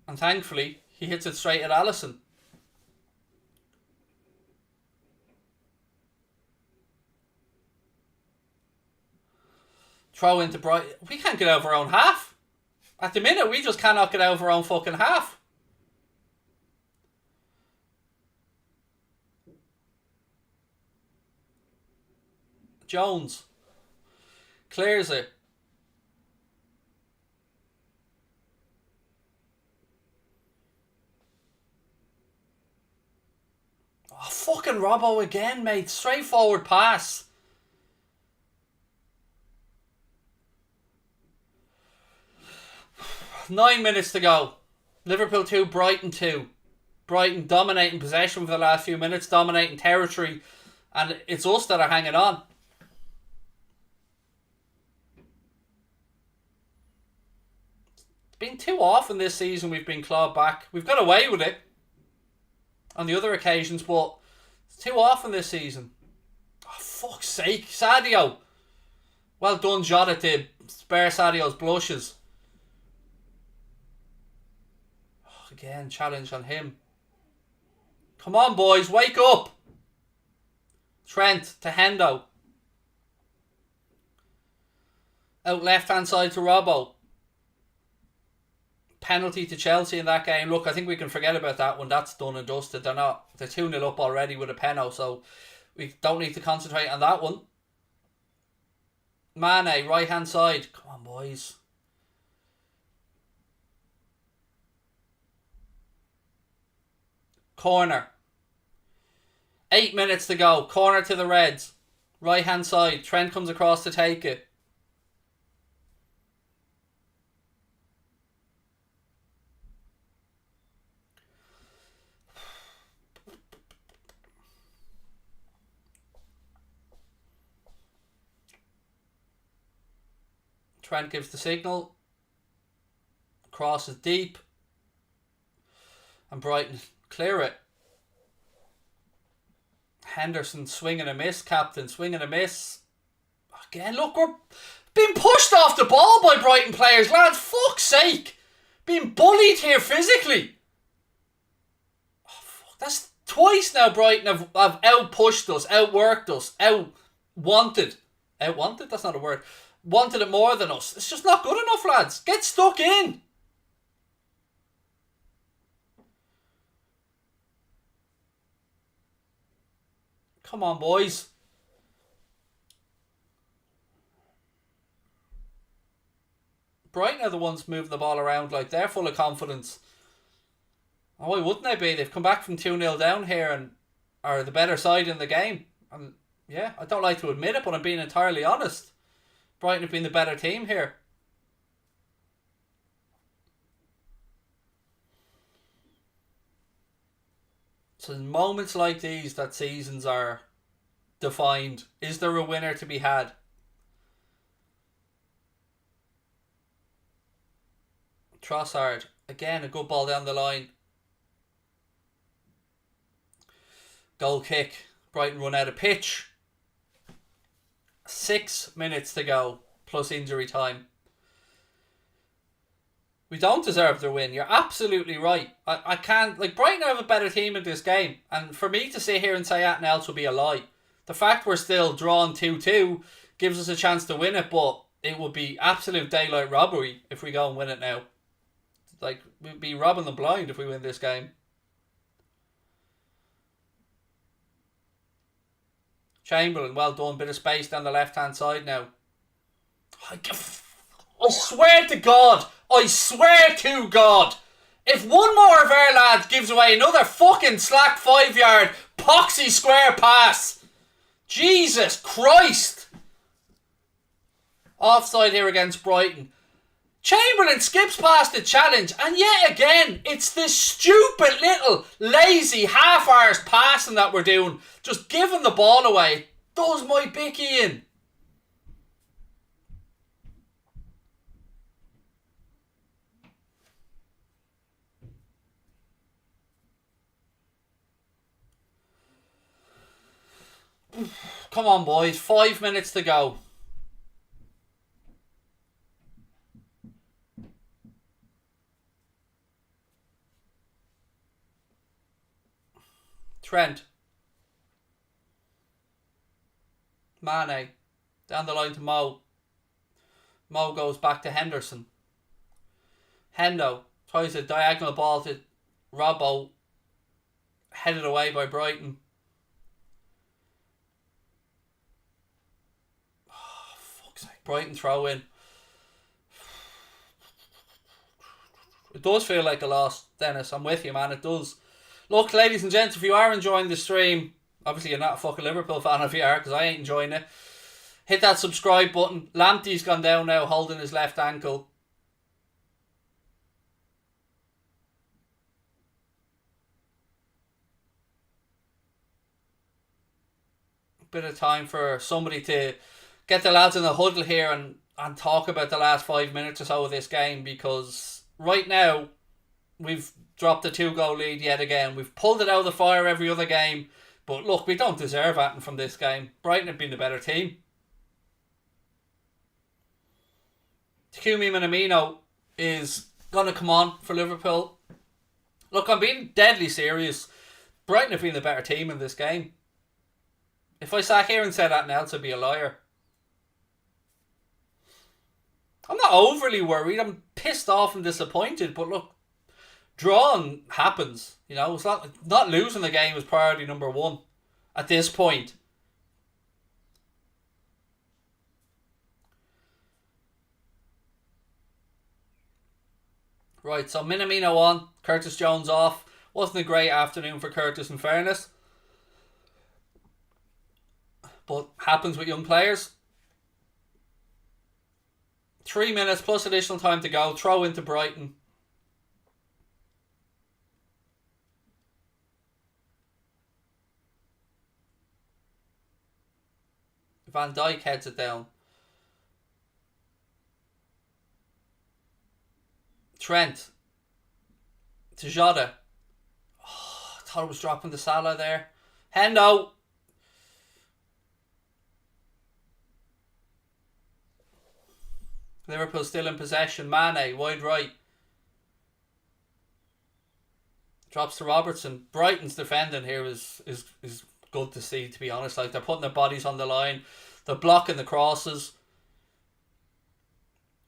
And thankfully, he hits it straight at Alisson. Throw into Brighton. We can't get out of our own half. At the minute, we just cannot get out of our own fucking half. Jones. Clears it. fucking Robbo again, mate. Straightforward pass. Nine minutes to go. Liverpool 2, Brighton 2. Brighton dominating possession for the last few minutes, dominating territory, and it's us that are hanging on. It's been too often this season we've been clawed back. We've got away with it on the other occasions, but it's too often this season. Oh, fuck's sake. Sadio. Well done, Jota, to spare Sadio's blushes. Oh, again, challenge on him. Come on, boys, wake up. Trent to Hendo. Out left-hand side to Robbo. Penalty to Chelsea in that game. Look, I think we can forget about that one. That's done and dusted. They're 2-0 up already with a penalty, so we don't need to concentrate on that one. Mane, right-hand side. Come on, boys. Corner. 8 minutes to go. Corner to the Reds. Right hand side. Trent comes across to take it. Trent gives the signal. Cross is deep. And Brighton clear it. Henderson swing and a miss, captain. Swing and a miss. Again, look, we're being pushed off the ball by Brighton players, lads. Fuck's sake. Being bullied here physically. Oh, fuck. That's twice now Brighton have out-pushed us, outworked us, out-wanted. Out-wanted? That's not a word. Wanted it more than us. It's just not good enough, lads. Get stuck in. Come on, boys. Brighton are the ones moving the ball around like they're full of confidence. Oh, why wouldn't they be? They've come back from 2-0 down here and are the better side in the game. And yeah, I don't like to admit it, but I'm being entirely honest. Brighton have been the better team here. So in moments like these that seasons are defined. Is there a winner to be had? Trossard. Again, a good ball down the line. Goal kick. Brighton run out of pitch. 6 minutes to go. Plus injury time. We don't deserve the win. You're absolutely right. I can't... Like, Brighton have a better team in this game. And for me to sit here and say anything else would be a lie. The fact we're still drawn 2-2 gives us a chance to win it, but it would be absolute daylight robbery if we go and win it now. Like, we'd be robbing them blind if we win this game. Chamberlain, well done. Bit of space down the left-hand side now. I swear to God, if one more of our lads gives away another fucking slack 5-yard poxy square pass, Jesus Christ. Offside here against Brighton. Chamberlain skips past the challenge, and yet again, it's this stupid little lazy half-hours passing that we're doing. Just giving the ball away. Does my bicky in. Come on, boys. 5 minutes to go. Trent. Mane. Down the line to Mo. Mo goes back to Henderson. Hendo tries a diagonal ball to Robbo. Headed away by Brighton. Oh, fuck's sake. Brighton throw in. It does feel like a loss, Dennis. I'm with you, man. It does. Look, ladies and gents, if you are enjoying the stream, Obviously, you're not a fucking Liverpool fan if you are, because I ain't enjoying it. Hit that subscribe button. Lamptey's gone down now, holding his left ankle. Bit of time for somebody to get the lads in the huddle here and talk about the last 5 minutes or so of this game, because right now we've dropped a 2-goal lead yet again. We've pulled it out of the fire every other game, but look, we don't deserve anything from this game. Brighton have been the better team. Takumi Minamino is going to come on for Liverpool. Look, I'm being deadly serious. Brighton have been the better team in this game. If I sat here and said that else, I'd be a liar. I'm not overly worried. I'm pissed off and disappointed. But look, drawing happens. You know, it's not losing the game is priority number one at this point. Right, so Minamino on, Curtis Jones off. Wasn't a great afternoon for Curtis, in fairness. But happens with young players. 3 minutes plus additional time to go. Throw into Brighton. Van Dijk heads it down. Trent. To Jota. Oh, I thought it was dropping the Salah there. Hendo. Liverpool still in possession. Mane, wide right. Drops to Robertson. Brighton's defending here is good to see, to be honest. Like, they're putting their bodies on the line. They're blocking the crosses.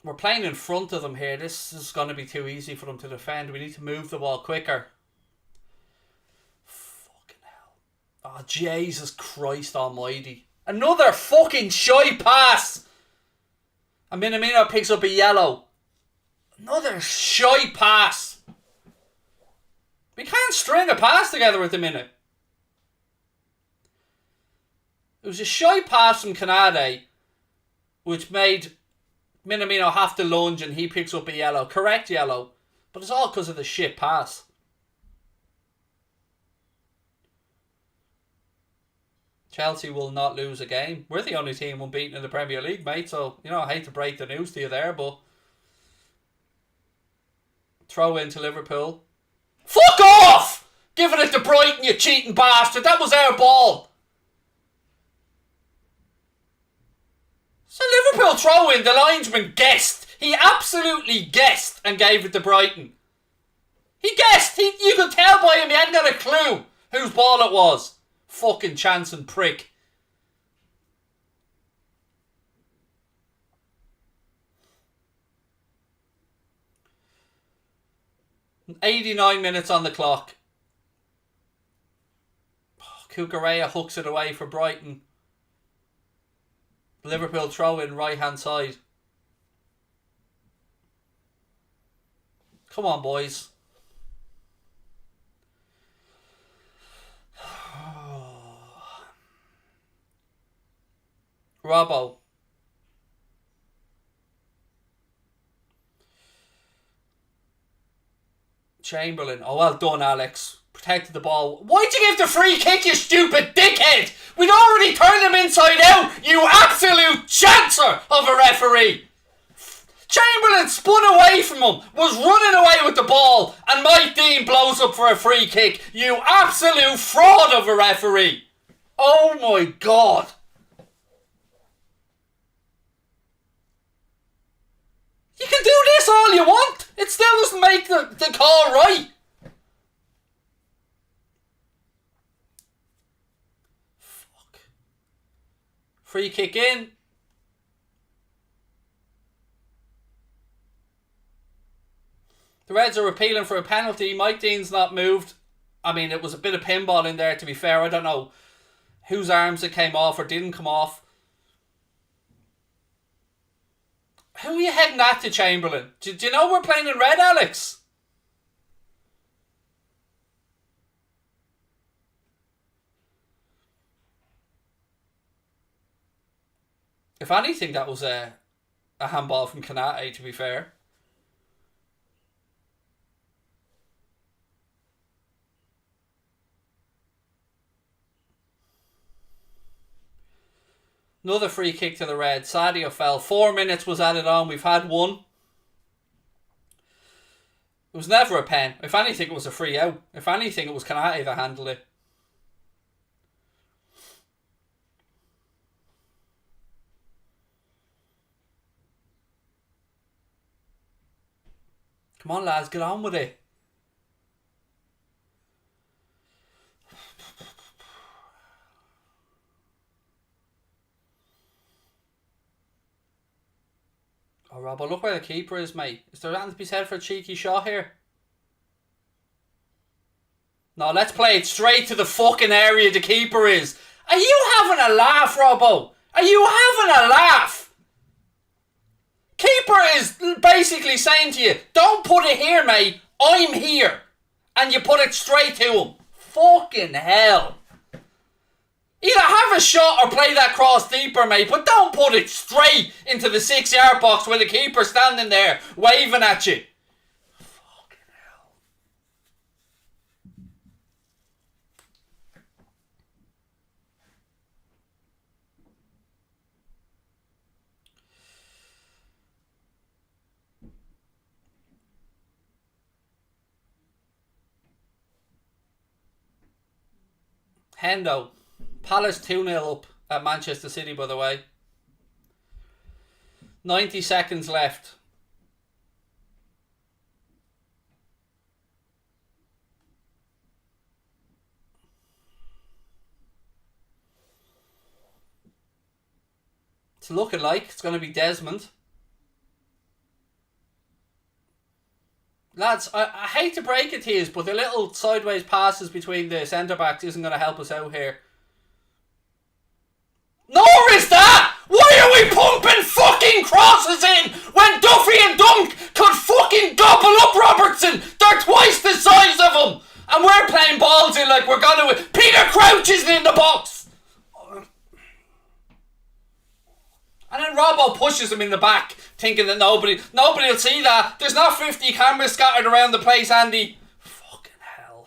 We're playing in front of them here. This is going to be too easy for them to defend. We need to move the ball quicker. Fucking hell. Oh, Jesus Christ almighty. Another fucking shy pass. And Minamino picks up a yellow. Another shy pass. We can't string a pass together at the minute. It was a shy pass from Kanade, which made Minamino have to lunge, and he picks up a yellow. Correct yellow. But it's all because of the shit pass. Chelsea will not lose a game. We're the only team unbeaten in the Premier League, mate. So, you know, I hate to break the news to you there, but throw into Liverpool. Fuck off! Giving it to Brighton, you cheating bastard. That was our ball. So Liverpool throw in, the linesman guessed. He absolutely guessed and gave it to Brighton. He guessed. You could tell by him he hadn't got a clue whose ball it was. Fucking chance and prick. $89 minutes on the clock. Cucurella hooks it away for Brighton. Liverpool throw in right hand side. Come on, boys. Robbo. Chamberlain. Oh, well done, Alex. Protected the ball. Why'd you give the free kick, you stupid dickhead? We'd already turned him inside out, you absolute chancer of a referee. Chamberlain spun away from him, was running away with the ball, and Mike Dean blows up for a free kick. You absolute fraud of a referee. Oh my God. You can do this all you want. It still doesn't make the call right. Fuck. Free kick in. The Reds are appealing for a penalty. Mike Dean's not moved. I mean, it was a bit of pinball in there, to be fair. I don't know whose arms it came off or didn't come off. Who are you heading at to, Chamberlain? Do you know we're playing in red, Alex? If anything, that was a handball from Kanate, to be fair. Another free kick to the Reds. Sadio fell. 4 minutes was added on. We've had one. It was never a pen. If anything, it was a free out. If anything, it was Kanate that handled it. Come on, lads, get on with it. Oh, Robbo, look where the keeper is, mate. Is there anything to be said for a cheeky shot here? No, let's play it straight to the fucking area the keeper is. Are you having a laugh, Robbo? Are you having a laugh? Keeper is basically saying to you, don't put it here, mate. I'm here. And you put it straight to him. Fucking hell. Either have a shot or play that cross deeper, mate, but don't put it straight into the 6-yard box with the keeper standing there waving at you. Fucking hell. Hendo. Palace 2-0 up at Manchester City, by the way. 90 seconds left. It's looking like it's going to be Desmond. Lads, I hate to break it to you, but the little sideways passes between the centre-backs isn't going to help us out here. Nor is that! Why are we pumping fucking crosses in when Duffy and Dunk could fucking gobble up Robertson? They're twice the size of him! And we're playing balls in like we're gonna... Peter Crouch isn't in the box! And then Robbo pushes him in the back, thinking that nobody will see that. There's not 50 cameras scattered around the place, Andy. Fucking hell.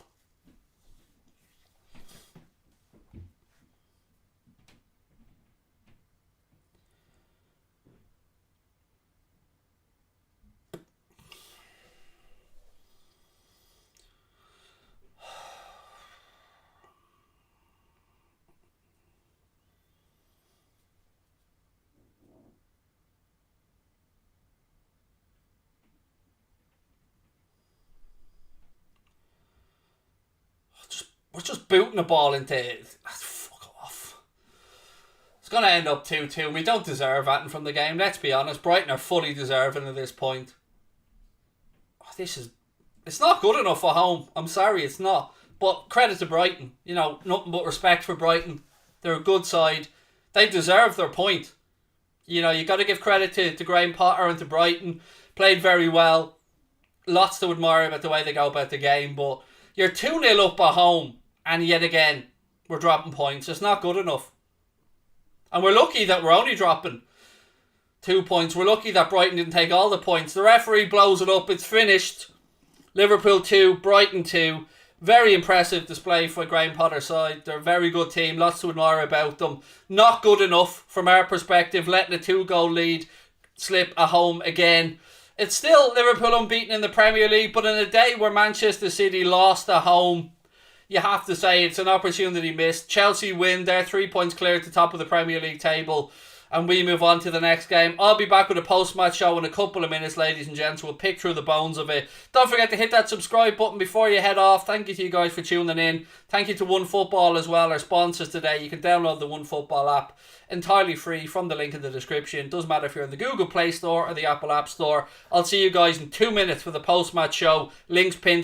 We're just booting the ball into it. Fuck off. It's going to end up 2-2 and we don't deserve anything from the game. Let's be honest. Brighton are fully deserving at this point. It's not good enough for home. I'm sorry, it's not. But credit to Brighton. You know, nothing but respect for Brighton. They're a good side. They deserve their point. You know, you got to give credit to Graham Potter and to Brighton. Played very well. Lots to admire about the way they go about the game. But you're 2-0 up at home. And yet again, we're dropping points. It's not good enough. And we're lucky that we're only dropping 2 points. We're lucky that Brighton didn't take all the points. The referee blows it up. It's finished. Liverpool 2, Brighton 2. Very impressive display for Graham Potter's side. They're a very good team. Lots to admire about them. Not good enough from our perspective. Letting a 2-goal lead slip at home again. It's still Liverpool unbeaten in the Premier League. But in a day where Manchester City lost at home, you have to say it's an opportunity missed. Chelsea win. They're 3 points clear at the top of the Premier League table. And we move on to the next game. I'll be back with a post-match show in a couple of minutes, ladies and gents. We'll pick through the bones of it. Don't forget to hit that subscribe button before you head off. Thank you to you guys for tuning in. Thank you to OneFootball as well, our sponsors today. You can download the OneFootball app entirely free from the link in the description. Doesn't matter if you're in the Google Play Store or the Apple App Store. I'll see you guys in 2 minutes for the post-match show. Links pinned